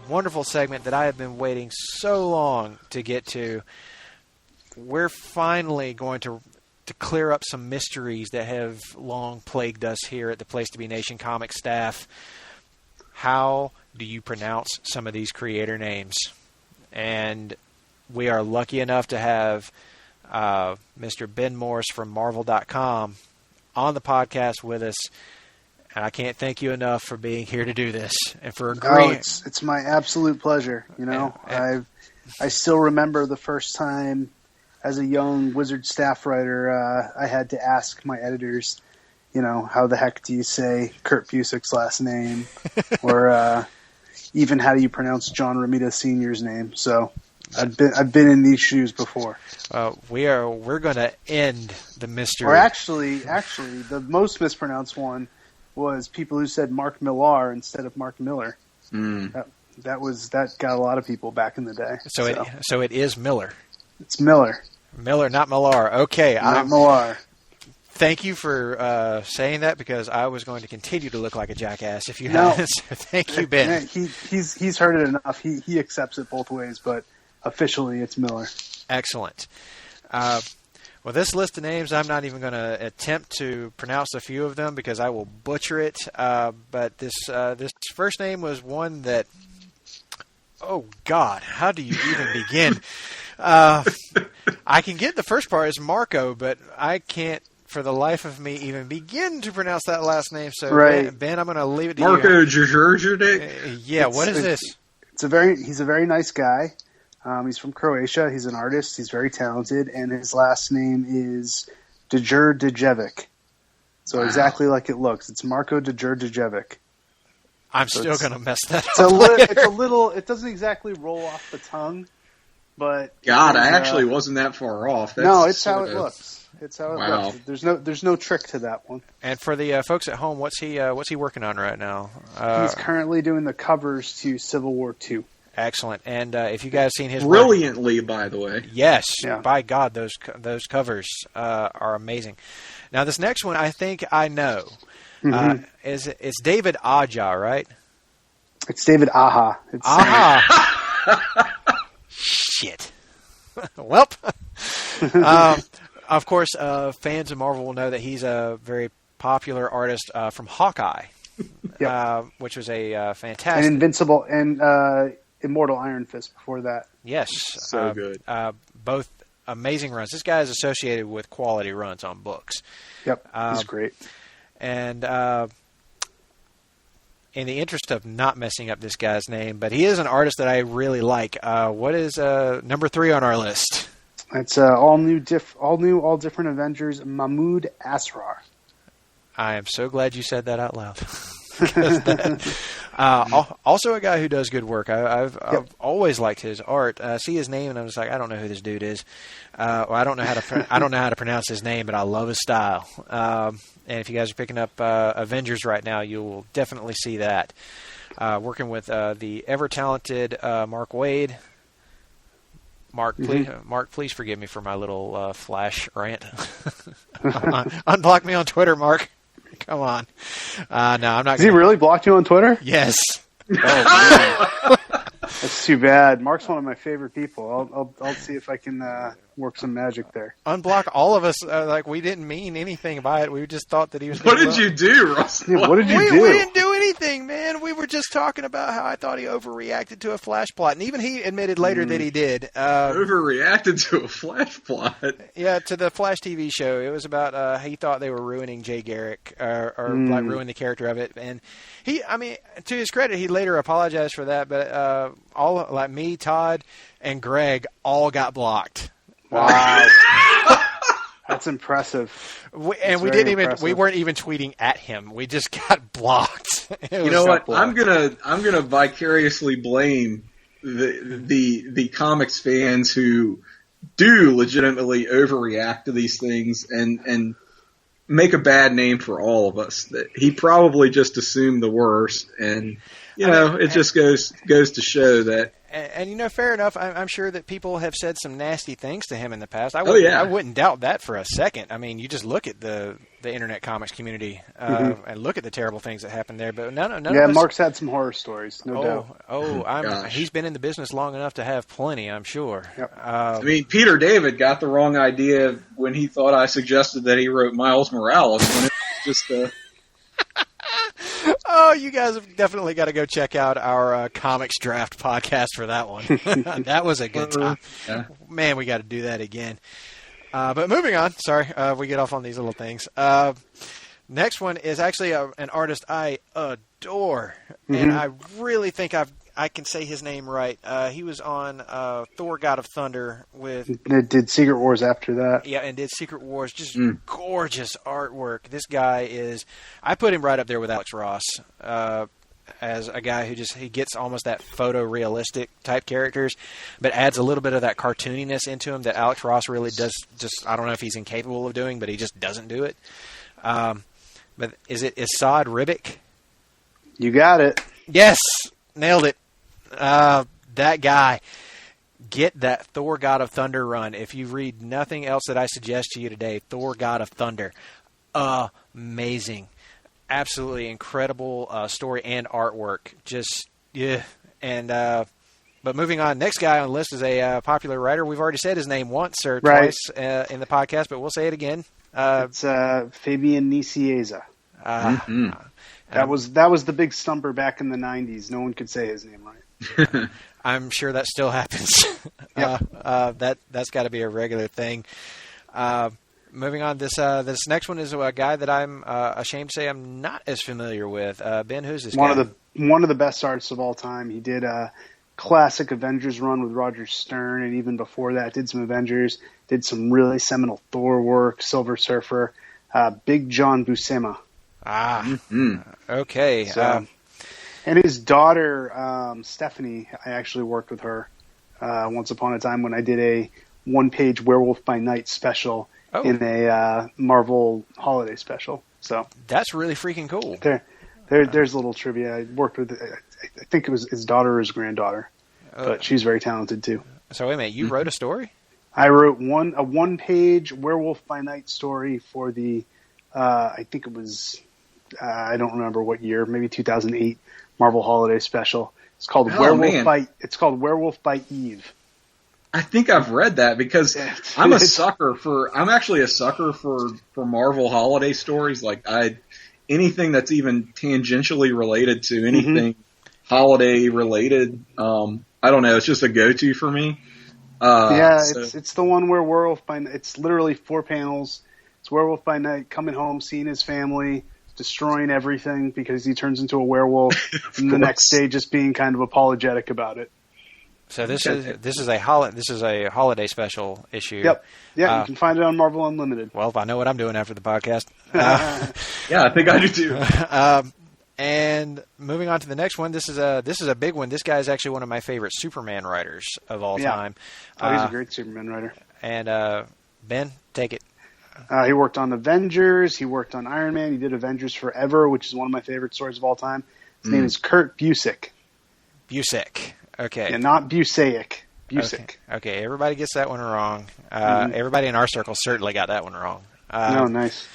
wonderful segment that I have been waiting so long to get to. We're finally going to clear up some mysteries that have long plagued us here at the Place to Be Nation comic staff. How do you pronounce some of these creator names? And we are lucky enough to have Mr. Ben Morse from Marvel.com on the podcast with us. And I can't thank you enough for being here to do this and for agreeing. Oh, it's my absolute pleasure. You know, I still remember the first time as a young Wizard staff writer, I had to ask my editors, you know, how the heck do you say Kurt Busiek's last name, or even how do you pronounce John Romita Sr.'s name? So I've been in these shoes before. We're going to end the mystery. Or actually, the most mispronounced one was people who said Mark Millar instead of Mark Miller. Mm. That got a lot of people back in the day. So it is Miller. It's Miller. Miller, not Millar. Okay. Not Millar. Thank you for saying that, because I was going to continue to look like a jackass if you hadn't. So thank you, Ben. He's heard it enough. He accepts it both ways, but officially it's Miller. Excellent. Well, this list of names, I'm not even going to attempt to pronounce a few of them because I will butcher it. But this first name was one that, oh God, how do you even begin? I can get the first part is Marco, but I can't, for the life of me, even begin to pronounce that last name. So, right. Ben, I'm going to leave it to Marco you. Djurjevic? Yeah, what is this? He's a very nice guy. He's from Croatia. He's an artist. He's very talented, and his last name is Djurjevic. So wow. Exactly like it looks. It's Marco Djurjevic. I'm still going to mess that up. It's a little. It doesn't exactly roll off the tongue, but God, I actually wasn't that far off. It's how it looks. It's how it wow. looks. There's no trick to that one. And for the folks at home, what's he working on right now? He's currently doing the covers to Civil War II. Excellent. And if you guys have seen his brilliantly, by the way. Yes, yeah. By God, those covers are amazing. Now, this next one, I think I know. Mm-hmm. It's David Aja, right? It's David Aja. Aha. Shit. Welp. Of course, fans of Marvel will know that he's a very popular artist from Hawkeye, yep. Which was a fantastic... And Invincible and Immortal Iron Fist before that. Yes. So good. Both amazing runs. This guy is associated with quality runs on books. Yep, he's great. And in the interest of not messing up this guy's name, but he is an artist that I really like. What is number 3 on our list? It's all different Avengers, Mahmoud Asrar. I am so glad you said that out loud. Also a guy who does good work. I've always liked his art. See his name and I'm just like, I don't know who this dude is. I don't know how to pronounce his name, but I love his style. And if you guys are picking up Avengers right now, you will definitely see that. Working with the ever talented Mark Waid. Mark, please forgive me for my little Flash rant. Unblock me on Twitter, Mark. Come on. No, I'm not. Has he really blocked you on Twitter? Yes. Oh, That's too bad. Mark's one of my favorite people. I'll see if I can work some magic there. Unblock all of us. Like, we didn't mean anything by it. We just thought that he was. What did you do, Russell? Yeah, what did you do? We didn't do anything, man. We were just talking about how I thought he overreacted to a flash plot, and even he admitted later that he did. Overreacted to a flash plot? Yeah, to the Flash TV show. It was about he thought they were ruining Jay Garrick or like ruining the character of it, and to his credit, he later apologized for that. But all like me, Todd, and Greg all got blocked. Wow. That's impressive. We weren't even tweeting at him. We just got blocked. You know what? I'm gonna vicariously blame the comics fans who do legitimately overreact to these things and make a bad name for all of us. That he probably just assumed the worst, and it just goes to show that. And fair enough. I'm sure that people have said some nasty things to him in the past. I wouldn't doubt that for a second. I mean, you just look at the internet comics community and look at the terrible things that happened there. But none of us. Mark's had some horror stories, no doubt. He's been in the business long enough to have plenty, I'm sure. Yep. Peter David got the wrong idea when he thought I suggested that he wrote Miles Morales when it was just Oh, you guys have definitely got to go check out our comics draft podcast for that one. That was a good time. Yeah. Man, we got to do that again. But moving on. Sorry, we get off on these little things. Next one is actually an artist I adore, and I really think I can say his name right. He was on Thor: God of Thunder with. It did Secret Wars after that. Yeah, and did Secret Wars. Just gorgeous artwork. This guy is. I put him right up there with Alex Ross as a guy who he gets almost that photorealistic type characters, but adds a little bit of that cartooniness into him that Alex Ross really does. Just I don't know if he's incapable of doing, but he just doesn't do it. But is it Assad Ribic? You got it. Yes, nailed it. That guy, get that Thor God of Thunder run. If you read nothing else that I suggest to you today, Thor God of Thunder, amazing, absolutely incredible story and artwork. Just and but moving on, next guy on the list is a popular writer. We've already said his name once or twice in the podcast, but we'll say it again. It's Fabian Nicieza. That was the big stumper back in the 90s. No one could say his name right. I'm sure that still happens. Yep. That's got to be a regular thing. Moving on, this next one is a guy that I'm ashamed to say I'm not as familiar with. Ben, who's this guy? One of the best artists of all time. He did a classic Avengers run with Roger Stern, and even before that, did some Avengers. Did some really seminal Thor work, Silver Surfer, Big John Buscema. Okay. So, and his daughter, Stephanie, I actually worked with her once upon a time when I did a one-page Werewolf by Night special in a Marvel holiday special. So that's really freaking cool. There's a little trivia. I worked with, I think it was his daughter or his granddaughter, but she's very talented too. So wait a minute, you wrote a story? I wrote a one-page Werewolf by Night story for the, I think it was, I don't remember what year, maybe 2008 Marvel Holiday Special. It's called Werewolf by Eve. I think I've read that because I'm actually a sucker for Marvel holiday stories. Like anything that's even tangentially related to anything holiday related. I don't know. It's just a go-to for me. It's the one where Werewolf by Night, it's literally 4 panels. It's Werewolf by Night coming home, seeing his family, destroying everything because he turns into a werewolf, and the next day just being kind of apologetic about it. So this is a holiday special issue. Yep. Yeah, you can find it on Marvel Unlimited. Well, if I know what I'm doing after the podcast. Yeah, I think I do too. And moving on to the next one, this is a big one. This guy is actually one of my favorite Superman writers of all time. He's a great Superman writer. And Ben, take it. He worked on Avengers. He worked on Iron Man. He did Avengers Forever, which is one of my favorite stories of all time. His name is Kurt Busiek. Busiek. Okay. Yeah, not Busiek. Busiek. Okay. Everybody gets that one wrong. Everybody in our circle certainly got that one wrong. Nice.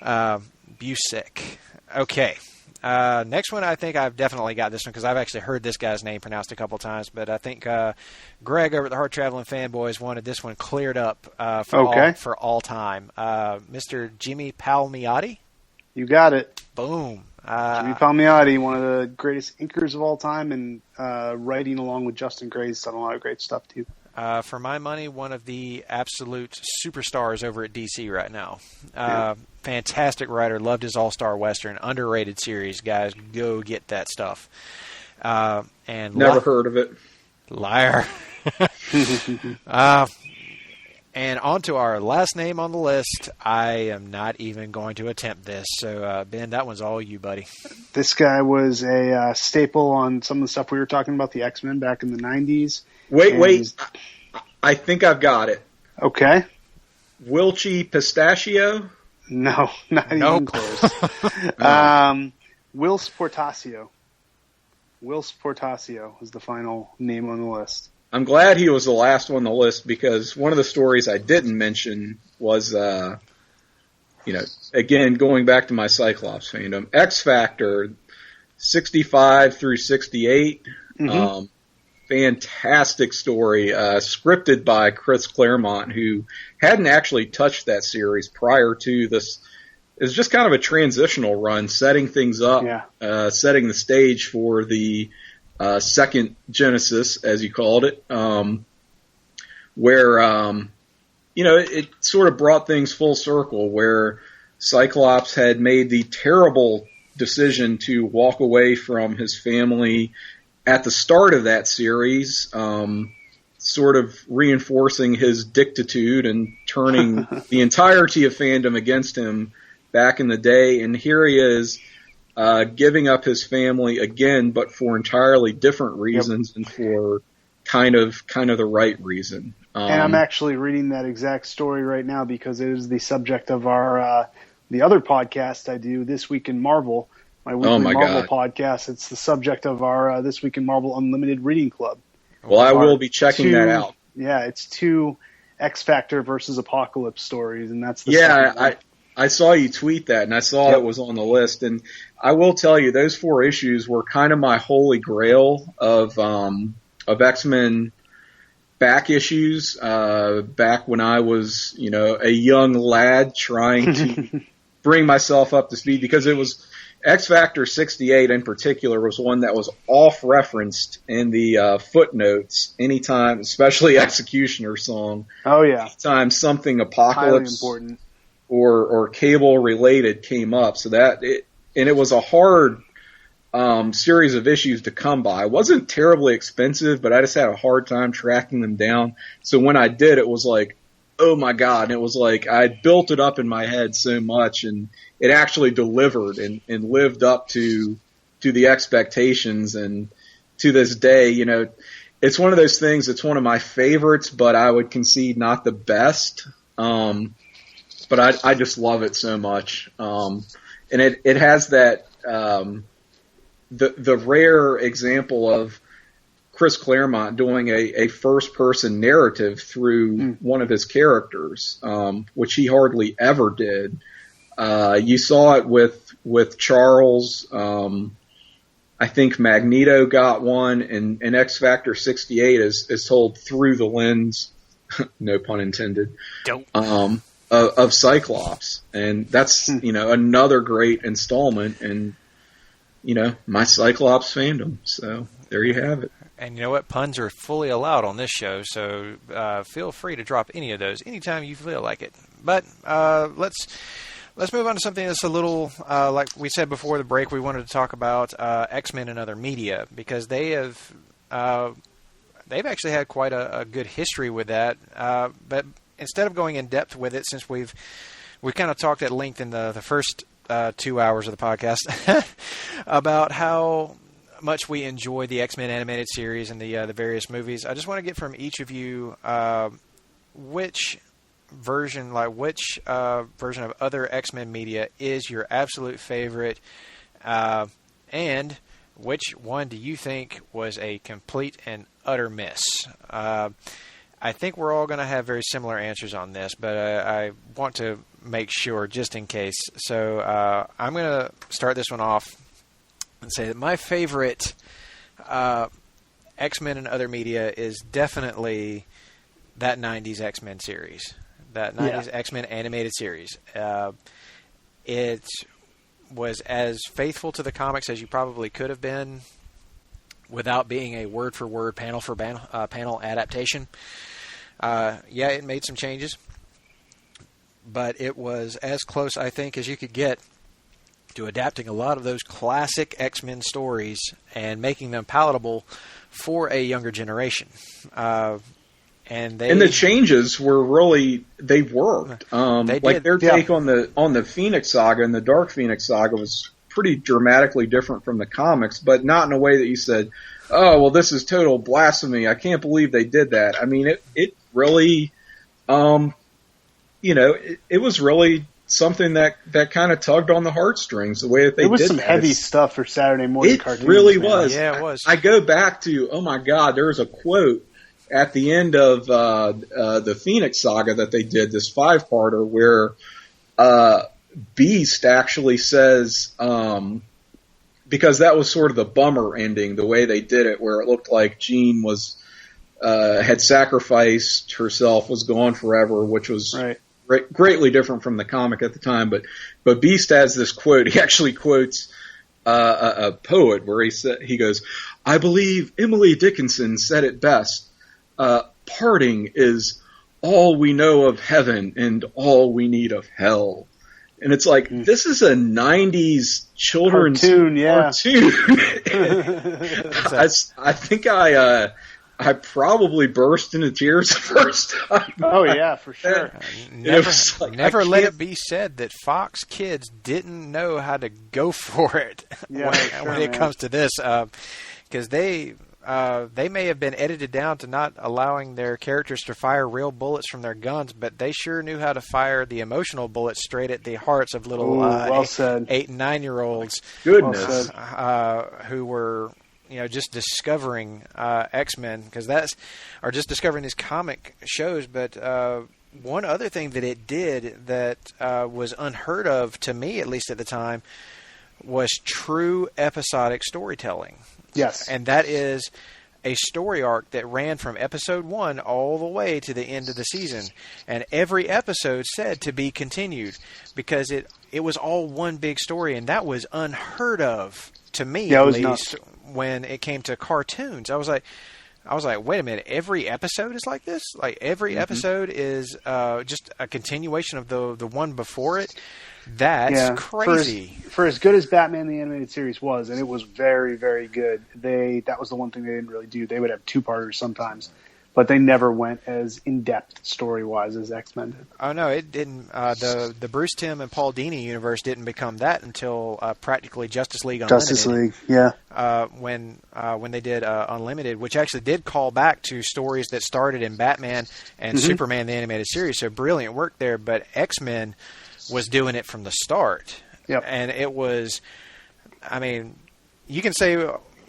Busiek. Okay. Next one, I think I've definitely got this one because I've actually heard this guy's name pronounced a couple times, but I think Greg over at the Hard Traveling Fanboys wanted this one cleared up for all time. Mr. Jimmy Palmiotti? You got it. Boom. Jimmy Palmiotti, one of the greatest inkers of all time, and writing along with Justin Gray's done a lot of great stuff, too. For my money, one of the absolute superstars over at DC right now. Fantastic writer. Loved his All-Star Western. Underrated series, guys. Go get that stuff. And Never heard of it. Liar. And on to our last name on the list. I am not even going to attempt this. So, Ben, that one's all you, buddy. This guy was a staple on some of the stuff we were talking about, the X-Men back in the 90s. Wait. I think I've got it. Okay. Wilchie Pistachio? No, not even close. Will Sportasio. Will Sportasio is the final name on the list. I'm glad he was the last one on the list because one of the stories I didn't mention was, again, going back to my Cyclops fandom, X Factor, 65 through 68. Mm-hmm. Fantastic story, scripted by Chris Claremont, who hadn't actually touched that series prior to this. It was just kind of a transitional run, setting things up, setting the stage for the second Genesis, as you called it, where, it sort of brought things full circle, where Cyclops had made the terrible decision to walk away from his family at the start of that series, sort of reinforcing his dictitude and turning the entirety of fandom against him back in the day. And here he is, giving up his family again, but for entirely different reasons and for kind of the right reason. And I'm actually reading that exact story right now because it is the subject of our the other podcast I do, This Week in Marvel, my weekly Marvel podcast. It's the subject of our This Week in Marvel Unlimited Reading Club. Well, I will be checking that out. Yeah, it's 2 X Factor versus Apocalypse stories, and that's the I saw you tweet that, and I saw it was on the list. And I will tell you, those 4 issues were kind of my holy grail of X-Men back issues, back when I was, a young lad trying to bring myself up to speed, because it was X Factor 68 in particular was one that was off-referenced in the footnotes anytime, especially Executioner song. Oh, yeah. Anytime something Apocalypse or Cable related came up. So it was a hard series of issues to come by. It wasn't terribly expensive, but I just had a hard time tracking them down. So when I did, it was like, oh my God. And it was like I built it up in my head so much, and it actually delivered and lived up to the expectations. And to this day, it's one of those things, it's one of my favorites, but I would concede not the best. But I just love it so much. And it has that, the rare example of Chris Claremont doing a first person narrative through one of his characters, which he hardly ever did. You saw it with Charles. I think Magneto got one, and X Factor 68 is told through the lens, no pun intended, of Cyclops. And that's, another great installment in, my Cyclops fandom. So there you have it. And you know what? Puns are fully allowed on this show, so feel free to drop any of those anytime you feel like it. But let's move on to something that's a little, like we said before the break, we wanted to talk about X-Men and other media, because they've actually had quite a good history with that. But instead of going in depth with it, since we kind of talked at length in the first 2 hours of the podcast about how much we enjoy the X-Men animated series and the various movies, I just want to get from each of you which version of other X-Men media is your absolute favorite, and which one do you think was a complete and utter miss? I think we're all going to have very similar answers on this, but I want to make sure just in case. So I'm going to start this one off. and say that my favorite X-Men and other media is definitely that 90s X-Men series, that 90s X-Men animated series. It was as faithful to the comics as you probably could have been without being a word-for-word, panel adaptation. It made some changes, but it was as close, I think, as you could get to adapting a lot of those classic X-Men stories and making them palatable for a younger generation. And the changes were really, they worked. Their take on the Phoenix Saga and the Dark Phoenix Saga was pretty dramatically different from the comics, but not in a way that you said, oh, well, this is total blasphemy. I can't believe they did that. I mean, it really, it was really something that kind of tugged on the heartstrings, the way that they did. It was some heavy stuff for Saturday morning cartoons. It really was. Yeah, it was. I go back to, oh my God, there was a quote at the end of the Phoenix Saga that they did, this 5-parter, where Beast actually says, because that was sort of the bummer ending, the way they did it, where it looked like Jean was had sacrificed herself, was gone forever, which was greatly different from the comic at the time. But Beast has this quote. He actually quotes a poet where he goes, "I believe Emily Dickinson said it best. Parting is all we know of heaven and all we need of hell." And it's like, this is a 90s children's cartoon. I think I probably burst into tears the first time. Oh, yeah, for sure. Never let it be said that Fox Kids didn't know how to go for it when it comes to this. Because they may have been edited down to not allowing their characters to fire real bullets from their guns, but they sure knew how to fire the emotional bullets straight at the hearts of little 8 and 9-year-olds. Goodness. Who were just discovering X-Men, or just discovering these comic shows. But one other thing that it did that was unheard of, to me at least at the time, was true episodic storytelling. Yes. And that is a story arc that ran from episode 1 all the way to the end of the season. And every episode said to be continued, because it was all one big story, and that was unheard of to me, at least, when it came to cartoons. I was like, wait a minute, every episode is like this? Like, every episode is just a continuation of the one before it? That's crazy. For as good as Batman the Animated Series was, and it was very, very good, that was the one thing they didn't really do. They would have 2-parters sometimes, but they never went as in-depth story-wise as X-Men did. Oh, no, it didn't. The Bruce Timm and Paul Dini universe didn't become that until practically Justice League Unlimited. Justice League, yeah. When they did Unlimited, which actually did call back to stories that started in Batman and Superman the Animated Series, so brilliant work there, but X-Men was doing it from the start. Yep. And it was, I mean, you can say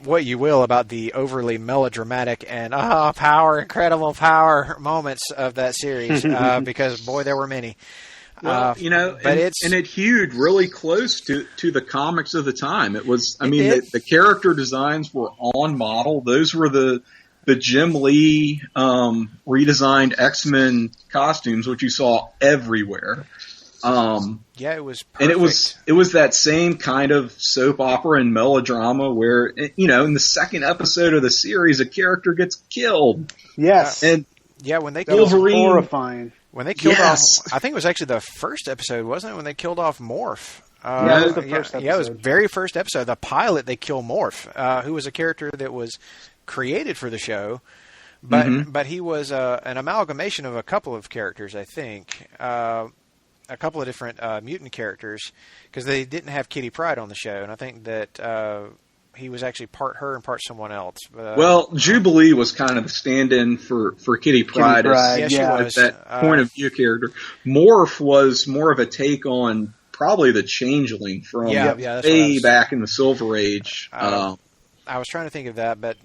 what you will about the overly melodramatic and incredible power moments of that series, because boy, there were many. Well, it hewed really close to the comics of the time. It was, the character designs were on model. Those were the Jim Lee redesigned X-Men costumes, which you saw everywhere. It was perfect. And it was that same kind of soap opera and melodrama where, in the second episode of the series, a character gets killed. Yes. And when they killed Wolverine, horrifying. When they killed off, I think it was actually the first episode, wasn't it? When they killed off Morph. It was the first episode. Yeah, it was the very first episode. The pilot, they kill Morph, who was a character that was created for the show, but he was an amalgamation of a couple of characters, I think. A couple of different mutant characters, because they didn't have Kitty Pryde on the show, and I think that he was actually part her and part someone else. Well, Jubilee was kind of the stand-in for Kitty Pryde. She was. That point of view character. Morph was more of a take on probably the Changeling from way back in the Silver Age. I was trying to think of that, but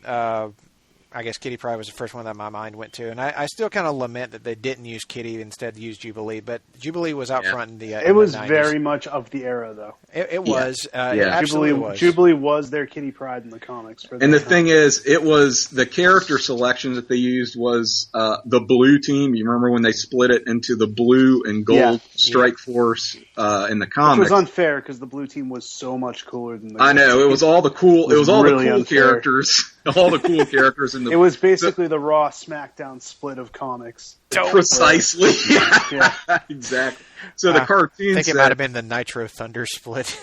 I guess Kitty Pryde was the first one that my mind went to, and I still kind of lament that they didn't use Kitty, instead used Jubilee. But Jubilee was out front in the it was the 90s. very much of the era, though. It was. It absolutely was. Jubilee was their Kitty Pryde in the comics. And the thing is, it was the character selections that they used was the blue team. You remember when they split it into the blue and gold Strike Force in the comics? Which was unfair because the blue team was so much cooler than the. I know, it was all the cool. It was all really the cool unfair. characters. All the cool characters in the. It was basically the Raw SmackDown split of comics. Precisely. Yeah. Exactly. So the cartoon. I think it might have been the Nitro Thunder split.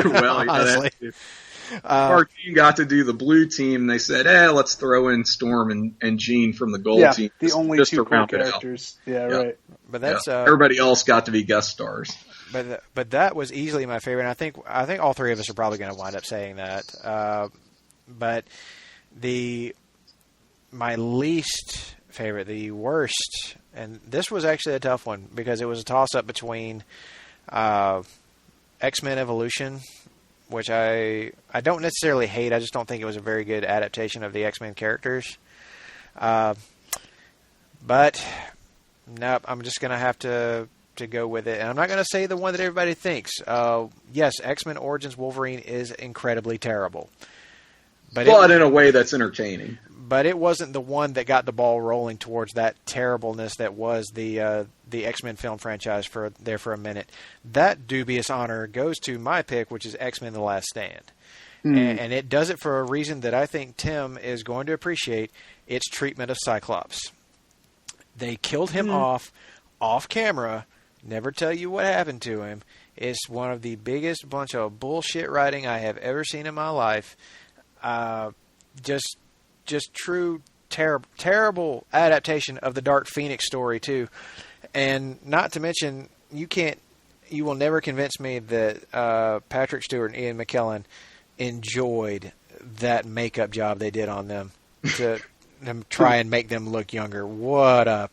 Well, honestly. The cartoon got to do the blue team. They said, let's throw in Storm and Jean from the gold team. The only just two to cool round it out. characters. Yeah, right. But that's everybody else got to be guest stars. But that was easily my favorite. And I think all three of us are probably going to wind up saying that. But my least favorite, the worst, and this was actually a tough one because it was a toss-up between X-Men Evolution, which I don't necessarily hate. I just don't think it was a very good adaptation of the X-Men characters. But nope, I'm just going to have to go with it. And I'm not going to say the one that everybody thinks. Yes, X-Men Origins Wolverine is incredibly terrible. But in a way that's entertaining. But it wasn't the one that got the ball rolling towards that terribleness that was the X-Men film franchise for a minute. That dubious honor goes to my pick, which is X-Men The Last Stand. And it does it for a reason that I think Tim is going to appreciate, its treatment of Cyclops. They killed him off camera, never tell you what happened to him. It's one of the biggest bunch of bullshit writing I have ever seen in my life. Just true terrible adaptation of the Dark Phoenix story too, and not to mention you will never convince me that Patrick Stewart and Ian McKellen enjoyed that makeup job they did on them to try and make them look younger. What a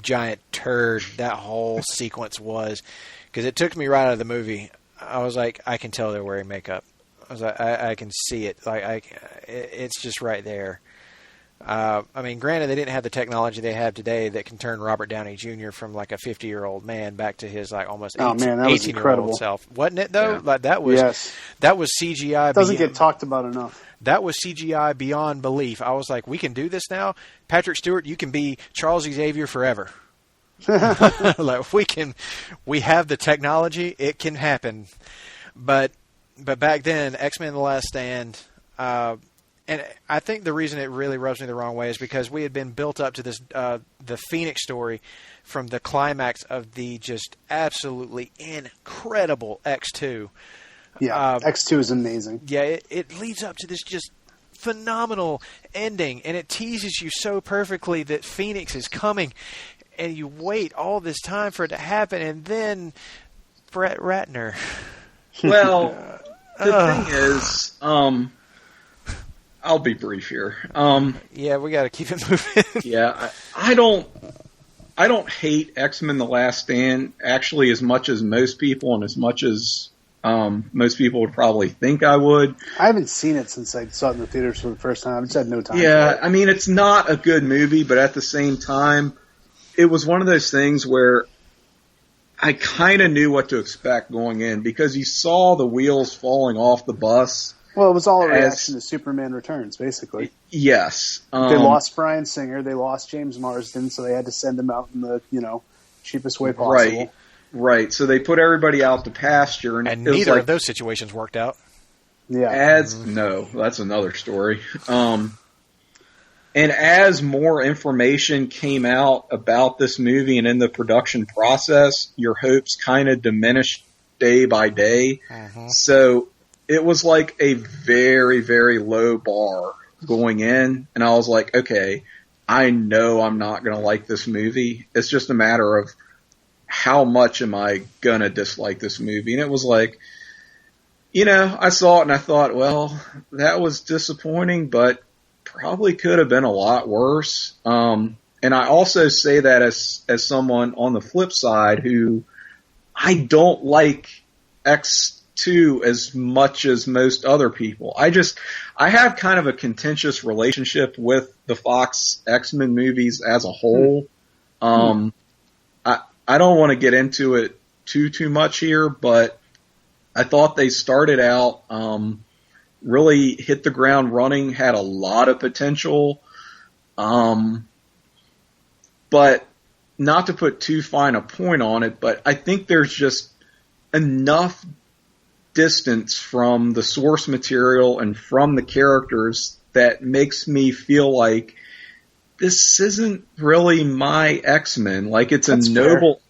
giant turd that whole sequence was, because it took me right out of the movie. I was like, I can tell they're wearing makeup. I was like, I can see it. It's just right there. I mean, granted, they didn't have the technology they have today that can turn Robert Downey Jr. from like a 50-year-old man back to his like almost 18-year-old self. Wasn't it though? Yeah. Like that was CGI. Doesn't get talked about enough. That was CGI beyond belief. I was like, we can do this now. Patrick Stewart, you can be Charles Xavier forever. Like we have the technology. It can happen. But back then, X-Men The Last Stand, and I think the reason it really rubs me the wrong way is because we had been built up to this the Phoenix story from the climax of the just absolutely incredible X2. Yeah, X2 is amazing. Yeah, it leads up to this just phenomenal ending, and it teases you so perfectly that Phoenix is coming, and you wait all this time for it to happen, and then Brett Ratner. Well, the thing is, I'll be brief here. Yeah, we got to keep it moving. Yeah, I don't hate X-Men: The Last Stand actually as much as most people, and as much as most people would probably think I would. I haven't seen it since I saw it in the theaters for the first time. I just had no time. Yeah, for it. I mean, it's not a good movie, but at the same time, it was one of those things where I kind of knew what to expect going in, because you saw the wheels falling off the bus. Well, it was all a reaction to Superman Returns, basically. Yes. They lost Bryan Singer, they lost James Marsden, so they had to send him out in the, cheapest way possible. Right. So they put everybody out to pasture, and neither of those situations worked out. Yeah. No, that's another story. And as more information came out about this movie and in the production process, your hopes kind of diminished day by day. Uh-huh. So it was like a very, very low bar going in. And I was like, okay, I know I'm not going to like this movie. It's just a matter of how much am I going to dislike this movie? And it was like, I saw it and I thought, well, that was disappointing, but probably could have been a lot worse. And I also say that as someone on the flip side who I don't like 2 as much as most other people. I have kind of a contentious relationship with the Fox X-Men movies as a whole. I don't want to get into it too much here, but I thought they started out really hit the ground running, had a lot of potential, but not to put too fine a point on it, but I think there's just enough distance from the source material and from the characters that makes me feel like this isn't really my X-Men. Like it's a noble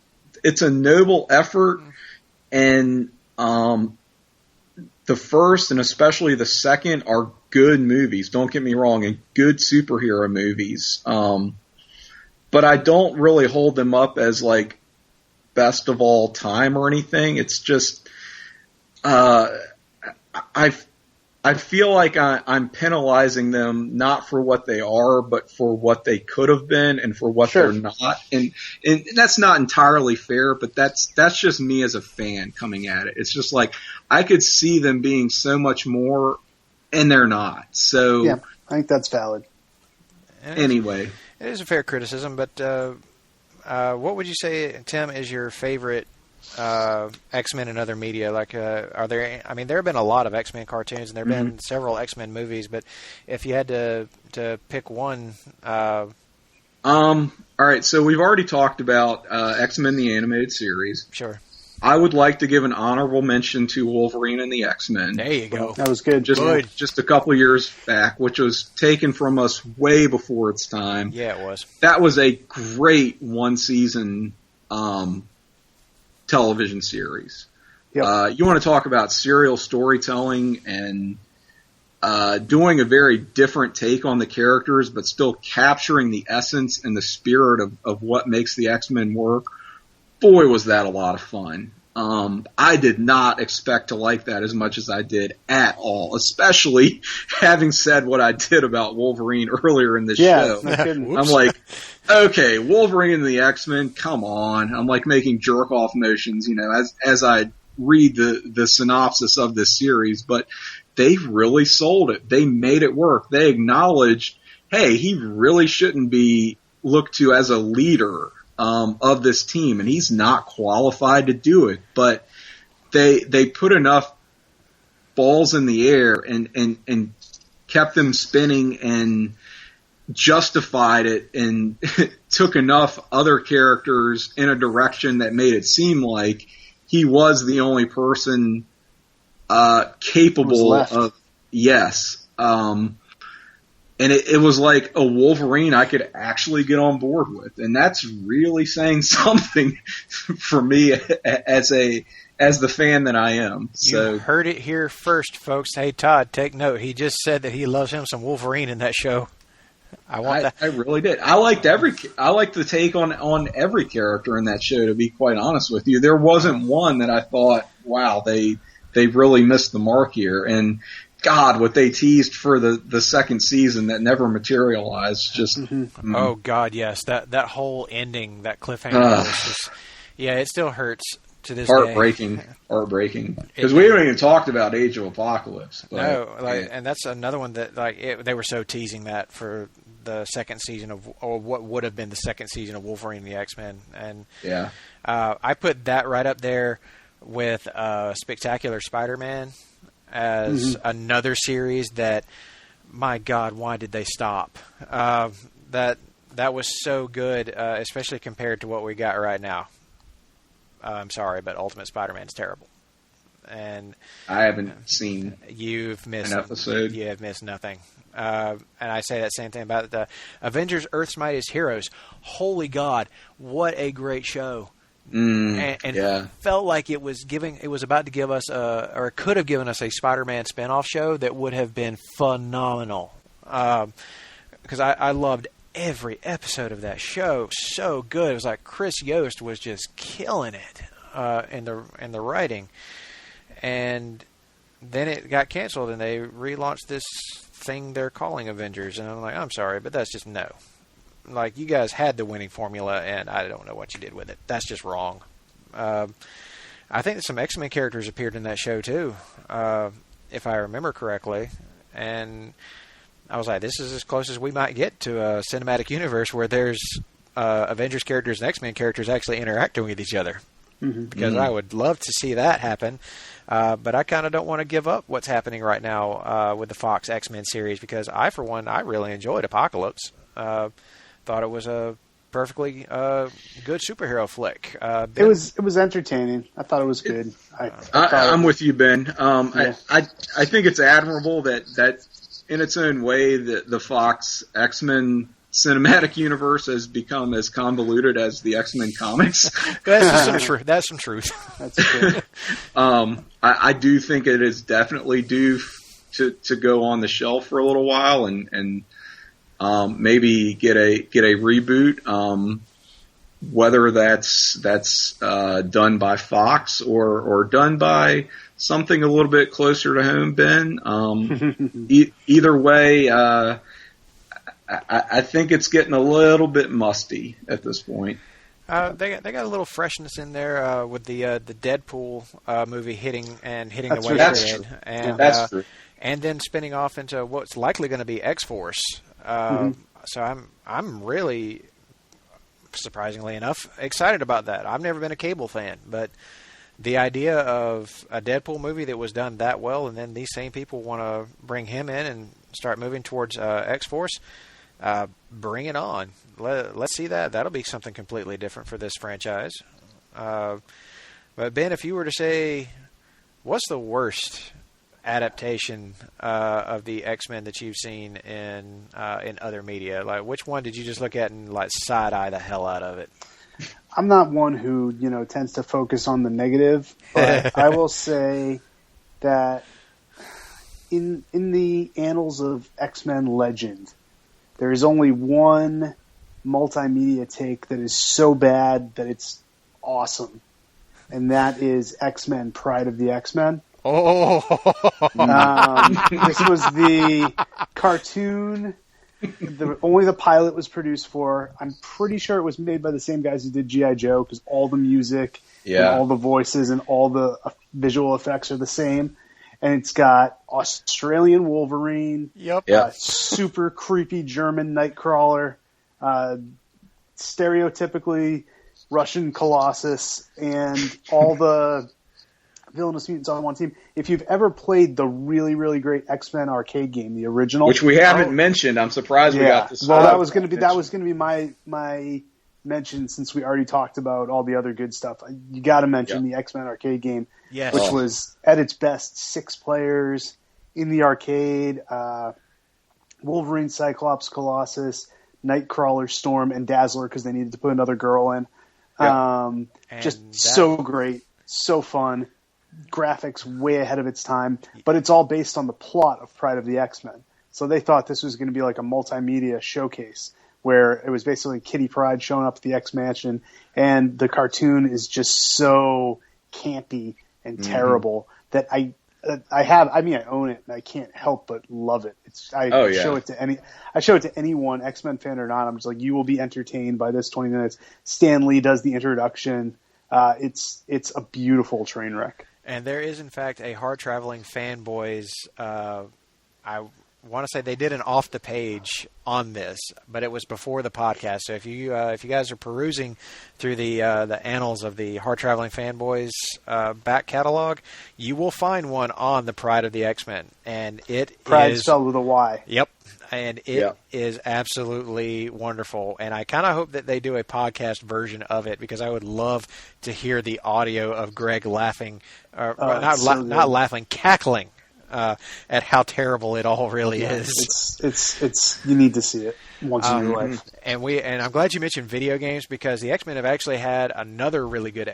effort, and the first and especially the second are good movies. Don't get me wrong, and good superhero movies. But I don't really hold them up as like best of all time or anything. It's just I feel like I'm penalizing them not for what they are, but for what they could have been and for what they're not. And that's not entirely fair, but that's just me as a fan coming at it. It's just like I could see them being so much more, and they're not. So yeah, I think that's valid. Anyway, it is a fair criticism, but what would you say, Tim, is your favorite X-Men and other media? Like, are there? I mean, there have been a lot of X-Men cartoons, and there have been several X-Men movies. But if you had to pick one, all right. So we've already talked about X-Men the animated series. Sure. I would like to give an honorable mention to Wolverine and the X-Men. There you go. That was good. Just a couple of years back, which was taken from us way before its time. Yeah, it was. That was a great one-season television series. Yep. You want to talk about serial storytelling and doing a very different take on the characters, but still capturing the essence and the spirit of what makes the X-Men work. Boy, was that a lot of fun. I did not expect to like that as much as I did at all, especially having said what I did about Wolverine earlier in this show. I'm like, okay, Wolverine and the X-Men, come on. I'm like making jerk-off motions, as I read the synopsis of this series, but they really sold it. They made it work. They acknowledged, hey, he really shouldn't be looked to as a leader of this team, and he's not qualified to do it. But they put enough balls in the air and kept them spinning and justified it and took enough other characters in a direction that made it seem like he was the only person capable of. Yes. And it was like a Wolverine I could actually get on board with. And that's really saying something for me as the fan that I am. So you heard it here first, folks. Hey, Todd, take note. He just said that he loves him some Wolverine in that show. I really did. I liked the take on every character in that show, to be quite honest with you. There wasn't one that I thought, wow, they really missed the mark here. And God, what they teased for the second season that never materialized. Just oh God, yes, that whole ending, that cliffhanger was just, it still hurts to this day. Heartbreaking. Because we haven't even talked about Age of Apocalypse. But, and that's another one that they were so teasing that for the second season or what would have been the second season of Wolverine and the X-Men, and I put that right up there with Spectacular Spider-Man as another series that, my God, why did they stop? That was so good, especially compared to what we got right now. I'm sorry, but Ultimate Spider-Man is terrible. And I haven't seen you've missed an episode. You have missed nothing. And I say that same thing about the Avengers: Earth's Mightiest Heroes. Holy God, what a great show! And felt like it was about to give us or it could have given us a Spider-Man spinoff show that would have been phenomenal. Because I loved every episode of that show. So good. It was like Chris Yost was just killing it in the writing. And then it got canceled, and they relaunched this thing they're calling Avengers. And I'm like, I'm sorry, but that's just no. Like, you guys had the winning formula, and I don't know what you did with it. That's just wrong. I think that some X-Men characters appeared in that show too, if I remember correctly. And I was like, this is as close as we might get to a cinematic universe where there's Avengers characters and X-Men characters actually interacting with each other. Because I would love to see that happen. But I kind of don't want to give up what's happening right now with the Fox X-Men series, because for one, I really enjoyed Apocalypse. Thought it was a perfectly good superhero flick. It was entertaining. I thought it was good. I'm with you, Ben. I think it's admirable that in its own way that the Fox X-Men cinematic universe has become as convoluted as the X-Men comics. That's some truth. That's some truth. That's true. I do think it is definitely due to go on the shelf for a little while and maybe get a reboot. Whether that's done by Fox or done by something a little bit closer to home, Ben. Either way, I think it's getting a little bit musty at this point. They got a little freshness in there with the Deadpool movie hitting the true. wasteland, and that's true. And then spinning off into what's likely going to be X-Force. So I'm really, surprisingly enough, excited about that. I've never been a Cable fan, but the idea of a Deadpool movie that was done that well, and then these same people want to bring him in and start moving towards X-Force. Bring it on. Let's see that. That'll be something completely different for this franchise. But Ben, if you were to say, what's the worst adaptation of the X-Men that you've seen in other media? Like, which one did you just look at and like side eye the hell out of it? I'm not one who tends to focus on the negative, but I will say that in the annals of X-Men legend, there is only one multimedia take that is so bad that it's awesome, and that is X-Men Pride of the X-Men. Oh! This was the cartoon. Only the pilot was produced for. I'm pretty sure it was made by the same guys who did G.I. Joe, because all the music and all the voices and all the visual effects are the same. And it's got Australian Wolverine, super creepy German Nightcrawler, stereotypically Russian Colossus, and all the villainous mutants on one team. If you've ever played the really, really great X-Men arcade game, the original, which we haven't mentioned, I'm surprised we got this. Well, that was going to be my mention, since we already talked about all the other good stuff. You got to mention the X-Men arcade game, which was at its best 6 players in the arcade. Wolverine, Cyclops, Colossus, Nightcrawler, Storm, and Dazzler, because they needed to put another girl in. So great, so fun. Graphics way ahead of its time, but it's all based on the plot of Pride of the X-Men. So they thought this was going to be like a multimedia showcase, where it was basically Kitty Pryde showing up at the X-Mansion, and the cartoon is just so campy and terrible that I own it, and I can't help but love it. I show it to anyone, X-Men fan or not. I'm just like, you will be entertained by this 20 minutes. Stan Lee does the introduction. It's a beautiful train wreck. And there is, in fact, a Hard Traveling Fanboys. I want to say they did an off the page on this, but it was before the podcast. So if you guys are perusing through the annals of the Hard Traveling Fanboys back catalog, you will find one on the Pride of the X-Men, and Pride is spelled with a Y. Yep. And it is absolutely wonderful. And I kind of hope that they do a podcast version of it, because I would love to hear the audio of Greg laughing, not laughing, cackling at how terrible it all really is. It's you need to see it once in your life. And I'm glad you mentioned video games, because the X-Men have actually had another really good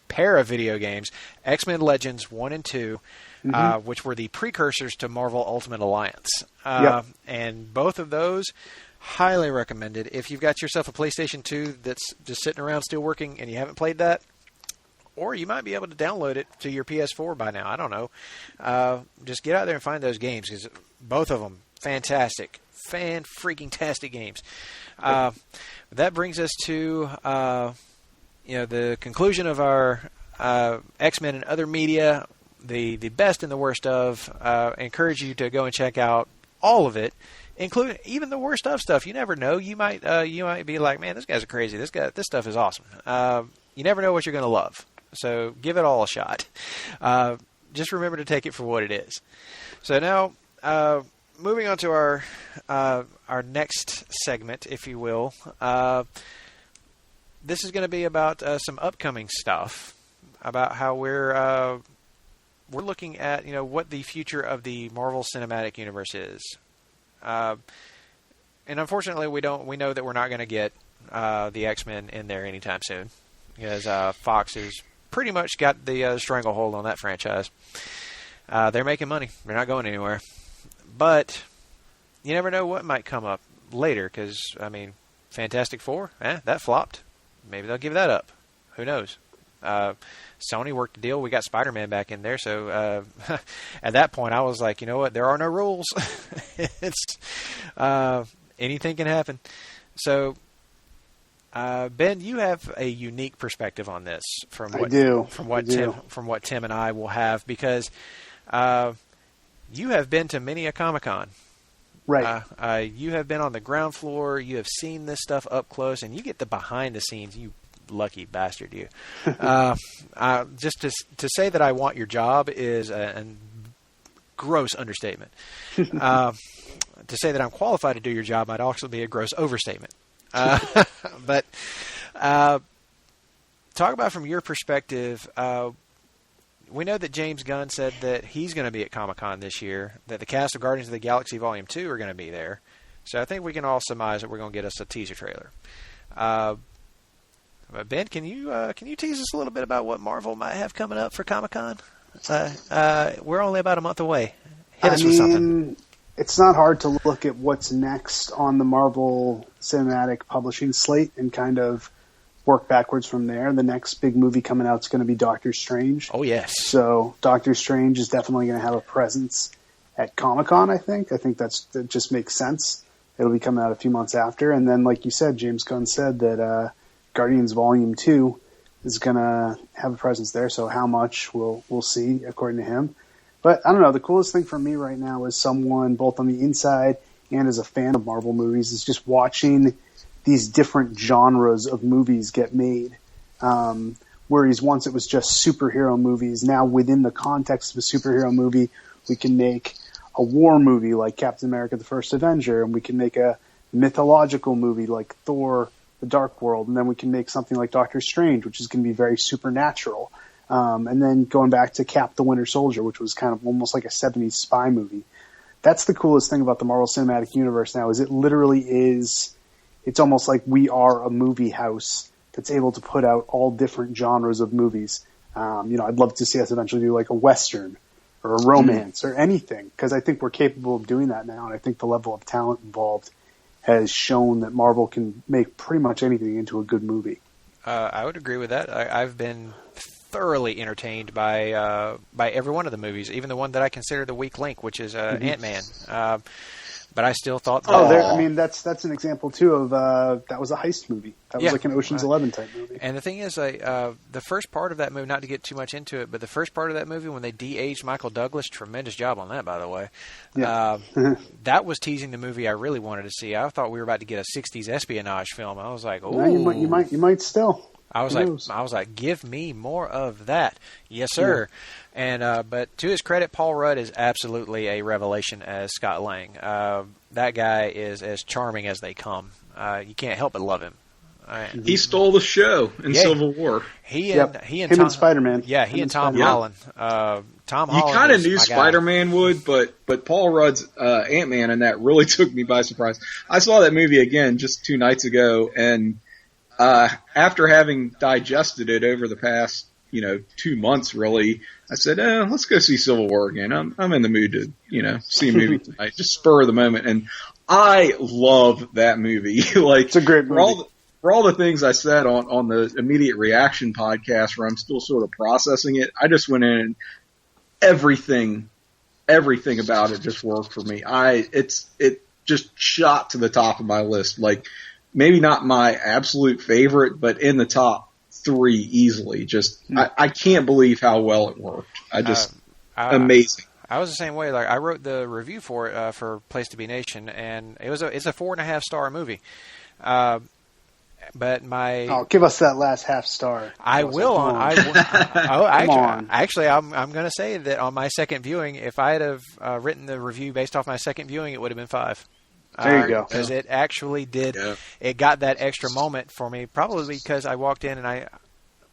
pair of video games, X-Men Legends 1 and 2. Which were the precursors to Marvel Ultimate Alliance. And both of those, highly recommended. If you've got yourself a PlayStation 2 that's just sitting around still working and you haven't played that, or you might be able to download it to your PS4 by now. I don't know. Just get out there and find those games, because both of them, fantastic. Fan-freaking-tastic games. That brings us to the conclusion of our X-Men and other media, the best and the worst of. Encourage you to go and check out all of it, including even the worst of stuff. You never know. You might be like, man, this guy's crazy. This stuff is awesome. You never know what you're going to love. So give it all a shot. Just remember to take it for what it is. So now, moving on to our next segment, if you will. This is going to be about some upcoming stuff, about how we're looking at what the future of the Marvel Cinematic Universe is. And unfortunately, we know that we're not going to get the X-Men in there anytime soon, because Fox has pretty much got the stranglehold on that franchise. They're making money; they're not going anywhere. But you never know what might come up later, because Fantastic Four, that flopped. Maybe they'll give that up. Who knows? Sony worked a deal. We got Spider-Man back in there. So at that point, I was like, you know what? There are no rules. It's anything can happen. So Ben, you have a unique perspective on this from what Tim and I will have, because you have been to many a Comic-Con. Right. You have been on the ground floor. You have seen this stuff up close, and you get the behind the scenes. You lucky bastard, you. Just to say that I want your job is a gross understatement. To say that I'm qualified to do your job might also be a gross overstatement. But talk about from your perspective. We know that James Gunn said that he's going to be at Comic-Con this year, that the cast of Guardians of the Galaxy Volume 2 are going to be there. So I think we can all surmise that we're going to get us a teaser trailer. Ben, can you tease us a little bit about what Marvel might have coming up for Comic-Con? We're only about a month away. Hit us with something. It's not hard to look at what's next on the Marvel Cinematic Publishing slate and kind of work backwards from there. The next big movie coming out is going to be Doctor Strange. Oh, yes. So Doctor Strange is definitely going to have a presence at Comic-Con, I think. I think that just makes sense. It'll be coming out a few months after. And then, like you said, James Gunn said that Guardians Volume 2 is going to have a presence there. So how much, we'll see, according to him. But I don't know. The coolest thing for me right now is someone, both on the inside and as a fan of Marvel movies, is just watching these different genres of movies get made. Whereas once it was just superhero movies, now within the context of a superhero movie, we can make a war movie like Captain America the First Avenger, and we can make a mythological movie like Thor the Dark World, and then we can make something like Doctor Strange, which is going to be very supernatural. And then going back to Cap the Winter Soldier, which was kind of almost like a 70s spy movie. That's the coolest thing about the Marvel Cinematic Universe now, is it literally is... It's almost like we are a movie house that's able to put out all different genres of movies. I'd love to see us eventually do like a Western or a romance or anything, because I think we're capable of doing that now. And I think the level of talent involved has shown that Marvel can make pretty much anything into a good movie. I would agree with that. I've been thoroughly entertained by every one of the movies, even the one that I consider the weak link, which is Ant-Man. But I still thought that... that's an example, too, of that was a heist movie. That was like an Ocean's 11 type movie. And the thing is, the first part of that movie, not to get too much into it, but the first part of that movie, when they de-aged Michael Douglas, tremendous job on that, by the way. Yeah. That was teasing the movie I really wanted to see. I thought we were about to get a 60s espionage film. I was like, oh. No, you might still. I was like, give me more of that. Yes, sir. Yeah. And but to his credit, Paul Rudd is absolutely a revelation as Scott Lang. That guy is as charming as they come. You can't help but love him. He stole the show in Civil War. He and Spider-Man. Yeah, he and Tom Holland. Tom Holland. You kind of knew Spider-Man would, but Paul Rudd's Ant-Man and that really took me by surprise. I saw that movie again just 2 nights ago, and after having digested it over the past 2 months, really, I said, let's go see Civil War again. I'm in the mood to, see a movie tonight, just spur of the moment. And I love that movie. Like, it's a great movie. For all the things I said on the Immediate Reaction podcast, where I'm still sort of processing it, I just went in and everything about it just worked for me. It just shot to the top of my list. Like, maybe not my absolute favorite, but in the top 3 easily. Just I can't believe how well it worked. Amazing. I was the same way. Like I wrote the review for it for Place to Be Nation, and it's a 4.5 star movie. But give us that last half star. I will. Actually, I'm going to say that on my second viewing, if I had have written the review based off my second viewing, it would have been 5. There you go. Because it actually did. Yeah. It got that extra moment for me, probably because I walked in and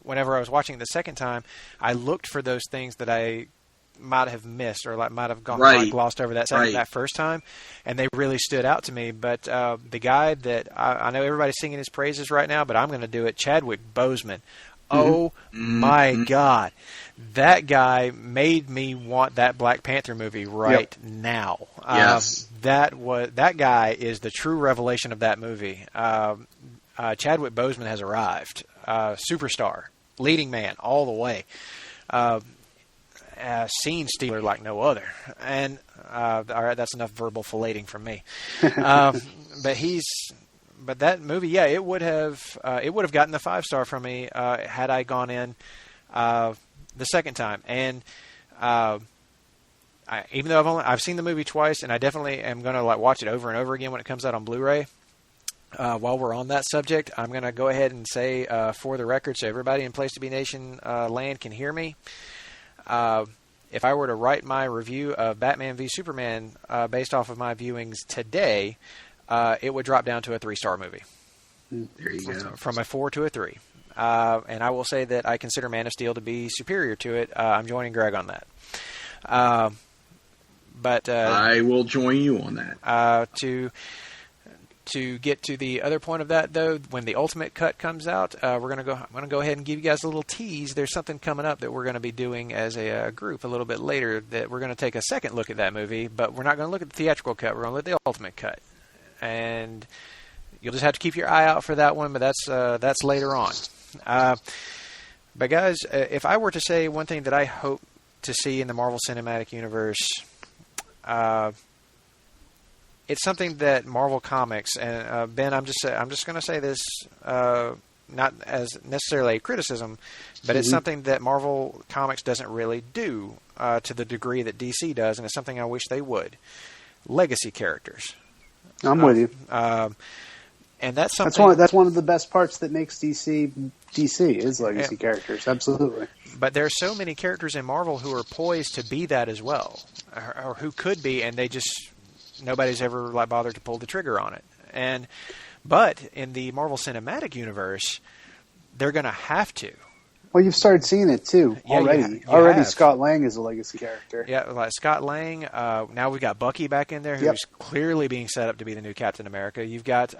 whenever I was watching it the second time, I looked for those things that I might have missed or might have glossed over that first time, and they really stood out to me. But the guy that I know everybody's singing his praises right now, but I'm going to do it, Chadwick Boseman. Oh my God, that guy made me want that Black Panther movie now. Yes, that guy is the true revelation of that movie. Chadwick Boseman has arrived, superstar, leading man all the way. Scene stealer like no other, and all right, that's enough verbal filleting from me. But that movie, it would have gotten the 5 star from me had I gone in the second time. And even though I've seen the movie twice, and I definitely am going to watch it over and over again when it comes out on Blu-ray. While we're on that subject, I'm going to go ahead and say for the record, so everybody in Place to Be Nation land can hear me. If I were to write my review of Batman v Superman based off of my viewings today, it would drop down to a 3-star movie. There you go. From a 4 to a 3. And I will say that I consider Man of Steel to be superior to it. I'm joining Greg on that. But I will join you on that. To get to the other point of that, though, when the Ultimate Cut comes out, I'm going to go ahead and give you guys a little tease. There's something coming up that we're going to be doing as a group a little bit later that we're going to take a second look at that movie, but we're not going to look at the theatrical cut. We're going to look at the Ultimate Cut. And you'll just have to keep your eye out for that one, but that's later on. But guys, if I were to say one thing that I hope to see in the Marvel Cinematic Universe, it's something that Marvel Comics and Ben, I'm just going to say this, not as necessarily a criticism, but it's something that Marvel Comics doesn't really do to the degree that DC does, and it's something I wish they would. Legacy characters. I'm with you. And that's something. That's one of the best parts that makes DC is legacy characters. Absolutely. But there are so many characters in Marvel who are poised to be that as well, or who could be, and they just. Nobody's ever bothered to pull the trigger on it. But in the Marvel Cinematic Universe, they're going to have to. Well, you've started seeing it too already. Already, Scott Lang is a legacy character. Yeah, like Scott Lang. Now we've got Bucky back in there, who's clearly being set up to be the new Captain America. You've got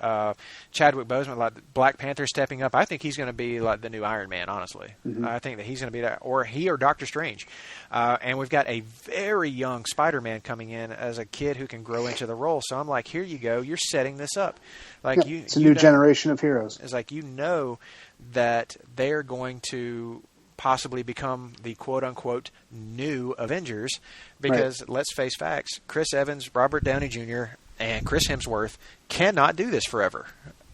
Chadwick Boseman, like Black Panther, stepping up. I think he's going to be like the new Iron Man. Honestly, I think that he's going to be that, or Doctor Strange. And we've got a very young Spider-Man coming in as a kid who can grow into the role. So I'm like, here you go. You're setting this up. It's a new generation of heroes. It's like that they're going to possibly become the quote-unquote new Avengers because, let's face facts, Chris Evans, Robert Downey Jr., and Chris Hemsworth cannot do this forever.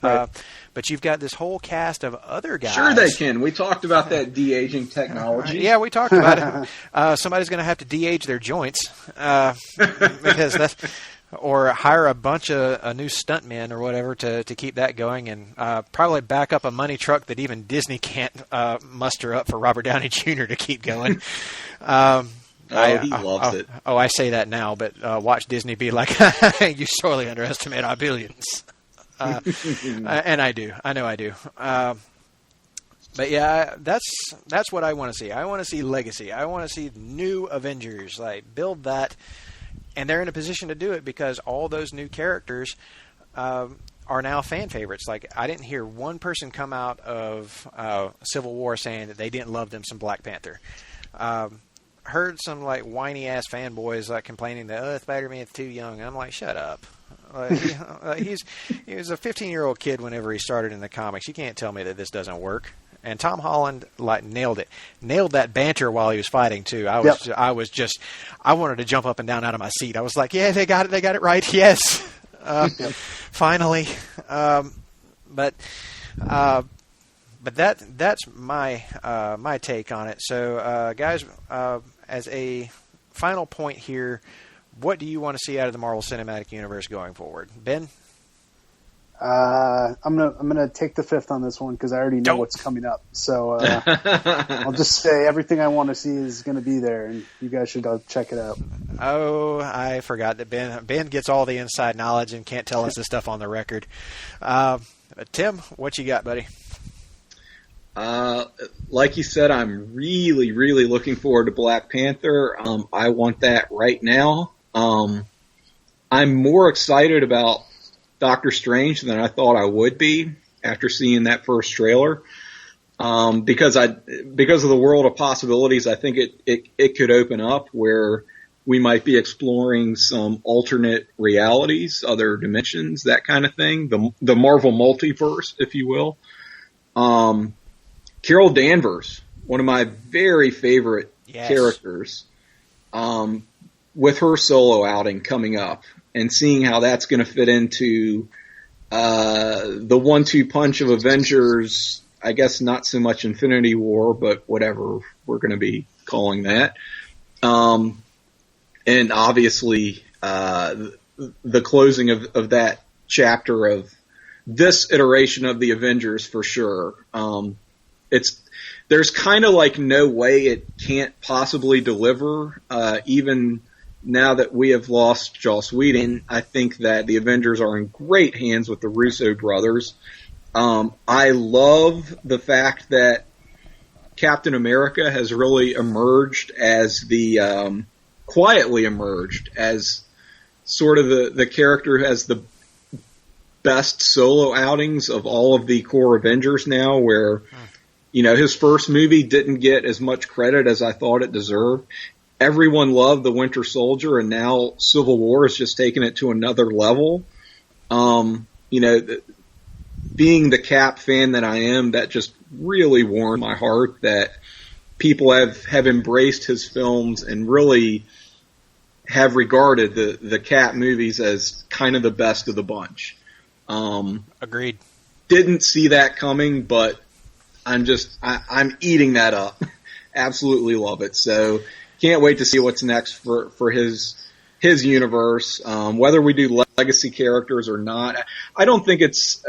Right. But you've got this whole cast of other guys. Sure they can. We talked about that de-aging technology. Yeah, we talked about it. Somebody's going to have to de-age their joints because that's... Or hire a bunch of new stuntmen or whatever to keep that going, and probably back up a money truck that even Disney can't muster up for Robert Downey Jr. to keep going. He loves it. Oh, I say that now, but watch Disney be like, you sorely underestimate our billions. And I do. I know I do. But yeah, that's what I want to see. I want to see legacy. I want to see new Avengers. Build that. And they're in a position to do it because all those new characters are now fan favorites. I didn't hear one person come out of Civil War saying that they didn't love them some Black Panther. Heard some whiny ass fanboys complaining that Spider-Man's too young. And I'm like, shut up. He was a 15-year-old kid whenever he started in the comics. You can't tell me that this doesn't work. And Tom Holland nailed it. Nailed that banter while he was fighting too. I wanted to jump up and down out of my seat. I was like, yeah, they got it right. Yes. Finally. But But that's my my take on it. So, guys, as a final point here, what do you want to see out of the Marvel Cinematic Universe going forward, Ben? I'm gonna take the fifth on this one because I already know what's coming up. So I'll just say everything I want to see is going to be there, and you guys should go check it out. Oh, I forgot that Ben gets all the inside knowledge and can't tell us the stuff on the record. Tim, what you got, buddy? Like you said, I'm really, really looking forward to Black Panther. I want that right now. I'm more excited about Doctor Strange than I thought I would be after seeing that first trailer. Because of the world of possibilities, I think it could open up where we might be exploring some alternate realities, other dimensions, that kind of thing. The Marvel multiverse, if you will. Carol Danvers, one of my very favorite characters, with her solo outing coming up and seeing how that's going to fit into the 1-2 punch of Avengers, I guess not so much Infinity War, but whatever we're going to be calling that. And obviously the closing of that chapter of this iteration of the Avengers for sure. There's kind of like no way it can't possibly deliver, even now that we have lost Joss Whedon. I think that the Avengers are in great hands with the Russo brothers. I love the fact that Captain America has really emerged as quietly emerged as sort of the character who has the best solo outings of all of the core Avengers now, where his first movie didn't get as much credit as I thought it deserved. Everyone loved The Winter Soldier, and now Civil War has just taken it to another level. Being the Cap fan that I am, that just really warmed my heart that people have embraced his films and really have regarded the Cap movies as kind of the best of the bunch. Agreed. Didn't see that coming, but I'm eating that up. Absolutely love it. So can't wait to see what's next for his universe. Whether we do legacy characters or not, I don't think it's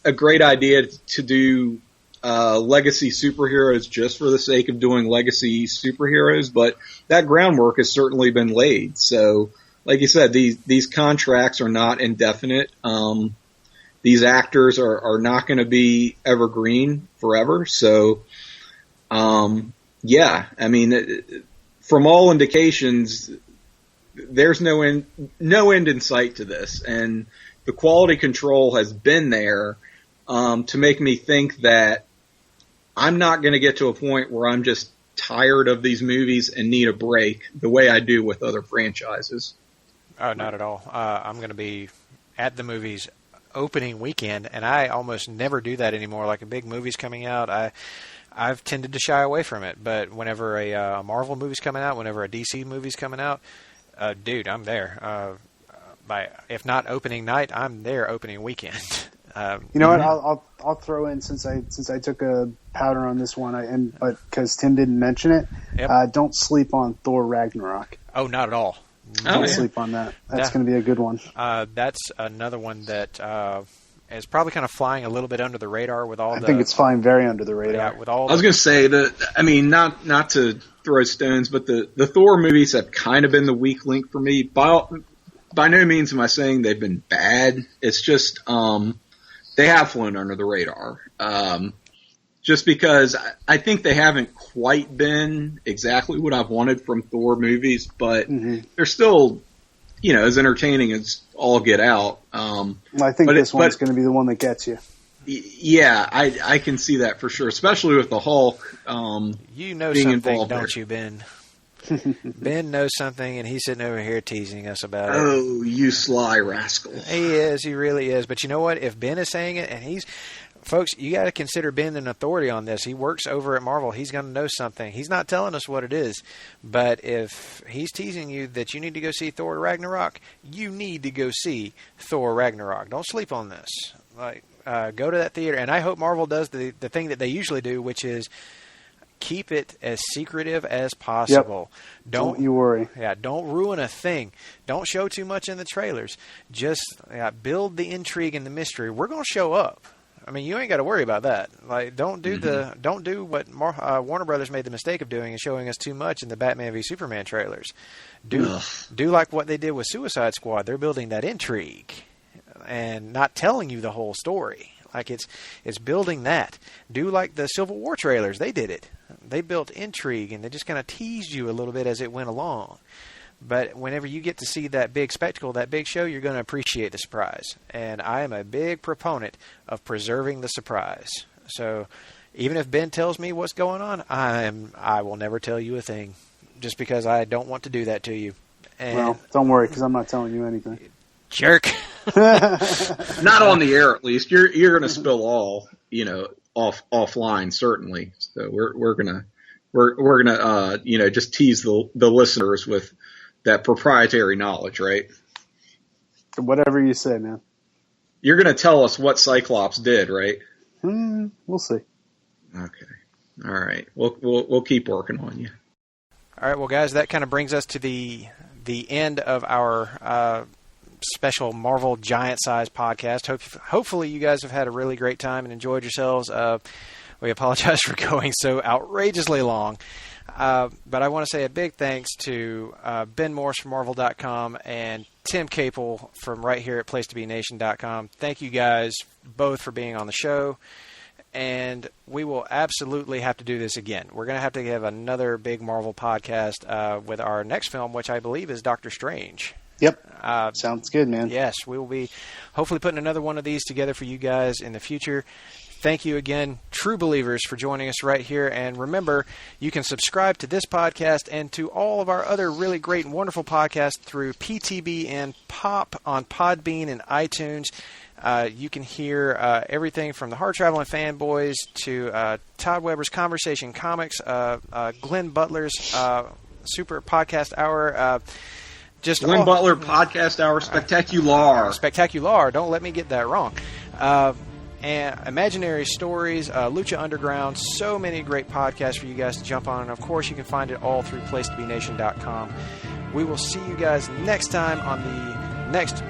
a great idea to do legacy superheroes just for the sake of doing legacy superheroes, but that groundwork has certainly been laid. So, like you said, these contracts are not indefinite. These actors are not going to be evergreen forever. So, from all indications, there's no end in sight to this, and the quality control has been there to make me think that I'm not going to get to a point where I'm just tired of these movies and need a break the way I do with other franchises. Oh, not at all. I'm going to be at the movies opening weekend, and I almost never do that anymore. Like a big movie's coming out, I've tended to shy away from it. But whenever a Marvel movie's coming out, whenever a DC movie's coming out, dude, I'm there. If not opening night, I'm there opening weekend. You know what? I'll throw in, since I took a powder on this one, but because Tim didn't mention it, don't sleep on Thor Ragnarok. Oh, not at all. Don't sleep on that. That's going to be a good one. That's another one that is probably kind of flying a little bit under the radar with all. I think it's flying very under the radar. Yeah, with all. I was going to say not to throw stones, but the Thor movies have kind of been the weak link for me. By no means am I saying they've been bad. It's just they have flown under the radar. Just because I think they haven't quite been exactly what I've wanted from Thor movies, but they're still, as entertaining as all get out. I think this one's going to be the one that gets you. Yeah, I can see that for sure, especially with the Hulk. You know something, don't you, Ben? Ben knows something, and he's sitting over here teasing us about it. Oh, you sly rascal. He is. He really is. But you know what? If Ben is saying it, and folks, you got to consider Ben an authority on this. He works over at Marvel. He's going to know something. He's not telling us what it is. But if he's teasing you that you need to go see Thor Ragnarok, you need to go see Thor Ragnarok. Don't sleep on this. go to that theater, and I hope Marvel does the thing that they usually do, which is keep it as secretive as possible. Yep. Don't you worry. Yeah, don't ruin a thing. Don't show too much in the trailers. Just build the intrigue and the mystery. We're going to show up. I mean, you ain't got to worry about that. Like, don't do what Warner Brothers made the mistake of doing and showing us too much in the Batman v Superman trailers. Do like what they did with Suicide Squad. They're building that intrigue and not telling you the whole story. Like, it's building that. Do like the Civil War trailers. They did it. They built intrigue, and they just kind of teased you a little bit as it went along. But whenever you get to see that big spectacle, that big show, you're going to appreciate the surprise. And I am a big proponent of preserving the surprise. So even if Ben tells me what's going on, I will never tell you a thing, just because I don't want to do that to you. And well, don't worry, because I'm not telling you anything. Jerk. Not on the air, at least. You're going to spill all, offline, certainly. So we're gonna just tease the listeners with that proprietary knowledge, right? Whatever you say, man. You're going to tell us what Cyclops did, right? We'll see. Okay. All right. We'll keep working on you. All right. Well, guys, that kind of brings us to the end of our special Marvel giant-sized podcast. Hopefully, you guys have had a really great time and enjoyed yourselves. We apologize for going so outrageously long. But I want to say a big thanks to Ben Morse from Marvel.com and Tim Capel from right here at PlaceToBeNation.com. Thank you guys both for being on the show. And we will absolutely have to do this again. We're going to have another big Marvel podcast with our next film, which I believe is Doctor Strange. Yep. Sounds good, man. Yes, we will be hopefully putting another one of these together for you guys in the future. Thank you again, true believers, for joining us right here. And remember, you can subscribe to this podcast and to all of our other really great and wonderful podcasts through PTB and Pop on Podbean and iTunes. You can hear everything from the Hard Traveling Fanboys to Todd Weber's Conversation Comics, Glenn Butler's Super Podcast Hour. Glenn Butler Podcast Hour Spectacular. Spectacular. Don't let me get that wrong. And Imaginary Stories, Lucha Underground, so many great podcasts for you guys to jump on. And, of course, you can find it all through PlaceToBeNation.com. We will see you guys next time on the next,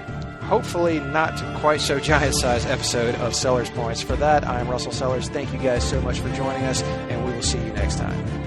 hopefully not quite so giant-sized episode of Sellers Points. For that, I'm Russell Sellers. Thank you guys so much for joining us, and we will see you next time.